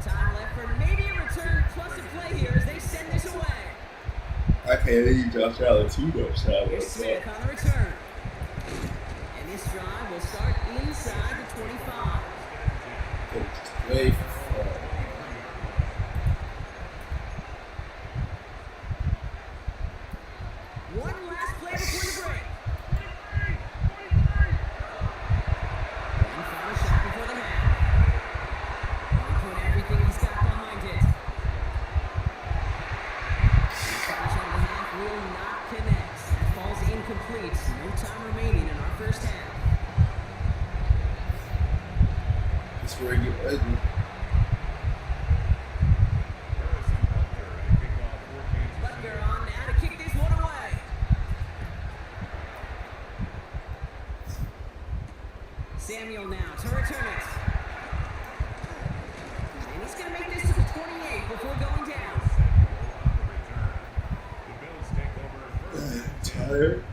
Time left for maybe a return plus a play here as they send this away. I can't leave Josh Allen too much now. Here's Smith on the return. And this drive will start inside the 25. Way far. One last play before the break. One final shot before the half. He put everything he's got behind it. The final shot of the half will not connect. That falls incomplete. No time remaining in our first half. It's where you get ugly. Butker on now to kick this one away. Samuel now to return it. And he's going to make this to the 28 before going down. Tired.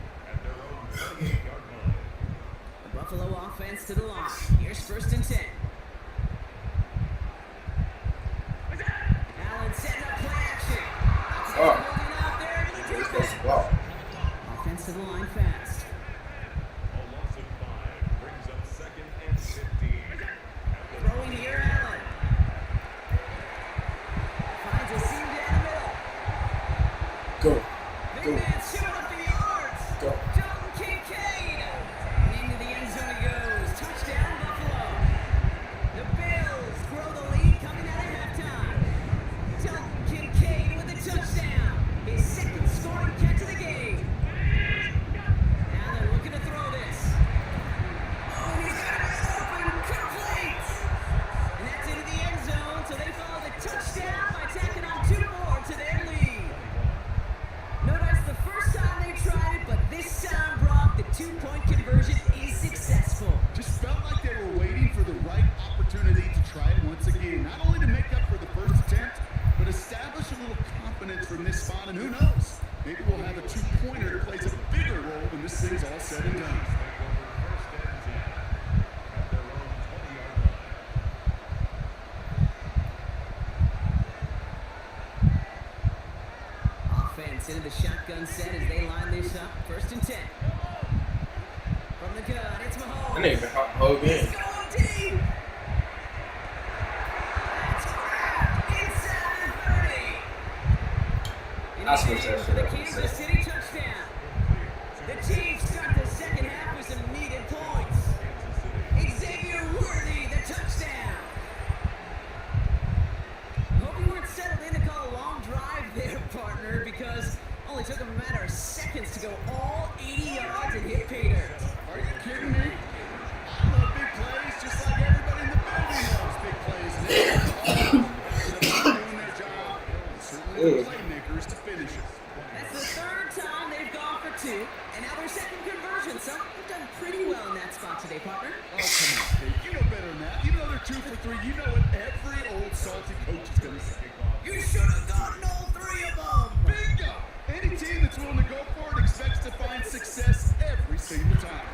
The Buffalo offense to the line. Here's first and 10. offense to the line fast. A loss of 5 brings up 2nd and 15. Throwing here, Allen. Finds a seam down the middle. Go. Big man shooting up the yards. Go. Dalton Kincaid. Into the end zone he goes. Touchdown, Buffalo. The Bills grow the lead coming out of halftime. Dalton Kincaid with a touchdown. His 2nd scoring catch of the game. Allen looking to throw this. Oh, he's got it open. Complete. And that's into the end zone, so they follow the touchdown by tacking on 2 more to their lead. Notice the first time they tried it, but this time, Brock, the 2-point conversion is successful. Just felt like they were waiting for the right opportunity to try it once again. Not only to make up for the first attempt, but establish a little confidence from this spot. And who knows? Maybe we'll have a 2-pointer that plays a bigger role when this thing's all said and done. Offense into the shotgun set as they line this up. 1st and 10. From the gun, it's Mahomes. That nigga hot whole game. He's going deep. That's grabbed inside the 30. I switched that shit The up in a Kansas second. City touchdown. The Chiefs start the second half with some needed points. Xavier Worthy, the touchdown. Hope you weren't settled in to call a long drive there, partner, because only took him a matter of seconds to go all 80 yards and hit pay dirt. Are you kidding me? I love big plays just like everybody in the building loves big plays. And they're doing their job. Certainly the playmakers to finish it. That's the 3rd time they've gone for 2, and now their 2nd conversion. So they've done pretty well in that spot today, partner. Oh, come on, Steve. You know better than that. You know they're 2 for 3. You know what every old salty coach is going to say. You should have gotten all 3 of them. Bingo! Any team that's willing to go for it expects to find success every single time.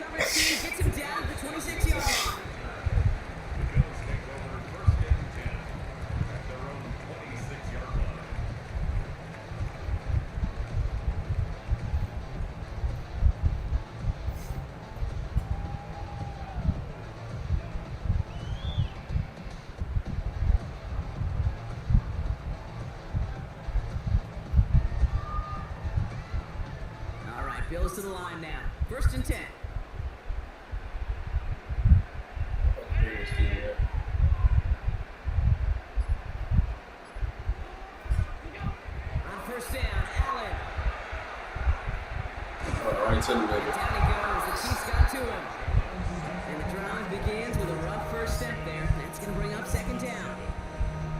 Coverage team gets him down to the 26-yard line. The Bills take over 1st and 10 at their own 26-yard line. All right, Bills to the line now. 1st and 10. On 1st down, Allen. Right to the middle. Down he goes. The Chiefs got to him. And the drive begins with a rough first step there. That's going to bring up 2nd down.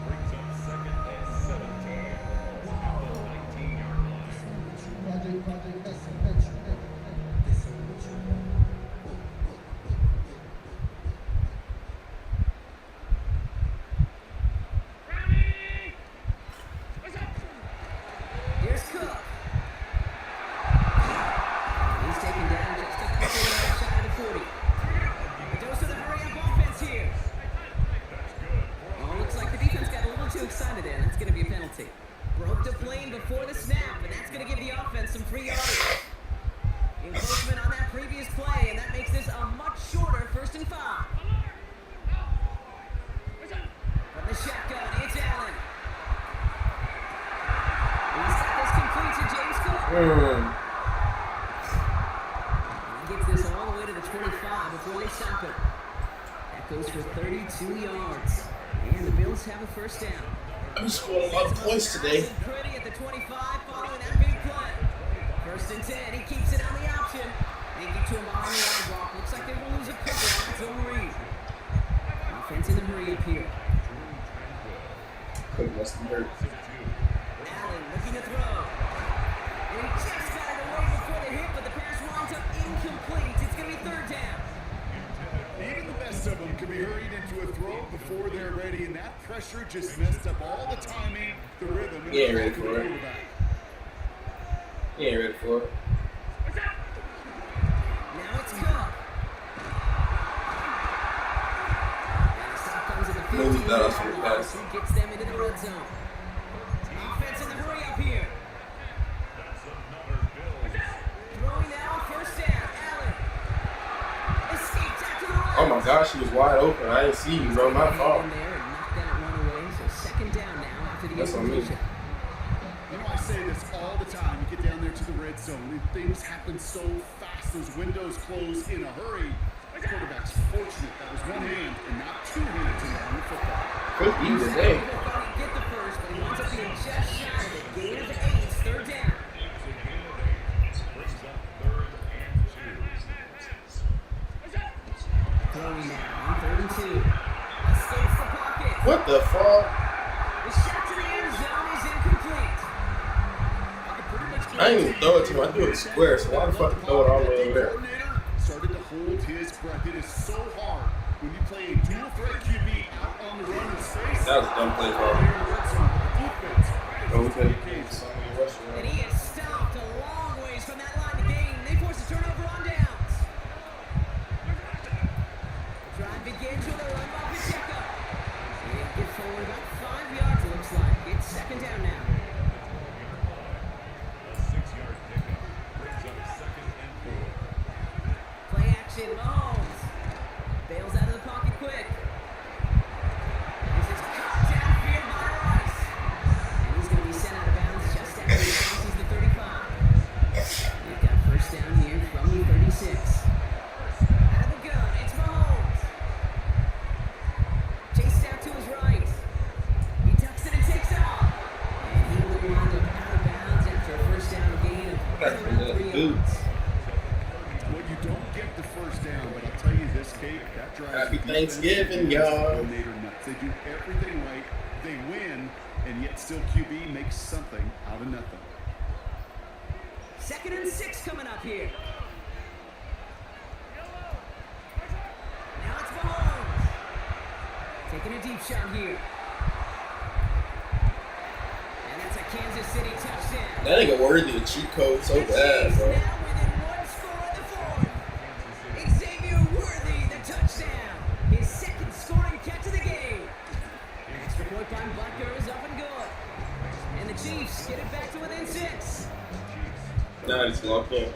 Brings up 2nd and 17 at the 19-yard line. Here's Cook. He's taken down just a couple of yards shy of the 40. The dose of the hurry-up offense here. Oh, looks like the defense got a little too excited there. That's going to be a penalty. Broke the plane before the snap, and that's going to give the offense some free yardage. Encroachment on that previous play, and that makes this a much shorter 1st and 5. From the shotgun, it's Allen. He's got this complete to James Cook. He gets this all the way to the 25 before they stop it. That goes for 32 yards. And the Bills have a 1st down. I'm scoring a lot of points today. Pretty at the 25 following that big play. 1st and 10. He keeps it on the option. They get to him behind the line block. Looks like they will lose a couple on that zone read. Offense in the hurry up here. Cook must have hurt. Allen looking to throw. And he just got it away before the hit, but the pass winds up incomplete. It's going to be 3rd down. Even the best of them can be hurried into a throw before they're ready, and that pressure just messed up all the timing, the rhythm, and He ain't the ready for it. He ain't ready for it. Now it's Cook. And the stop comes at the 15-yard line. He gets them into the red zone. Offense in the hurry up here. God, she was wide open. I didn't see you, bro. My fault. That's on me. You know, I say this all the time. You get down there to the red zone, and things happen so fast. Those windows close in a hurry. The quarterback's fortunate that was one hand and not two hands in the football. Could be today. Get the first, but he winds up being just shy of it. Gain of 8, third down. Throwing now on 3rd and 2. Escapes the pocket. What the fuck? The shot to the end zone is incomplete. I didn't even throw it to him. I threw it square, so why the fuck throw it all the way over there? Started to hold his breath. It is so hard when you play a dual threat QB out on the run in space. That was a dumb play call. Okay. And he is stopped a long ways from that line to gain. They force a turnover on downs. Drive begins with a run by Pacheco. They get forward about 5 yards, it looks like. It's second down now. Play action, Mahomes. Bails out of the pocket quick. This is caught downfield by Rice. And he's going to be sent out of bounds just after he crosses the 35. They've got first down here from the 36. Out of the gun, it's Mahomes. Chased out to his right. He tucks it and takes off. And he will wind up out of bounds after a first down gain of about 3 yards. Well, you don't get the first down, but I'll tell you this, Kate, that drives Happy Thanksgiving, y'all. They do everything right. They win, and yet still QB makes something out of nothing. 2nd and 6 coming up here. Now it's Mahomes. Taking a deep shot here. And that's a Kansas City touchdown. That nigga Worthy a cheat code so bad, bro. Now within 1 score of the 4th. Xavier Worthy, the touchdown. His 2nd scoring catch of the game. Extra point by Blacker is up and good. And the Chiefs get it back to within 6. Now it's locked in.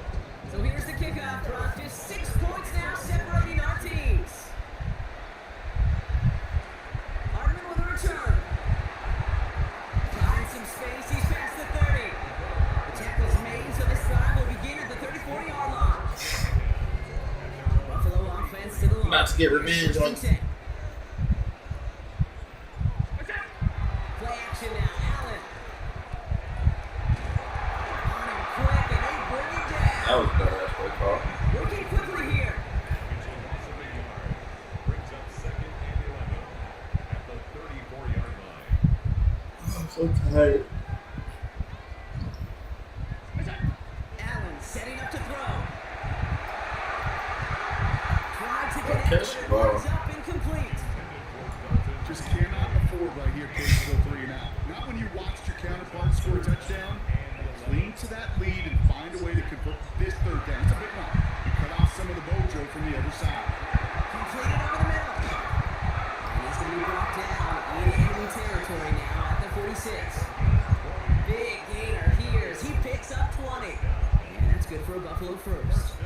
So here's the kickoff drop. Just 6 points now separating our teams. Hardman with a return. Finds some space. He's past the 30. The tackle's made, so this drive will begin at the 34-yard line. Buffalo offense to the line. About to get revenge on. Play action now. Allen. On him quick, and they bring him down. That was better. That's play call. Working quickly here. I'm so tired. Allen setting up to throw. Tried to get catch it, the but ball. it was up incomplete. Just cannot afford right here, Kate, to go 3 and out. Not when you watched your counterpart score a touchdown. Cling to that lead and find a way to convert this 3rd down. It's a big one. You cut off some of the mojo from the other side. Completed over the middle. And he's going to be brought down in enemy territory now at the 46. Big gainer here as he picks up 20. And that's good for a Buffalo first.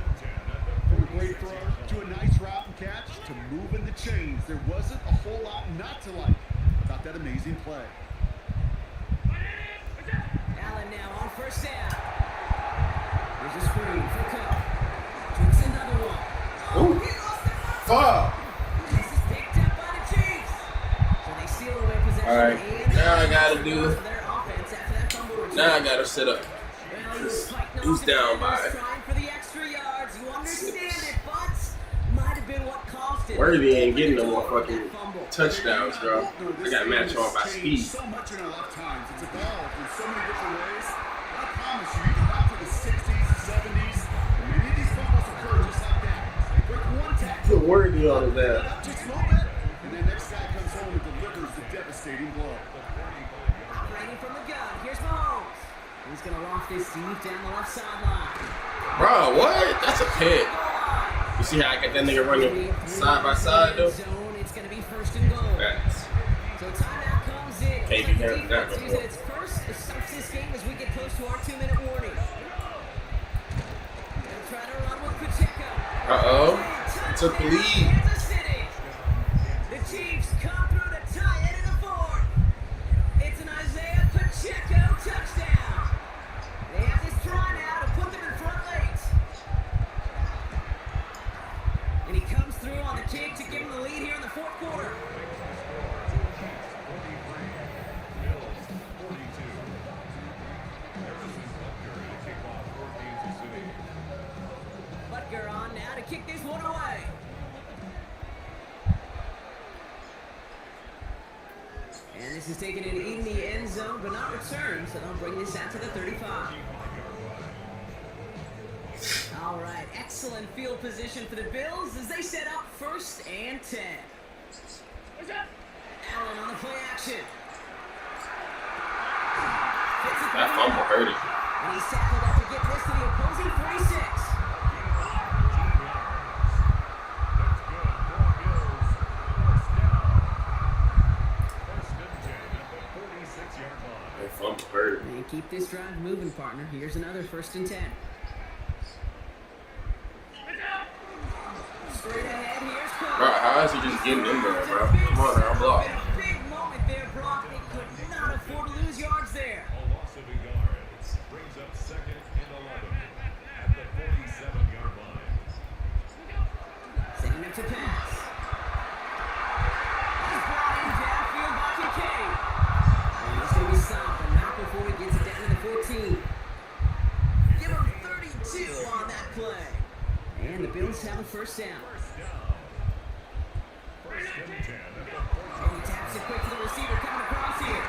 From a great throw to a nice route and catch to moving the chains. There wasn't a whole lot not to like about that amazing play. Allen now on first down. There's a screen for Cook. Takes another one. Oh, he lost the Fuck. This is picked up by the Chiefs. So they steal away possession. All right. And Now I gotta do. their offense after that fumble return. Now I gotta sit up. He's down by. Trying for the extra yards. You understand it, but might have been what cost it. Worthy ain't getting no more fucking touchdowns, bro. I got matched on by speed. So much in our lifetimes. It's evolved in so many different ways. I promise you, you go back to the 60s, 70s, and many of these fumbles occur just like that. They break one tackle. Put Worthy on his ass. Just a little bit, and then next guy comes home and delivers the devastating blow. Operating from the gun. Here's Mahomes. He's going to loft this deep down the left sideline. Bro, what? That's a pick. You see how I got that nigga running side by side, though? It's going to be first and goal. Facts. So timeout comes in. Can't be careful that no more. It's first. It stops this game as we get close to our 2-minute warning. They'll try to run with Pacheco. Uh-oh. Took the lead. Kansas City. kick this one away. And this is taken in the end zone, but not returned, so they'll bring this out to the 35. All right, excellent field position for the Bills as they set up 1st and 10. Allen on the play action. That fumble hurt him. And he's tackled up to get this to the opposing 46. That fumble hurt him. And keep this drive moving, partner. Here's another 1st and 10. Straight ahead, here's Cook. Bro, how is he just getting in there, bro? Come on now, block. Big moment there, Brock. They could not afford to lose yards there. A loss of a yard. Brings up 2nd and 11 at the 47-yard line. Sending him to pass. He's brought in downfield by Kincaid. And he's going to be stopped, but not before he gets it down to the 14. Give him 32 on that play. And the Bills have a 1st down. And he taps it quick to the receiver coming across here.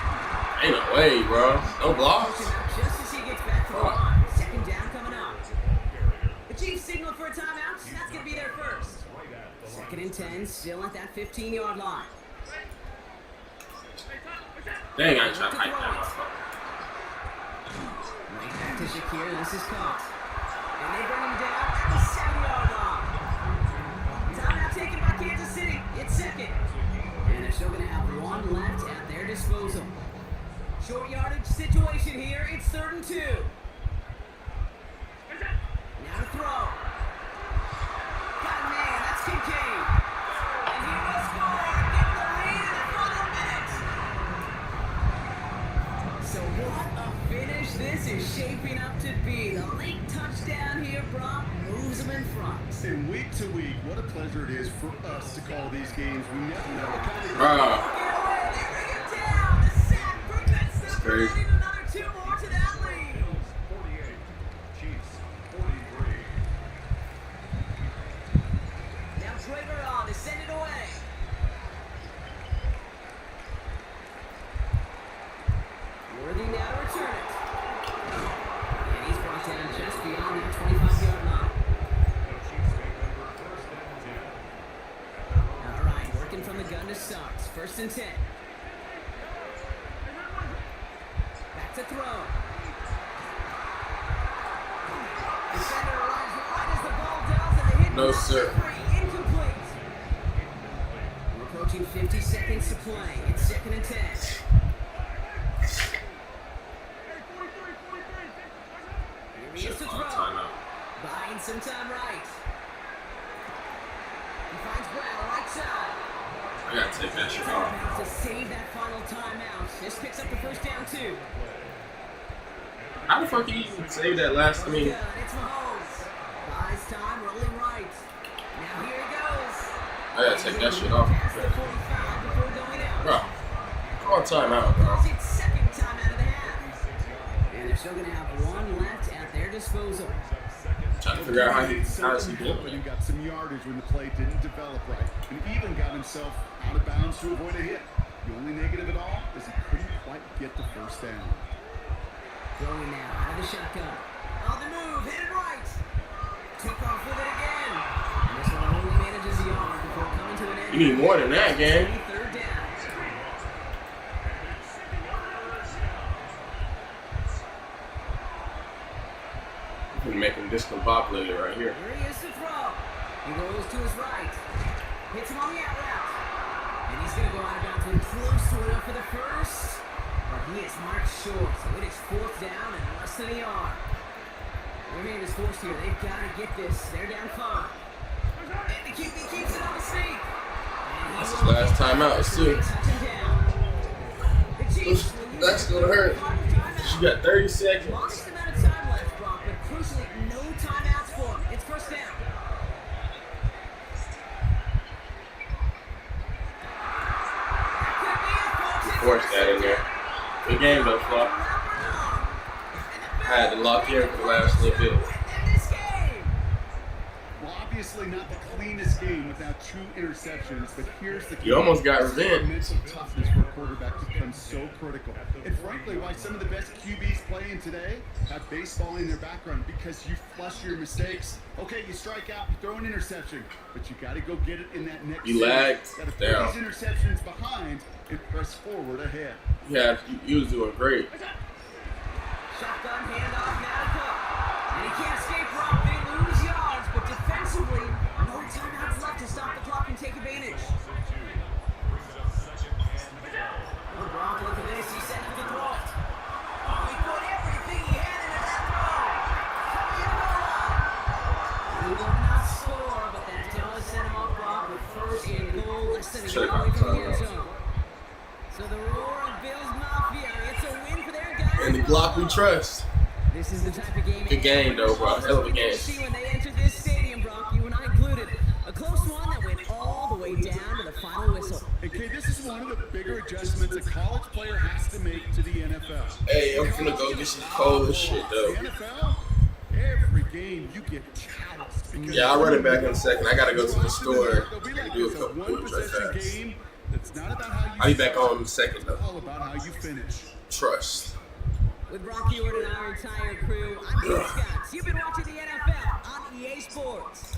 Ain't no way, bro. No blocks. Just as he gets back to the line. 2nd down coming up. The Chiefs signal for a timeout. That's going to be their first. 2nd and 10, still at that 15-yard line. Dang, I ain't trying to hype that up. Right back to Shakir. This is caught. And they bring him down at the 7-yard line. Timeout taken by Kansas City. It's 2nd. And they're still going to have 1 left at their disposal. Short yardage situation here. It's 3rd and 2. Now to throw. Got a man. That's Kincaid. And he will score. Give the lead in the final minute. So what a finish this is shaping up to be. The late touchdown here, Brock, moves them in front. And week to week, what a pleasure it is for us to call these games. We never know what kind of... Get away, they bring it down. The sack prevents them from crazy. adding another 2 more to that lead. 48, Chiefs 43. Now Trevor on to send it away. Worthy now to return it. And he's brought down just beyond that 25-yard line. All right, working from the gun to start. 1st and 10. Back to throw. The center arrives right as the ball does, and the hit No, sir. free, incomplete. We're approaching 50 seconds to play. It's 2nd and 10. Here he is to throw. Timeout. Buying some time right. He finds Brown right side. I gotta take that shit off. To save that final timeout. This picks up the 1st down 2. How the fuck he even save that last? I mean, It's Mahomes. Buys time, rolling right. Now here he goes. I gotta take that shit off. Past the 45 before going out. Bro, call timeout, bro. It's 2nd time out of the half. And they're still going to have 1 left at their disposal. Trying to figure out how is he doing He it. got some yardage when the play didn't develop right, and even got himself out of bounds to avoid a hit. The only negative at all is he couldn't quite get the 1st down. Going now out of the shotgun. On the move, hit it right. Took off with it again. And this one only manages the yard before coming to an end. You need more than that, gang. 3rd down. You can make him discombobulated right here. Here he is to throw. He rolls to his right. Hits him on the out route. And he's going to go out of bounds with close to enough for the 1st. But he is marked short, so it is 4th down and less than a yard. Their hand is forced here. They've got to get this. They're down 5. And he keeps it on the sneak. That's his last timeout, too. That's gonna hurt. You got 30 seconds. Longest amount of time left, Brock, but crucially, no timeouts for him. It's 1st down. Force that in there. Good game though, Fluff. I had to lock in for the last little bit. Bobby Obviously not the cleanest game with now 2 interceptions, but here's the key. You almost got revenge. Mental toughness for a quarterback becomes so critical. And frankly, why some of the best QBs playing today have baseball in their background, because you flush your mistakes. Okay, you strike out, you throw an interception, but you got to go get it in that next You lagged got to put down. these interceptions behind and press forward ahead. Yeah, you was doing great. Shotgun handoff, Medica. And he can't escape Brock. They lose yards, but defensively, no timeouts left to stop the clock and take advantage. Oh, Brock, look at this. He sent him to throw it. Oh, he put everything he had into that throw. He will not score, but that does set him up, Brock, with first and goal, less than a yard away from the end zone. So the roar of Bills Mafia, it's a win for their guys. And the Glock we trust. This is the type of game. Good game, though, bro. Hell of a game. See when they entered this stadium, Brock, you and I included. A close one that went all the way down to the final whistle. And Kay, this is one of the bigger adjustments a college player has to make to the NFL. Hey, I'm finna go get some cold shit, though. The NFL, every game you get calloused. Yeah, I'll run it back in a second. I gotta go to the store and do a couple moves right fast. That's not about how you I'll be back on in a second, though. all about how you finish. Trust. With Brock Ewart and our entire crew, I'm Dave Scott. You've been watching the NFL on EA Sports.